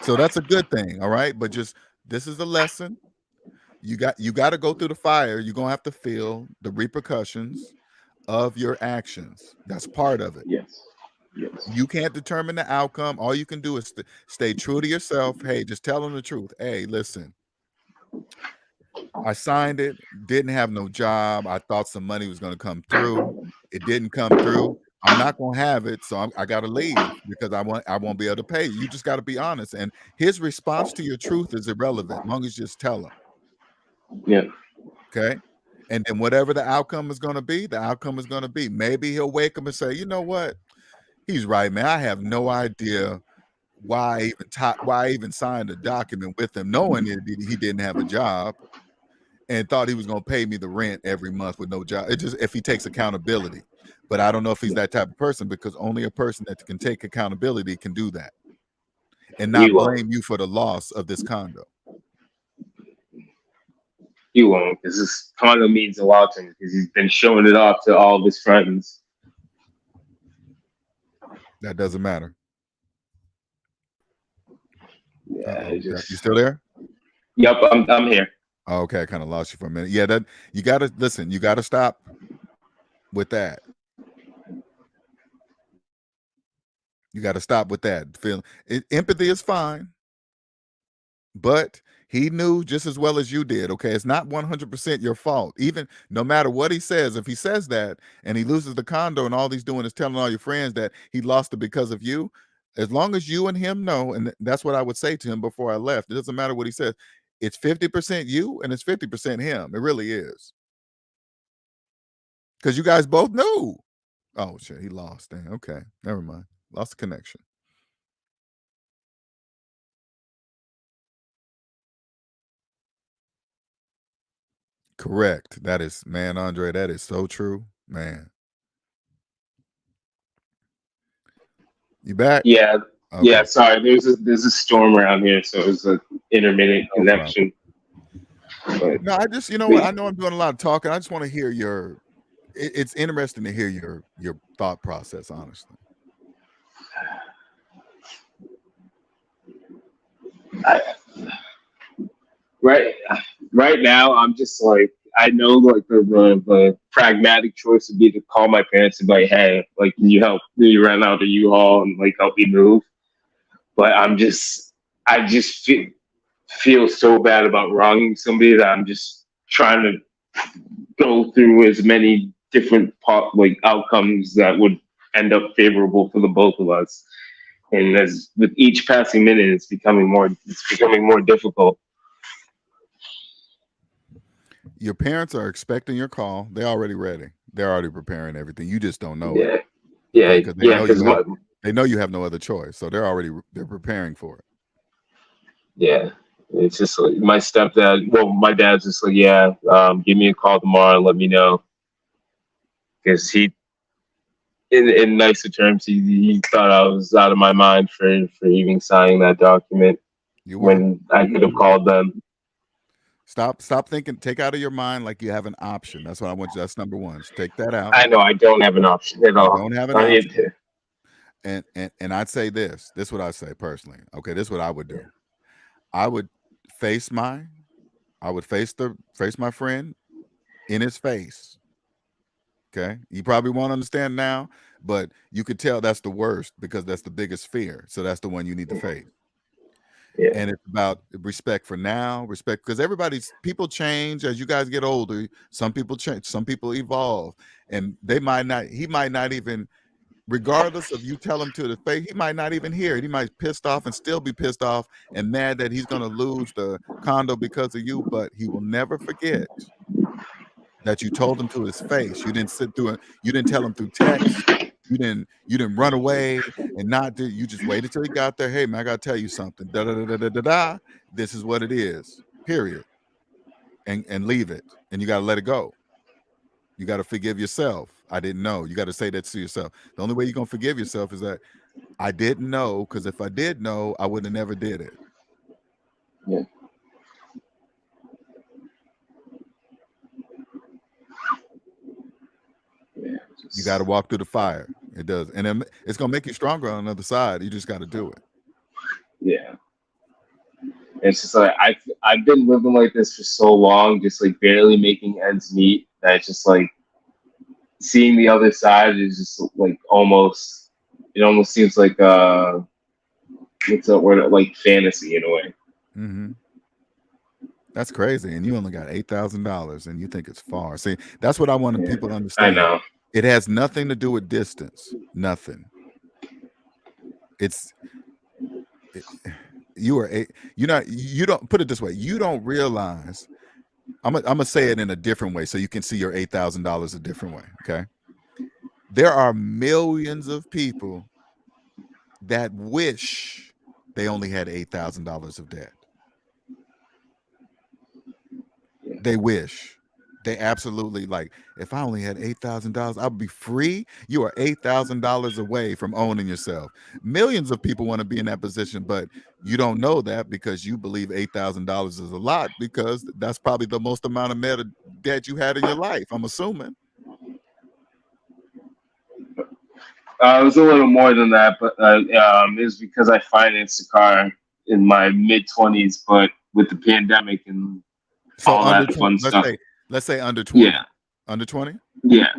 Speaker 2: So that's a good thing. All right. But just, this is a lesson. You got to go through the fire. You're going to have to feel the repercussions of your actions. That's part of it.
Speaker 3: Yes. Yes.
Speaker 2: You can't determine the outcome. All you can do is stay true to yourself. Hey, just tell them the truth. Hey, listen, I signed it, didn't have no job. I thought some money was going to come through. It didn't come through. I'm not going to have it. So I got to leave, because I won't be able to pay. You just got to be honest. And his response to your truth is irrelevant, as long as you just tell him.
Speaker 3: Yeah.
Speaker 2: Okay. And then whatever the outcome is going to be, the outcome is going to be. Maybe he'll wake up and say, you know what? He's right, man. I have no idea why I even signed a document with him, knowing that he didn't have a job, and thought he was going to pay me the rent every month with no job. It just, if he takes accountability. But I don't know if he's that type of person, because only a person that can take accountability can do that and not blame you for the loss of this condo.
Speaker 3: You won't, because this condo means a lot to him, because he's been showing it off to all of his friends.
Speaker 2: That doesn't matter.
Speaker 3: Yeah,
Speaker 2: you still there?
Speaker 3: Yep, I'm here.
Speaker 2: Oh, okay, I kind of lost you for a minute. Yeah, that you gotta listen. You gotta stop with that. You got to stop with that. Empathy is fine, but he knew just as well as you did. Okay, it's not 100% your fault. Even no matter what he says, if he says that and he loses the condo and all he's doing is telling all your friends that he lost it because of you, as long as you and him know, and that's what I would say to him before I left. It doesn't matter what he says. It's 50% you and it's 50% him. It really is. Because you guys both knew. Oh, shit, he lost. Dang, okay, never mind. Lost the connection. Correct. That is, man, Andre, that is so true, man. You back?
Speaker 3: Yeah.
Speaker 2: Okay.
Speaker 3: Yeah, sorry. There's a storm around here, so it's an intermittent connection.
Speaker 2: But, no, I just, you know what? I know I'm doing a lot of talking. I just want to hear your. It's interesting to hear your thought process, honestly.
Speaker 3: Right now, I'm just like, I know like the pragmatic choice would be to call my parents and be like, hey, like, can you help me rent out the U-Haul and like help me move? But I just feel so bad about wronging somebody that I'm just trying to go through as many different outcomes that would end up favorable for the both of us. And as with each passing minute, it's becoming more difficult.
Speaker 2: Your parents are expecting your call. They're already ready. They're already preparing everything. You just don't know it.
Speaker 3: Yeah,
Speaker 2: okay? They know you have no other choice, so they're preparing for it.
Speaker 3: Yeah, it's just like my stepdad. Well, my dad's just like, yeah, give me a call tomorrow and let me know, because he, in nicer terms, he thought I was out of my mind for even signing that document when I could have called them.
Speaker 2: Stop thinking. Take out of your mind like you have an option. That's what I want you. That's number one. So take that out.
Speaker 3: I know I don't have an option at all.
Speaker 2: You don't have an option. And I'd say this. This is what I say personally. Okay, this is what I would do. I would face my friend in his face. Okay, you probably won't understand now, but you could tell that's the worst, because that's the biggest fear. So that's the one you need to face.
Speaker 3: Yeah.
Speaker 2: And it's about respect for now, respect, because people change as you guys get older. Some people change, some people evolve, and he might not even, regardless of you tell him to the face, he might not even hear it. He might be pissed off and still be pissed off and mad that he's going to lose the condo because of you, but he will never forget that you told him to his face. You didn't you didn't tell him through text. You didn't run away and not do. You just waited till he got there. Hey man, I gotta tell you something. Da da da da da da. This is what it is. Period. And leave it. And you gotta let it go. You gotta forgive yourself. I didn't know. You gotta say that to yourself. The only way you're gonna forgive yourself is that I didn't know, because if I did know, I would have never did it.
Speaker 3: Yeah.
Speaker 2: You got to walk through the fire. It does, and then it's gonna make you stronger on the other side. You just got to do it.
Speaker 3: Yeah. It's just like I've been living like this for so long, just like barely making ends meet. That it's just like seeing the other side is just like almost. It almost seems like what's that word? Like fantasy in a way.
Speaker 2: Mm-hmm. That's crazy, and you only got $8,000, and you think it's far. See, that's what I wanted people to understand.
Speaker 3: I know.
Speaker 2: It has nothing to do with distance. Nothing. You don't put it this way. You don't realize. I'm gonna say it in a different way so you can see your $8,000 a different way. Okay. There are millions of people that wish they only had $8,000 of debt. They wish. They absolutely, like, if I only had $8,000, I'd be free. You are $8,000 away from owning yourself. Millions of people want to be in that position, but you don't know that because you believe $8,000 is a lot, because that's probably the most amount of debt you had in your life, I'm assuming.
Speaker 3: It was a little more than that, but it was because I financed a car in my mid-20s, but with the pandemic and
Speaker 2: so
Speaker 3: all that fun stuff.
Speaker 2: Let's say under 20.
Speaker 3: Yeah.
Speaker 2: Under 20?
Speaker 3: Yeah.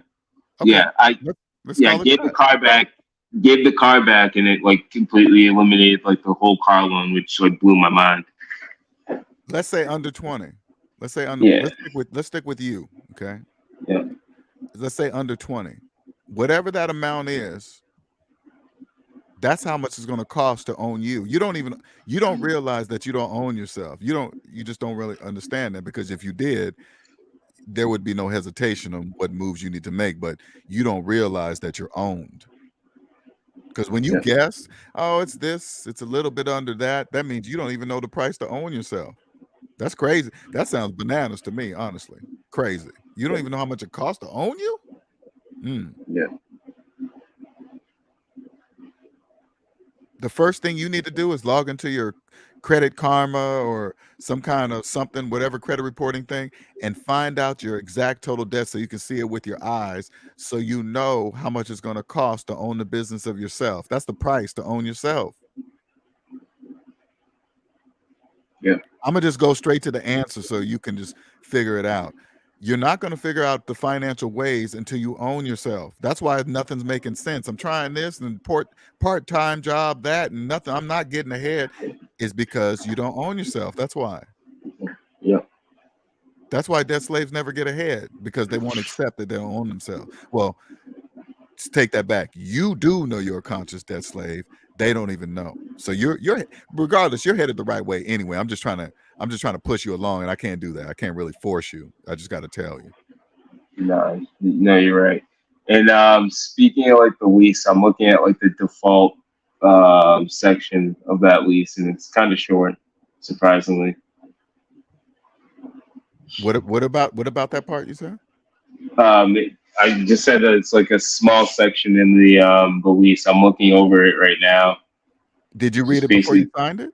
Speaker 2: Okay.
Speaker 3: Yeah. I gave the car back, and it like completely eliminated like the whole car loan, which like blew my mind.
Speaker 2: Let's say under 20. Let's say under.
Speaker 3: Yeah.
Speaker 2: Let's stick with you. Okay.
Speaker 3: Yeah.
Speaker 2: Let's say under 20. Whatever that amount is, that's how much it's going to cost to own you. You don't realize that you don't own yourself. You just don't really understand that, because if you did, there would be no hesitation on what moves you need to make, but you don't realize that you're owned. Because when you guess, oh, it's this, it's a little bit under that, that means you don't even know the price to own yourself. That's crazy. That sounds bananas to me, honestly. Crazy. You don't even know how much it costs to own you?
Speaker 3: Yeah.
Speaker 2: The first thing you need to do is log into your Credit Karma or some kind of something, whatever credit reporting thing, and find out your exact total debt so you can see it with your eyes, so you know how much it's going to cost to own the business of yourself. That's the price to own yourself.
Speaker 3: Yeah.
Speaker 2: I'm going to just go straight to the answer so you can just figure it out. You're not going to figure out the financial ways until you own yourself. That's why nothing's making sense. I'm trying this and part-time job, that, and nothing. I'm not getting ahead. Is because you don't own yourself. That's why.
Speaker 3: Yeah.
Speaker 2: That's why debt slaves never get ahead, because they won't accept that they don't own themselves. Well, let's take that back. You do know you're a conscious debt slave. They don't even know. So you're regardless, you're headed the right way anyway. I'm just trying to push you along, and I can't do that. I can't really force you. I just got to tell you.
Speaker 3: No, you're right. And speaking of like the lease, I'm looking at like the default section of that lease, and it's kind of short, surprisingly.
Speaker 2: What about that part you said?
Speaker 3: I just said that it's like a small section in the lease. I'm looking over it right now.
Speaker 2: Did you read it before you signed it?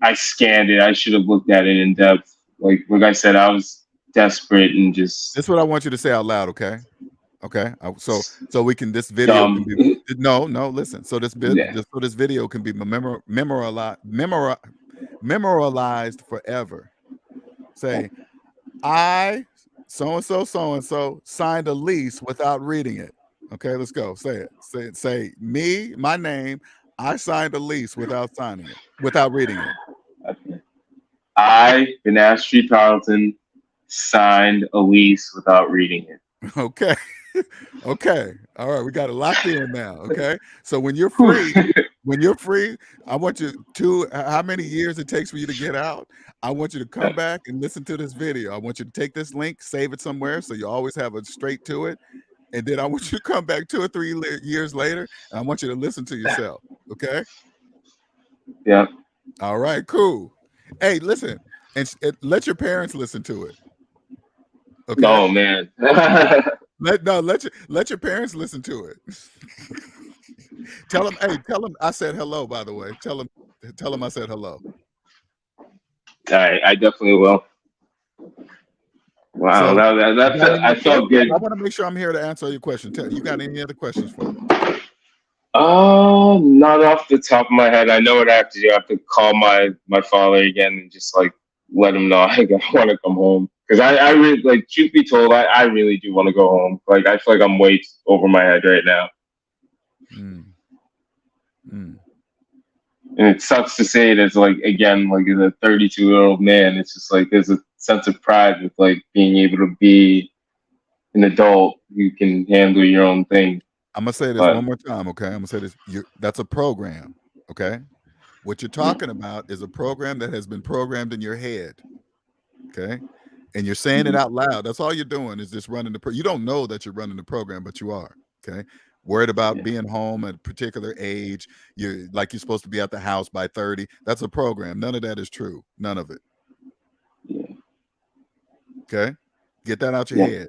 Speaker 3: I scanned it. I should have looked at it in depth. Like I said, I was desperate and just.
Speaker 2: That's what I want you to say out loud, okay? Okay. So we can. This video can be. No. Listen. So this video can be memorized forever. Say, I so and so signed a lease without reading it. Okay, let's go. Say it. Say me, my name. I signed a lease without signing it, without reading it.
Speaker 3: Okay. I, Vinash Street Tarleton, signed a lease without reading it.
Speaker 2: Okay. Okay. All right. We got it locked in now. Okay. So when you're free, I want you to, how many years it takes for you to get out? I want you to come back and listen to this video. I want you to take this link, save it somewhere so you always have it straight to it. And then I want you to come back 2 or 3 years later, and I want you to listen to yourself. Okay.
Speaker 3: Yeah.
Speaker 2: All right. Cool. Hey, listen, and let your parents listen to it. Okay.
Speaker 3: Oh man.
Speaker 2: Let your parents listen to it. Tell them I said hello, by the way. Tell them I said hello.
Speaker 3: All right, I definitely will. Wow,
Speaker 2: So,
Speaker 3: I felt good.
Speaker 2: I want to make sure I'm here to answer your question. You got any other questions for me?
Speaker 3: Not off the top of my head. I know what I have to do. I have to call my father again and just like let him know I want to come home, because I really, like, truth be told, I really do want to go home. Like, I feel like I'm way over my head right now. And it sucks to say it as, like, again, like, as a 32-year-old man, it's just like there's a sense of pride with like being able to be an adult who can handle your own thing.
Speaker 2: I'm gonna say this one more time, okay? I'm gonna say this. That's a program, okay? What you're talking about is a program that has been programmed in your head, okay? And you're saying it out loud. That's all you're doing, is just running you don't know that you're running the program, but you are, okay? Worried about being home at a particular age. You're supposed to be at the house by 30. That's a program. None of that is true. None of it. Okay? Get that out your head.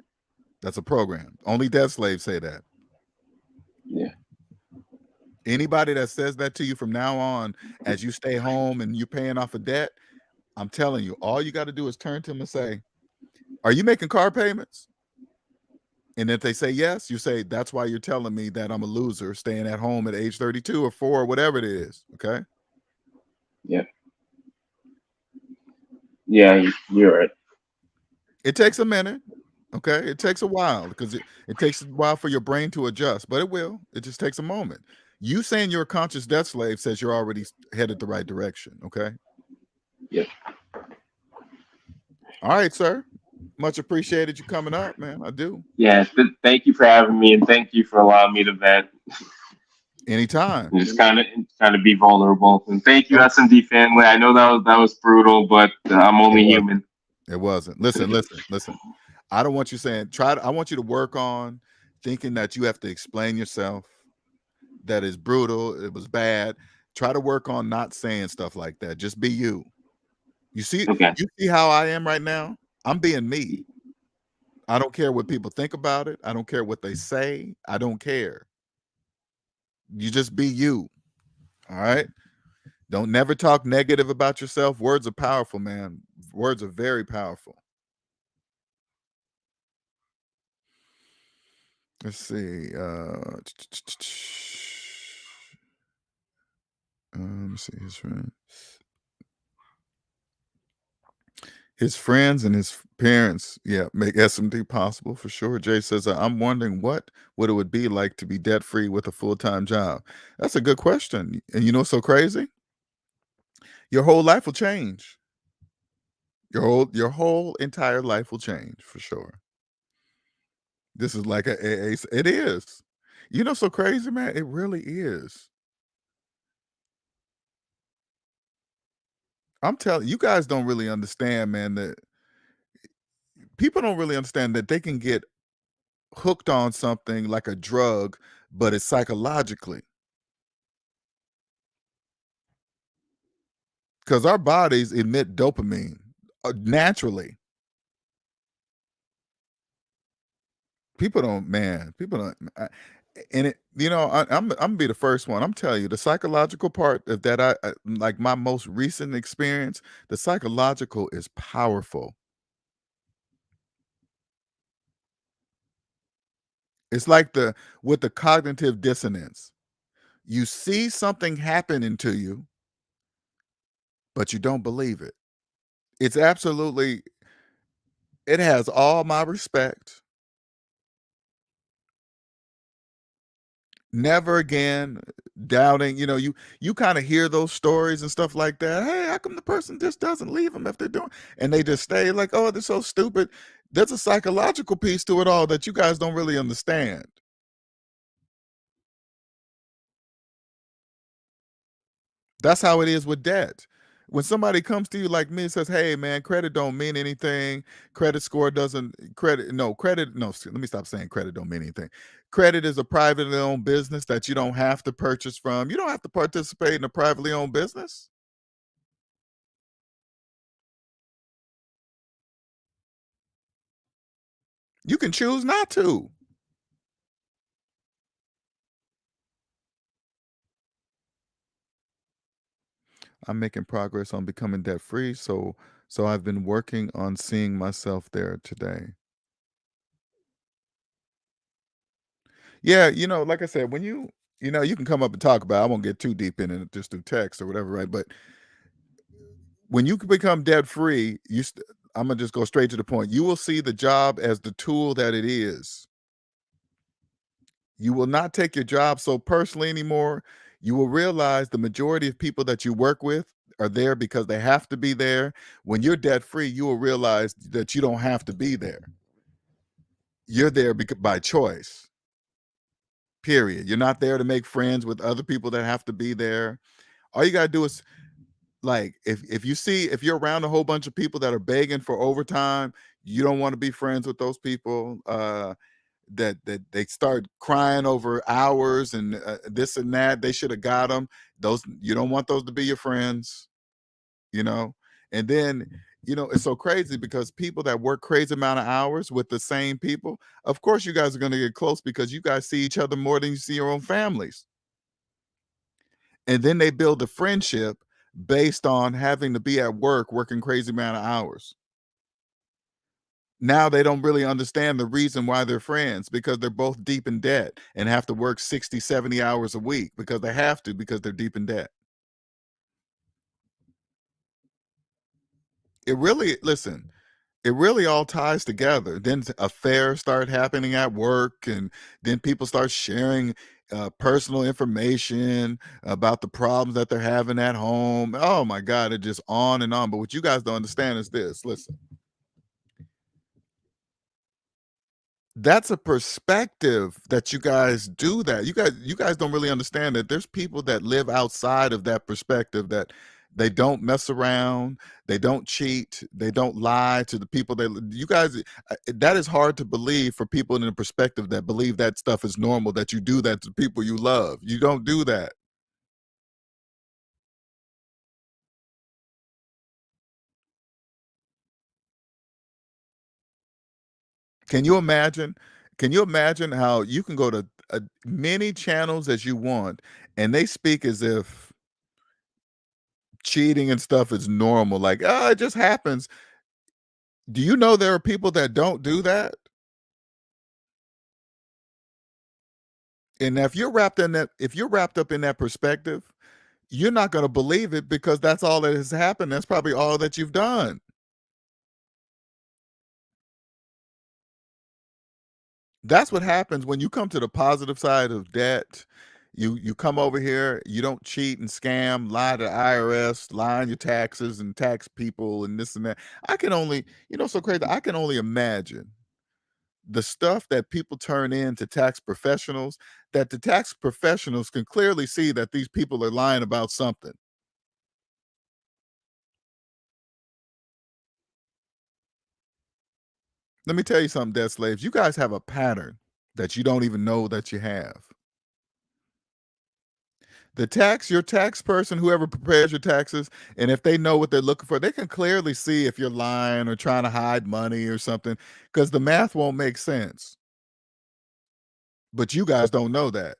Speaker 2: That's a program. Only debt slaves say that.
Speaker 3: Yeah.
Speaker 2: Anybody that says that to you from now on, as you stay home and you're paying off a debt, I'm telling you, all you got to do is turn to them and say, "Are you making car payments?" And if they say yes, you say, "That's why you're telling me that I'm a loser staying at home at age 32 or 4 or whatever it is." Okay?
Speaker 3: Yeah. Yeah, you're right.
Speaker 2: It takes a minute. Okay? It takes a while, because it takes a while for your brain to adjust, but it will. It just takes a moment. You saying you're a conscious debt slave says you're already headed the right direction. Okay?
Speaker 3: Yeah.
Speaker 2: All right, sir. Much appreciated you coming up, man. I do.
Speaker 3: Yeah. Thank you for having me, and thank you for allowing me to vent.
Speaker 2: Anytime.
Speaker 3: And just kind of be vulnerable. And thank you, SMD family. I know that was brutal, but I'm only human.
Speaker 2: It wasn't. Listen. I don't want you saying I want you to work on thinking that you have to explain yourself, that is brutal, it was bad. Try to work on not saying stuff like that. Just be you. You see how I am right now? I'm being me. I don't care what people think about it. I don't care what they say. I don't care. You just be you. All right? Don't never talk negative about yourself. Words are powerful, man. Words are very powerful. Let's see. Let me see his friends. His friends and his parents, make SMD possible for sure. Jay says, "I'm wondering what it would be like to be debt free with a full-time job." That's a good question. And you know what's so crazy? Your whole life will change. Your whole entire life will change for sure. This is like it is. You know, so crazy, man. It really is. I'm telling you, guys don't really understand, man, that people don't really understand that they can get hooked on something like a drug, but it's psychologically. Because our bodies emit dopamine naturally. People don't, and it, I'm gonna be the first one. I'm telling you, the psychological part of that, I like my most recent experience, the psychological is powerful. It's like with the cognitive dissonance. You see something happening to you, but you don't believe it. It's absolutely, it has all my respect. never again, doubting. You kind of hear those stories and stuff like that. Hey, how come the person just doesn't leave them if they're doing, and they just stay, like, oh, they're so stupid. There's a psychological piece to it all that you guys don't really understand. That's how it is with debt. When somebody comes to you like me and says, "Hey, man, credit don't mean anything. Credit score doesn't credit no credit no." Let me stop saying credit don't mean anything. Credit is a privately owned business that you don't have to purchase from. You don't have to participate in a privately owned business. You can choose not to. I'm making progress on becoming debt free, so I've been working on seeing myself there today. Yeah, like I said, when you can come up and talk about it. I won't get too deep in it just through text or whatever, right? But when you can become debt free, I'm gonna just go straight to the point. You will see the job as the tool that it is. You will not take your job so personally anymore. You will realize the majority of people that you work with are there because they have to be there. When you're debt free, you will realize that you don't have to be there. You're there by choice. Period. You're not there to make friends with other people that have to be there. All you gotta do is, like, if you're around a whole bunch of people that are begging for overtime, you don't want to be friends with those people. That they start crying over hours and this and that. They should have got them. Those, you don't want those to be your friends. You know, and then it's so crazy because people that work crazy amount of hours with the same people, of course, you guys are going to get close because you guys see each other more than you see your own families. And then they build a friendship based on having to be at work working crazy amount of hours. Now they don't really understand the reason why they're friends because they're both deep in debt and have to work 60, 70 hours a week because they have to because they're deep in debt. It really, listen, it really all ties together. Then affairs start happening at work, and then people start sharing personal information about the problems that they're having at home. Oh my God, it just on and on. But what you guys don't understand is this. Listen, that's a perspective that you guys do that. You guys don't really understand that there's people that live outside of that perspective, that they don't mess around, they don't cheat, they don't lie to the people you guys, that is hard to believe for people in a perspective that believe that stuff is normal, that you do that to people you love. You don't do that. Can you imagine? Can you imagine how you can go to many channels as you want and they speak as if cheating and stuff is normal, like, "Oh, it just happens." Do you know there are people that don't do that? And if you're wrapped up in that perspective, you're not gonna believe it because that's all that has happened. That's probably all that you've done. That's what happens when you come to the positive side of debt. You come over here, you don't cheat and scam, lie to IRS, lie on your taxes and tax people and this and that. I can only, so crazy. I can only imagine the stuff that people turn in to tax professionals, that the tax professionals can clearly see that these people are lying about something. Let me tell you something, debt slaves. You guys have a pattern that you don't even know that you have. Your tax person, whoever prepares your taxes, and if they know what they're looking for, they can clearly see if you're lying or trying to hide money or something because the math won't make sense. But you guys don't know that.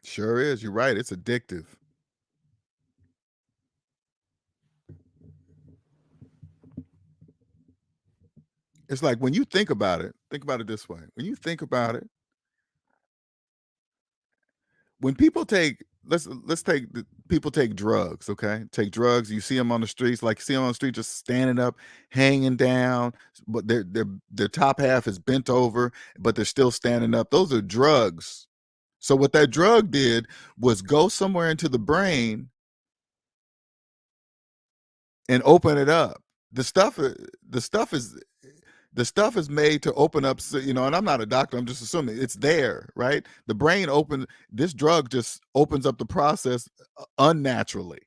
Speaker 2: Sure is. You're right. It's addictive. It's like when you think about it this way. When you think about it, when people take let's take people take drugs, okay? Take drugs, you see them on the streets, like you see them on the street just standing up, hanging down, but their top half is bent over, but they're still standing up. Those are drugs. So what that drug did was go somewhere into the brain and open it up. The stuff is the stuff is made to open up, and I'm not a doctor, I'm just assuming it's there, right? The brain this drug just opens up the process unnaturally.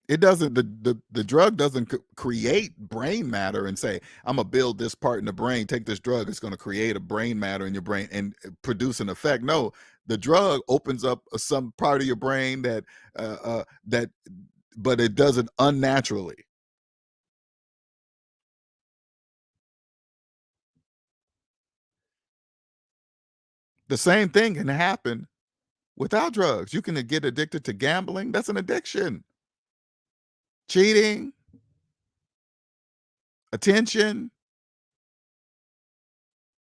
Speaker 2: It doesn't, the drug doesn't create brain matter and say, I'm gonna build this part in the brain, take this drug, it's gonna create a brain matter in your brain and produce an effect. No, the drug opens up some part of your brain but it does it unnaturally. The same thing can happen without drugs. You can get addicted to gambling. That's an addiction. Cheating, attention,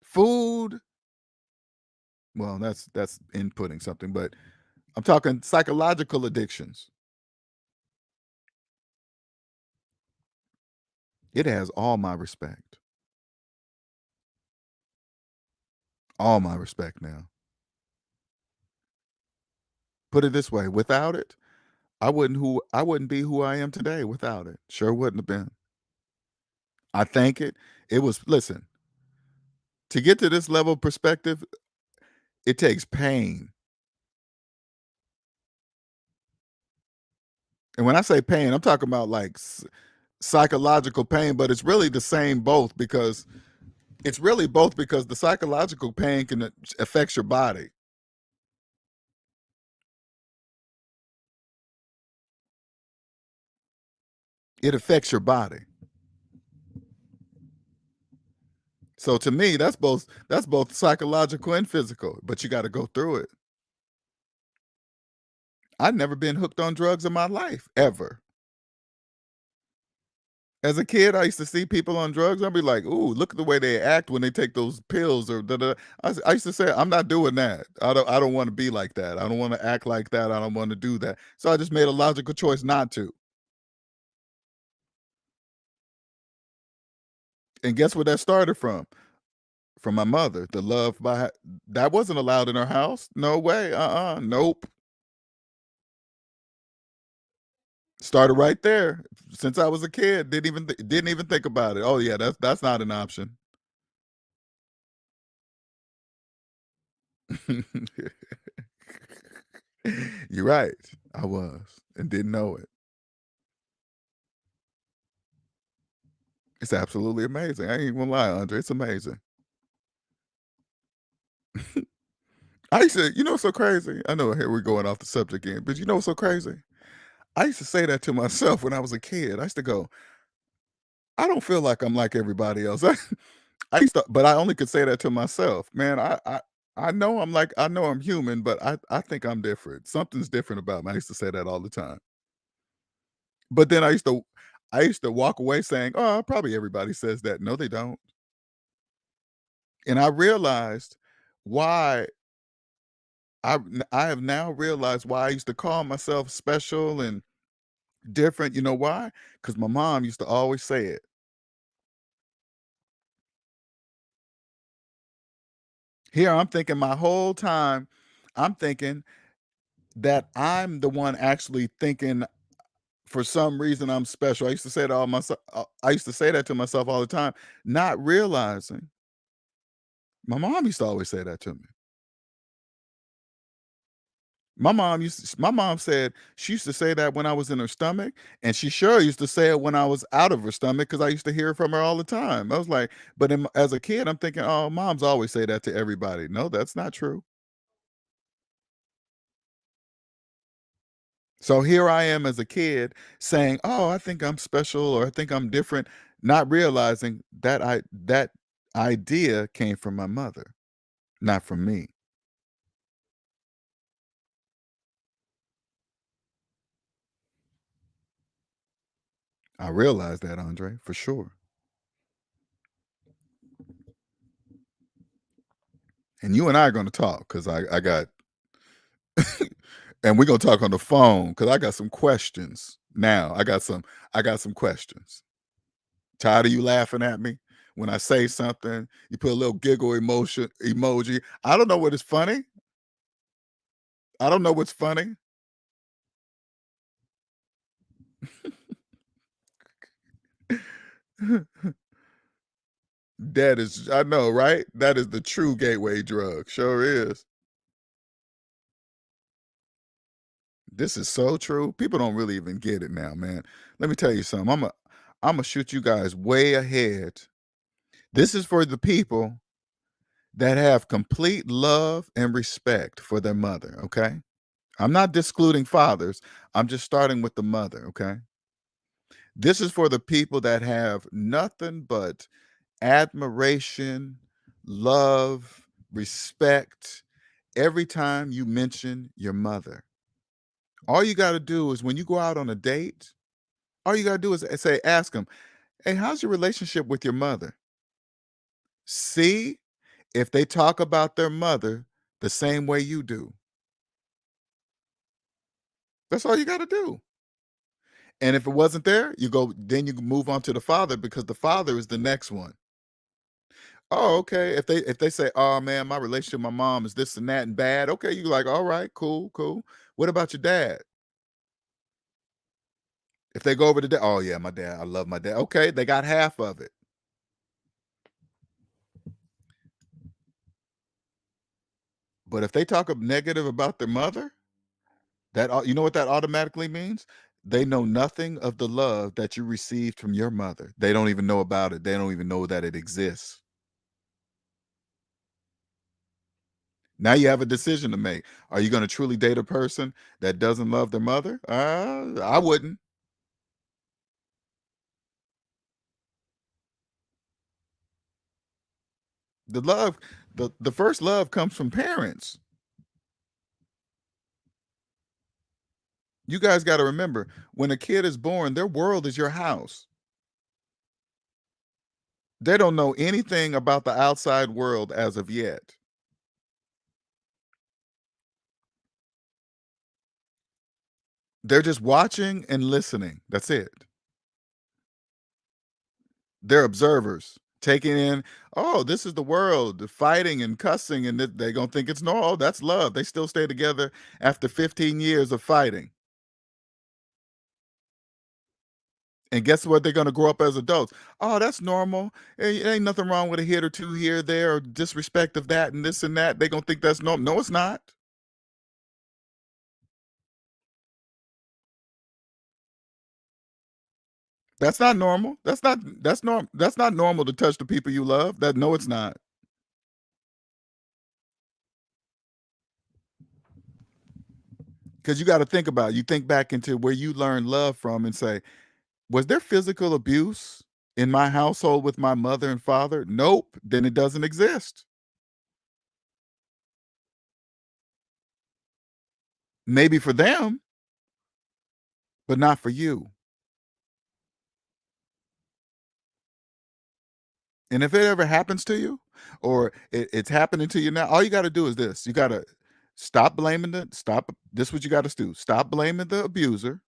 Speaker 2: food. Well, that's inputting something, but I'm talking psychological addictions. It has all my respect. All my respect now. Put it this way, without it, I wouldn't be who I am today without it. Sure wouldn't have been. I thank it. It was, listen, to get to this level of perspective, it takes pain. And when I say pain, I'm talking about like psychological pain, but it's really the same both, because the psychological pain can affect your body. It affects your body. So to me, that's both psychological and physical, but you got to go through it. I've never been hooked on drugs in my life, ever. As a kid, I used to see people on drugs. I'd be like, "Ooh, look at the way they act when they take those pills." Or da, da. I used to say, "I'm not doing that. I don't want to be like that. I don't want to act like that. I don't want to do that." So I just made a logical choice not to. And guess where that started from? From my mother. The love that wasn't allowed in her house. No way. Nope. Started right there. Since I was a kid, didn't even think about it. Oh yeah, that's not an option. You're right. I was and didn't know it. It's absolutely amazing. I ain't even gonna lie, Andre. It's amazing. I used to, what's so crazy? I know here we're going off the subject again, but you know what's so crazy? I used to say that to myself when I was a kid. I used to go, I don't feel like I'm like everybody else. I used to, but I only could say that to myself. Man, I know I know I'm human, but I think I'm different. Something's different about me. I used to say that all the time. But then I used to walk away saying, "Oh, probably everybody says that." No, they don't. And I realized why I have now realized why I used to call myself special and different. You know why? Because my mom used to always say it. Here I'm thinking my whole time, I'm thinking that I'm the one actually thinking for some reason I'm special. I used to say that to myself all the time, not realizing my mom used to always say that to me. My mom said she used to say that when I was in her stomach, and she sure used to say it when I was out of her stomach, because I used to hear it from her all the time. I was like, but as a kid, I'm thinking, oh, moms always say that to everybody. No, that's not true. So here I am as a kid saying, "Oh, I think I'm special or I think I'm different," not realizing that idea came from my mother, not from me. I realized that, Andre, for sure. And you and I are going to talk because I got, and we're going to talk on the phone because I got some questions. Now I got some questions. Tired of you laughing at me when I say something? You put a little giggle emoji. I don't know what is funny. I don't know what's funny. That is, I know, right? That is the true gateway drug. Sure is. This is so true. People don't really even get it now, man. Let me tell you something. I'm gonna shoot you guys way ahead. This is for the people that have complete love and respect for their mother, okay? I'm not excluding fathers. I'm just starting with the mother, okay? This is for the people that have nothing but admiration, love, respect every time you mention your mother. All you got to do is when you go out on a date, all you got to do is say, ask them, hey, how's your relationship with your mother? See if they talk about their mother the same way you do. That's all you got to do. And if it wasn't there, then you move on to the father because the father is the next one. Oh, okay. If they say, oh man, my relationship with my mom is this and that and bad, okay, you're like, all right, cool, cool. What about your dad? If they go over to dad, oh yeah, my dad, I love my dad. Okay, they got half of it. But if they talk negative about their mother, that you know what that automatically means? They know nothing of the love that you received from your mother. They don't even know about it. They don't even know that it exists. Now you have a decision to make. Are you going to truly date a person that doesn't love their mother? I wouldn't. The love, the first love comes from parents. You guys got to remember, when a kid is born, their world is your house. They don't know anything about the outside world as of yet. They're just watching and listening. That's it. They're observers taking in, oh, this is the world, the fighting and cussing, and they're going to think it's normal. Oh, that's love. They still stay together after 15 years of fighting. And guess what? They're going to grow up as adults. Oh, that's normal. Ain't nothing wrong with a hit or two here, there, or disrespect of that and this and that. They're going to think that's normal. No, it's not. That's not normal. That's not normal to touch the people you love. No, it's not. Because you got to think about it. You think back into where you learned love from and say, was there physical abuse in my household with my mother and father? Nope. Then it doesn't exist. Maybe for them, but not for you. And if it ever happens to you, or it's happening to you now, all you got to do is this. You got to stop blaming this is what you got to do. Stop blaming the abuser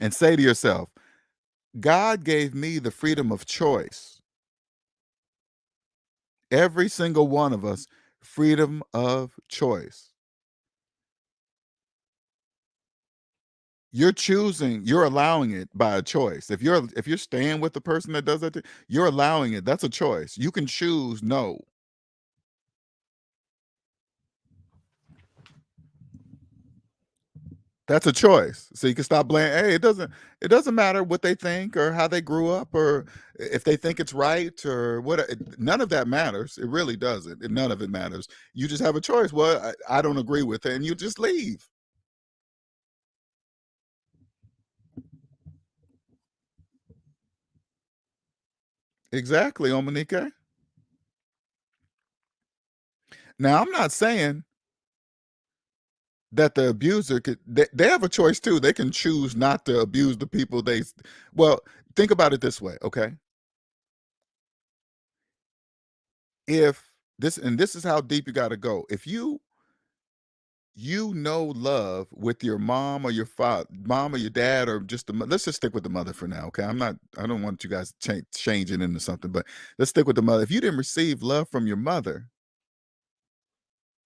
Speaker 2: and say to yourself, God gave me the freedom of choice. Every single one of us, freedom of choice. You're choosing, you're allowing it by a choice. If you're staying with the person that does that, you're allowing it. That's a choice. You can choose no. That's a choice. So you can stop blaming. Hey, it doesn't matter what they think or how they grew up or if they think it's right or what. None of that matters. It really doesn't. None of it matters. You just have a choice. Well, I don't agree with it, and you just leave. Exactly, Omanike. Now, I'm not saying that the abuser they have a choice too. They can choose not to abuse the people well, think about it this way, okay? If this, and this is how deep you got to go. If you know love with your mom or your father, mom or your dad, or just let's just stick with the mother for now, okay? I don't want you guys to change it into something, but let's stick with the mother. If you didn't receive love from your mother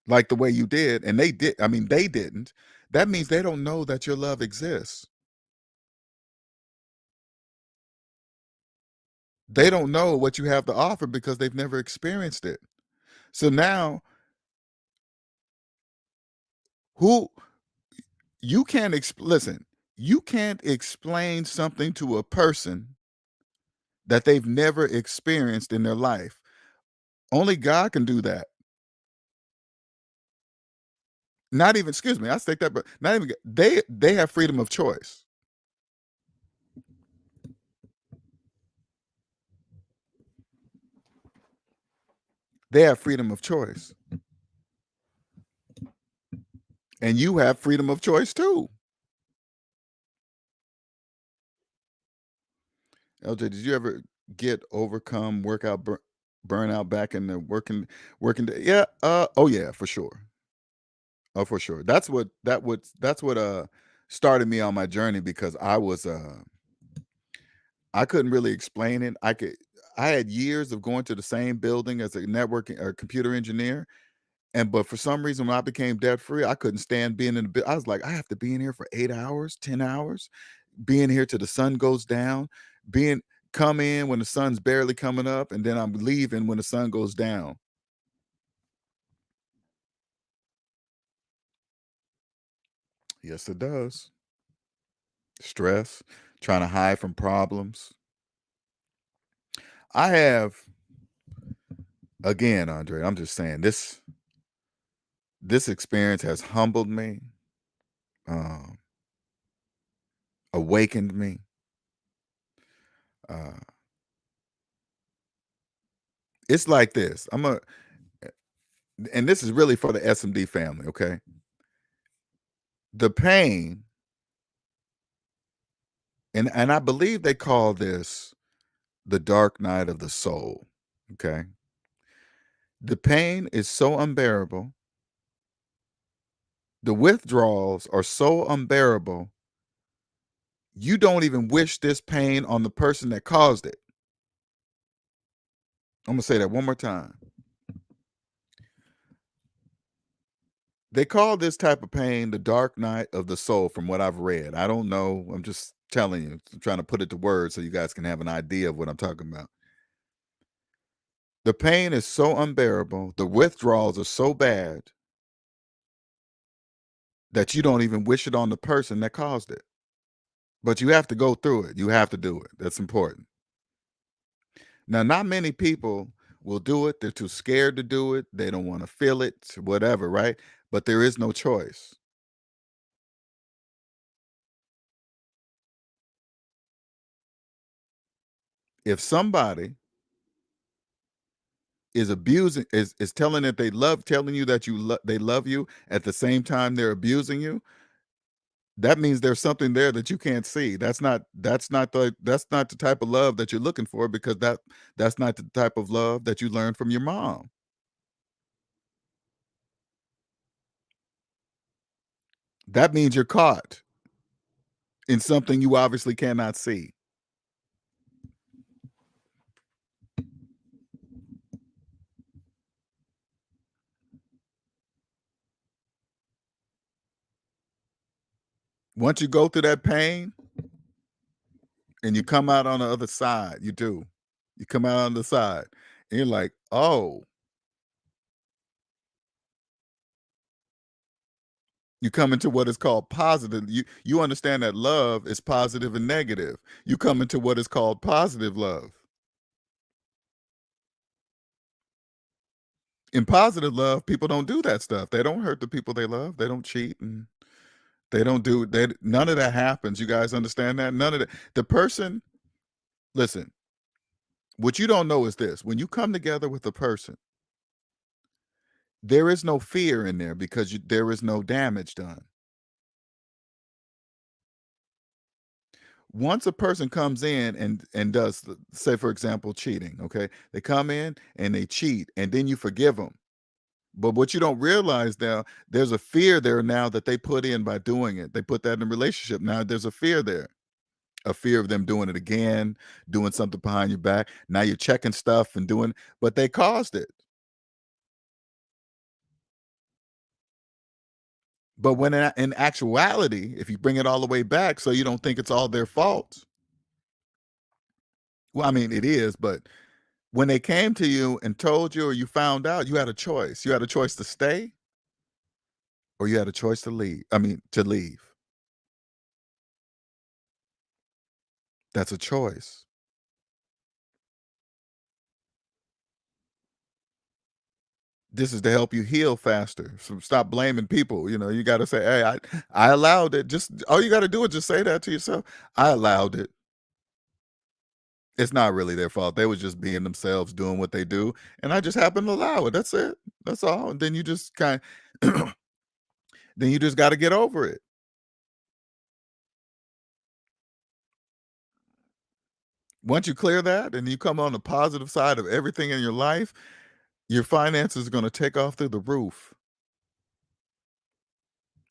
Speaker 2: like the way you did, and they didn't, that means they don't know that your love exists. They don't know what you have to offer because they've never experienced it. So now, who you can't listen, you can't explain something to a person that they've never experienced in their life. Only God can do that. Not even, excuse me, I take that, but not even they have freedom of choice. They have freedom of choice. And you have freedom of choice too. LJ, did you ever get overcome workout burnout back in the working day? Yeah. Oh yeah, for sure. Oh, for sure. That's what started me on my journey, because I couldn't really explain it. I had years of going to the same building as a networking or computer engineer. But for some reason, when I became debt free, I couldn't stand being in the. I was like, I have to be in here for 8 hours, 10 hours, being here till the sun goes down, come in when the sun's barely coming up, and then I'm leaving when the sun goes down. Yes, it does. Stress, trying to hide from problems. I have, again, Andre, I'm just saying, this experience has humbled me, um, awakened me. Uh, it's like this. And this is really for the SMD family, okay? The pain, and I believe they call this the dark night of the soul, okay? The pain is so unbearable. The withdrawals are so unbearable. You don't even wish this pain on the person that caused it. I'm going to say that one more time. They call this type of pain the dark night of the soul, from what I've read. I don't know. I'm just telling you. I'm trying to put it to words so you guys can have an idea of what I'm talking about. The pain is so unbearable. The withdrawals are so bad that you don't even wish it on the person that caused it. But you have to go through it. You have to do it. That's important. Now, not many people will do it. They're too scared to do it. They don't want to feel it, whatever, right? But there is no choice. If somebody is abusing, is telling that they love, telling you that they love you, at the same time they're abusing you, that means there's something there that you can't see. That's not the type of love that you're looking for, because that's not the type of love that you learned from your mom. That means you're caught in something you obviously cannot see. Once you go through that pain and you come out on the other side, you come out on the side and you're like, oh, you come into what is called positive. You understand that love is positive and negative. You come into what is called positive love. In positive love, people don't do that stuff. They don't hurt the people they love. They don't cheat, and they don't do none of that happens. You guys understand that? None of that. The person, listen, what you don't know is this: when you come together with a person, there is no fear in there, because there is no damage done. Once a person comes in and does, say for example, cheating, okay, they come in and they cheat, and then you forgive them. But what you don't realize now, there's a fear there now that they put in by doing it. They put that in a relationship. Now there's a fear there, a fear of them doing it again, doing something behind your back. Now you're checking stuff and doing, but they caused it. But when in actuality, if you bring it all the way back, so you don't think it's all their fault. Well, I mean, it is, but when they came to you and told you, or you found out, you had a choice. You had a choice to stay, or you had a choice to leave. I mean, to leave. That's a choice. This is to help you heal faster. So stop blaming people. You got to say, hey, I allowed it. Just all you got to do is just say that to yourself. I allowed it. It's not really their fault. They was just being themselves, doing what they do, and I just happened to allow it. That's it. That's all. And then you just then you just got to get over it. Once you clear that and you come on the positive side of everything in your life, your finances are going to take off through the roof.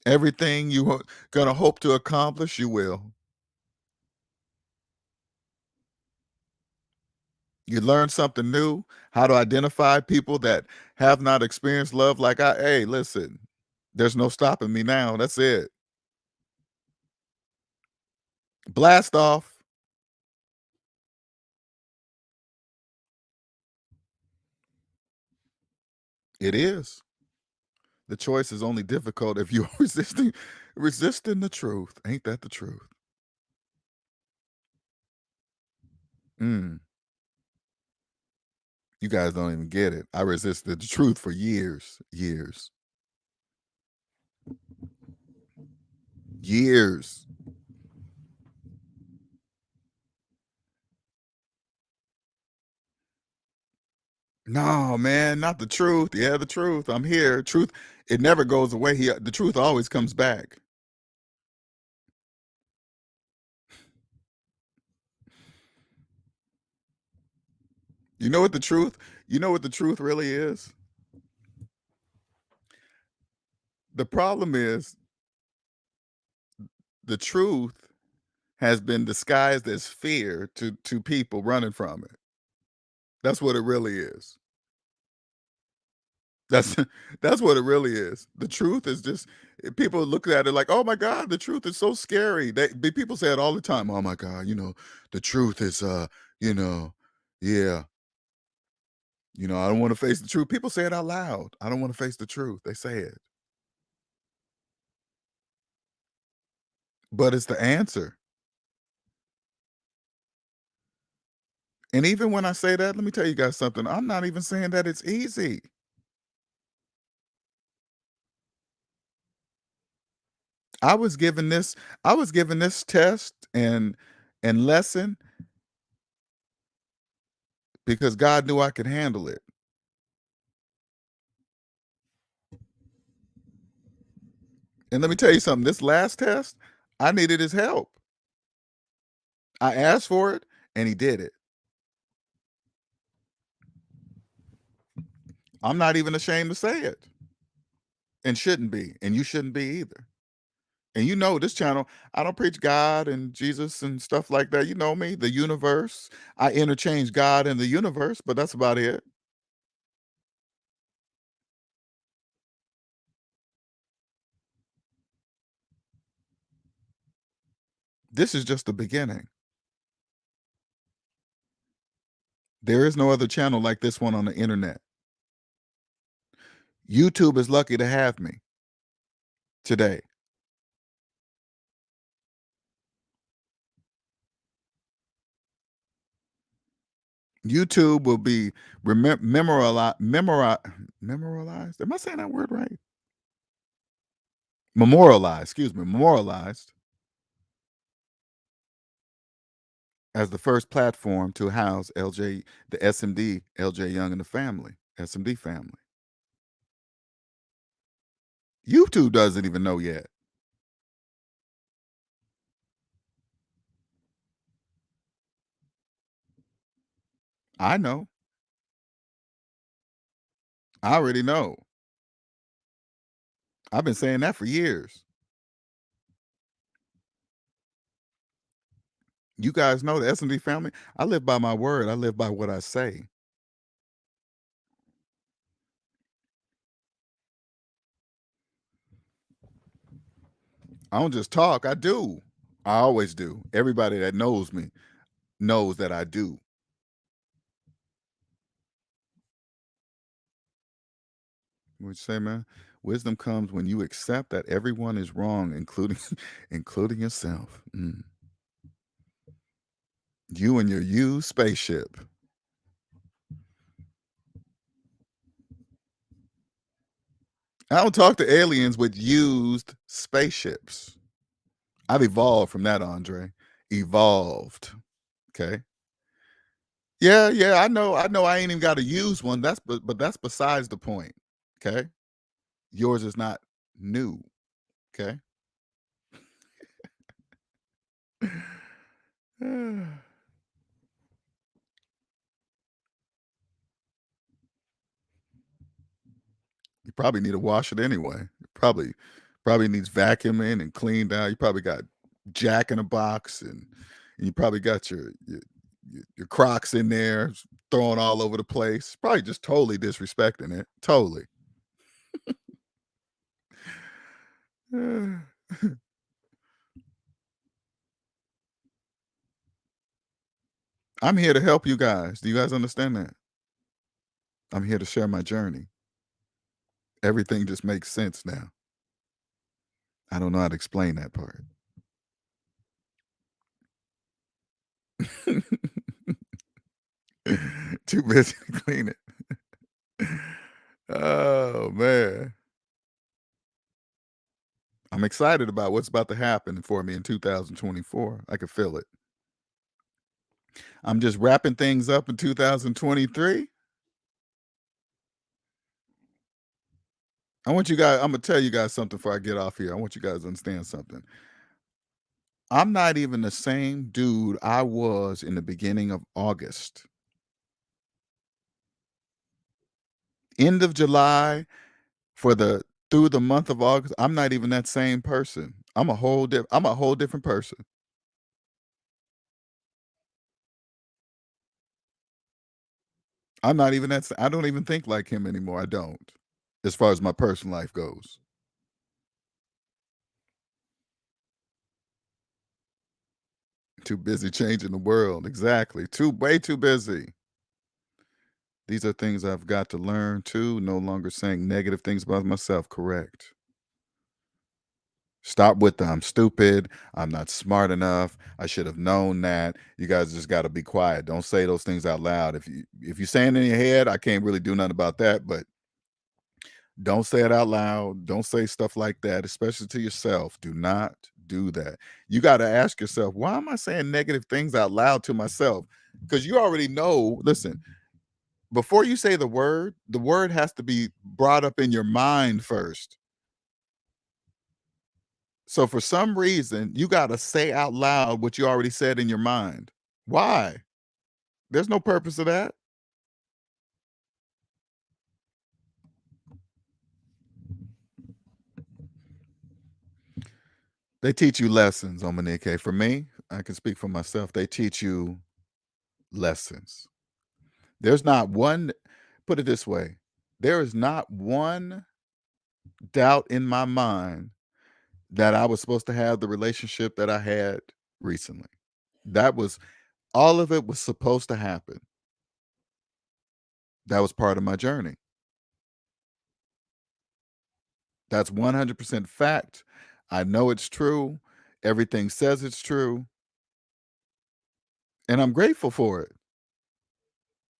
Speaker 2: Everything you're going to hope to accomplish, you will. You learn something new, how to identify people that have not experienced love like hey, listen, there's no stopping me now. That's it. Blast off. It is. The choice is only difficult if you're resisting the truth. Ain't that the truth? Mm, you guys don't even get it. I resisted the truth for years. No, man, not the truth. Yeah, the truth. I'm here. Truth, it never goes away. The truth always comes back. You know what the truth? You know what the truth really is? The problem is the truth has been disguised as fear to people running from it. That's what it really is. That's that's what it really is. The truth is just people look at it like, "Oh my God, the truth is so scary." People say it all the time. "Oh my God, the truth is you know, yeah, I don't want to face the truth." People say it out loud. I don't want to face the truth. They say it. But it's the answer. And even when I say that, let me tell you guys something. I'm not even saying that it's easy. I was given this test and lesson because God knew I could handle it. And let me tell you something, this last test, I needed his help. I asked for it and he did it. I'm not even ashamed to say it. And shouldn't be. And you shouldn't be either. And this channel, I don't preach God and Jesus and stuff like that. You know me, the universe. I interchange God and the universe, but that's about it. This is just the beginning. There is no other channel like this one on the internet. YouTube is lucky to have me today. YouTube will be memorialized. Am I saying that word right? Memorialized, excuse me, memorialized as the first platform to house the SMD, LJ Young and the family, SMD family. YouTube doesn't even know yet. I know. I already know. I've been saying that for years. You guys know the S&D family. I live by my word. I live by what I say. I don't just talk. I do. I always do. Everybody that knows me knows that I do. What you say, man? Wisdom comes when you accept that everyone is wrong, including including yourself. You and your used spaceship. I don't talk to aliens with used spaceships. I've evolved from that, Andre. Evolved. Okay. Yeah, I know. I ain't even got to use one. But that's besides the point. Okay. Yours is not new. Okay. You probably need to wash it anyway. Probably needs vacuuming and cleaned out. You probably got Jack in a box, and you probably got your Crocs in there, throwing all over the place. Probably just totally disrespecting it. Totally. I'm here to help you guys. Do you guys understand that? I'm here to share my journey. Everything just makes sense now. I don't know how to explain that part. Too busy to clean it. Oh, man. I'm excited about what's about to happen for me in 2024. I can feel it. I'm just wrapping things up in 2023. I'm going to tell you guys something before I get off here. I want you guys to understand something. I'm not even the same dude I was in the beginning of August. End of July through the month of August, I'm not even that same person. I'm a whole different person. I'm not even I don't even think like him anymore. I don't. As far as my personal life goes. Too busy changing the world. Exactly. Way too busy. These are things I've got to learn too. No longer saying negative things about myself. Correct. Stop with the I'm stupid. I'm not smart enough. I should have known that. You guys just got to be quiet. Don't say those things out loud. If you're saying it in your head, I can't really do nothing about that. But don't say it out loud. Don't say stuff like that, especially to yourself. Do not do that. You got to ask yourself, why am I saying negative things out loud to myself? Because you already know, listen, before you say the word has to be brought up in your mind first. So for some reason, you got to say out loud what you already said in your mind. Why? There's no purpose of that. They teach you lessons, Omanike. For me, I can speak for myself. They teach you lessons. There's not one, put it this way, there is not one doubt in my mind that I was supposed to have the relationship that I had recently. That was, all of it was supposed to happen. That was part of my journey. That's 100% fact. I know it's true. Everything says it's true. And I'm grateful for it.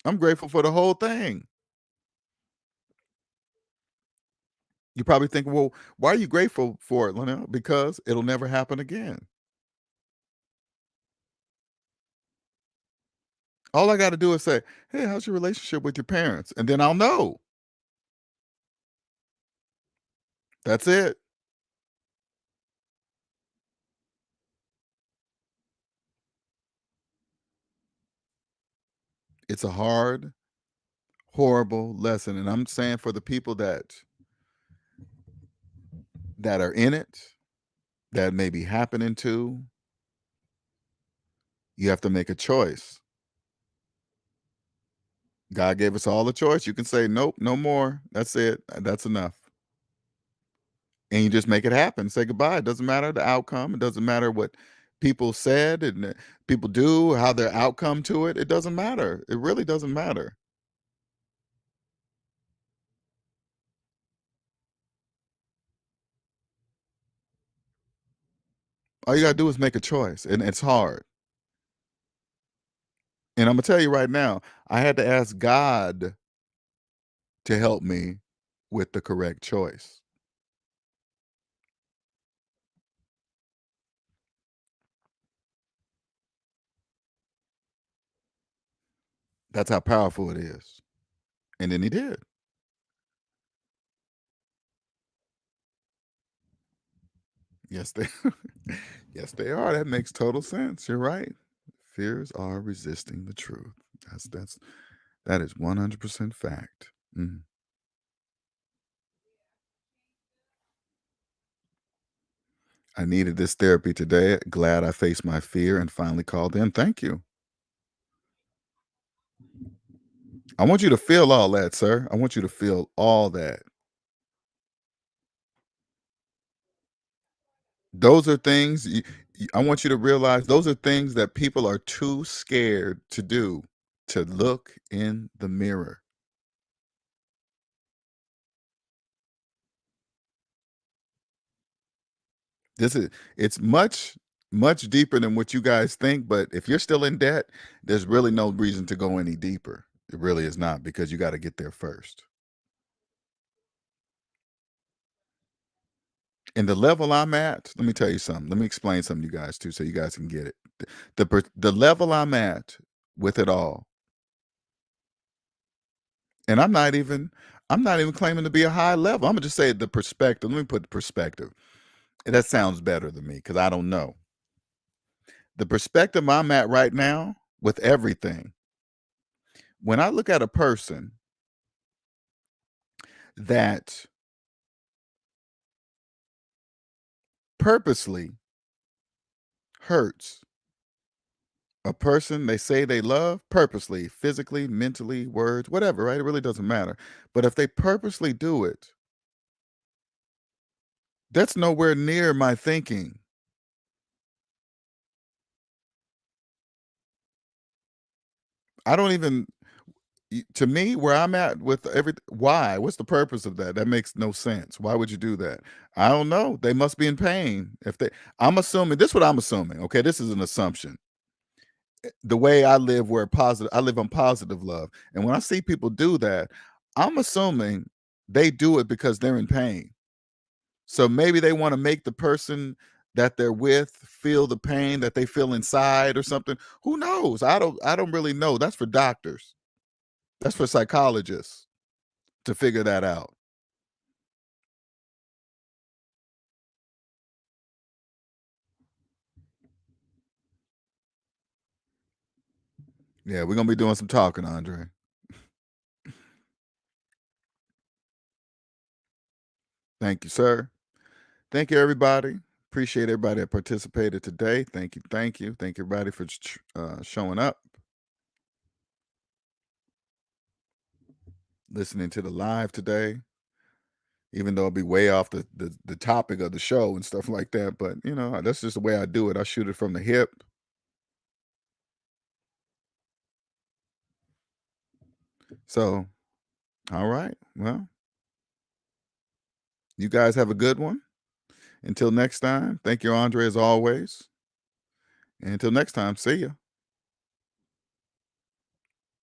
Speaker 2: I'm grateful for the whole thing. You probably think, well, why are you grateful for it, Linnell? Because it'll never happen again. All I got to do is say, hey, how's your relationship with your parents? And then I'll know. That's it. It's a hard, horrible lesson. And I'm saying for the people that are in it, that may be happening to, you have to make a choice. God gave us all a choice. You can say, nope, no more. That's it. That's enough. And you just make it happen. Say goodbye. It doesn't matter the outcome. It doesn't matter what people said and people do, how their outcome to it. It doesn't matter. It really doesn't matter. All you got to do is make a choice, and it's hard. And I'm going to tell you right now, I had to ask God to help me with the correct choice. That's how powerful it is. And then he did. Yes, yes, they are. That makes total sense. You're right. Fears are resisting the truth. That is 100% fact. Mm. I needed this therapy today. Glad I faced my fear and finally called in. Thank you. I want you to feel all that, sir. I want you to feel all that. Those are things I want you to realize, those are things that people are too scared to do, to look in the mirror. It's much deeper than what you guys think, but if you're still in debt, there's really no reason to go any deeper. It really is not, because you got to get there first. And the level I'm at, let me tell you something. Let me explain something to you guys too, so you guys can get it. The level I'm at with it all, and I'm not even claiming to be a high level. I'm gonna just say the perspective. Let me put the perspective. And that sounds better to me, because I don't know. The perspective I'm at right now with everything, when I look at a person that purposely hurts a person they say they love, purposely, physically, mentally, words, whatever, right? It really doesn't matter. But if they purposely do it, that's nowhere near my thinking. I don't even, to me, where I'm at with everything, why? What's the purpose of that? That makes no sense. Why would you do that? I don't know. They must be in pain. I'm assuming, this is what I'm assuming. Okay, this is an assumption. The way I live, I live on positive love. And when I see people do that, I'm assuming they do it because they're in pain. So maybe they want to make the person that they're with feel the pain that they feel inside or something. Who knows? I don't really know. That's for doctors. That's for psychologists to figure that out. Yeah, we're going to be doing some talking, Andre. Thank you, sir. Thank you, everybody. Appreciate everybody that participated today. Thank you. Thank you. Thank everybody for showing up, listening to the live today, even though it'll be way off the topic of the show and stuff like that. But, that's just the way I do it. I shoot it from the hip. So, all right. Well, you guys have a good one. Until next time, thank you, Andre, as always. And until next time, see ya.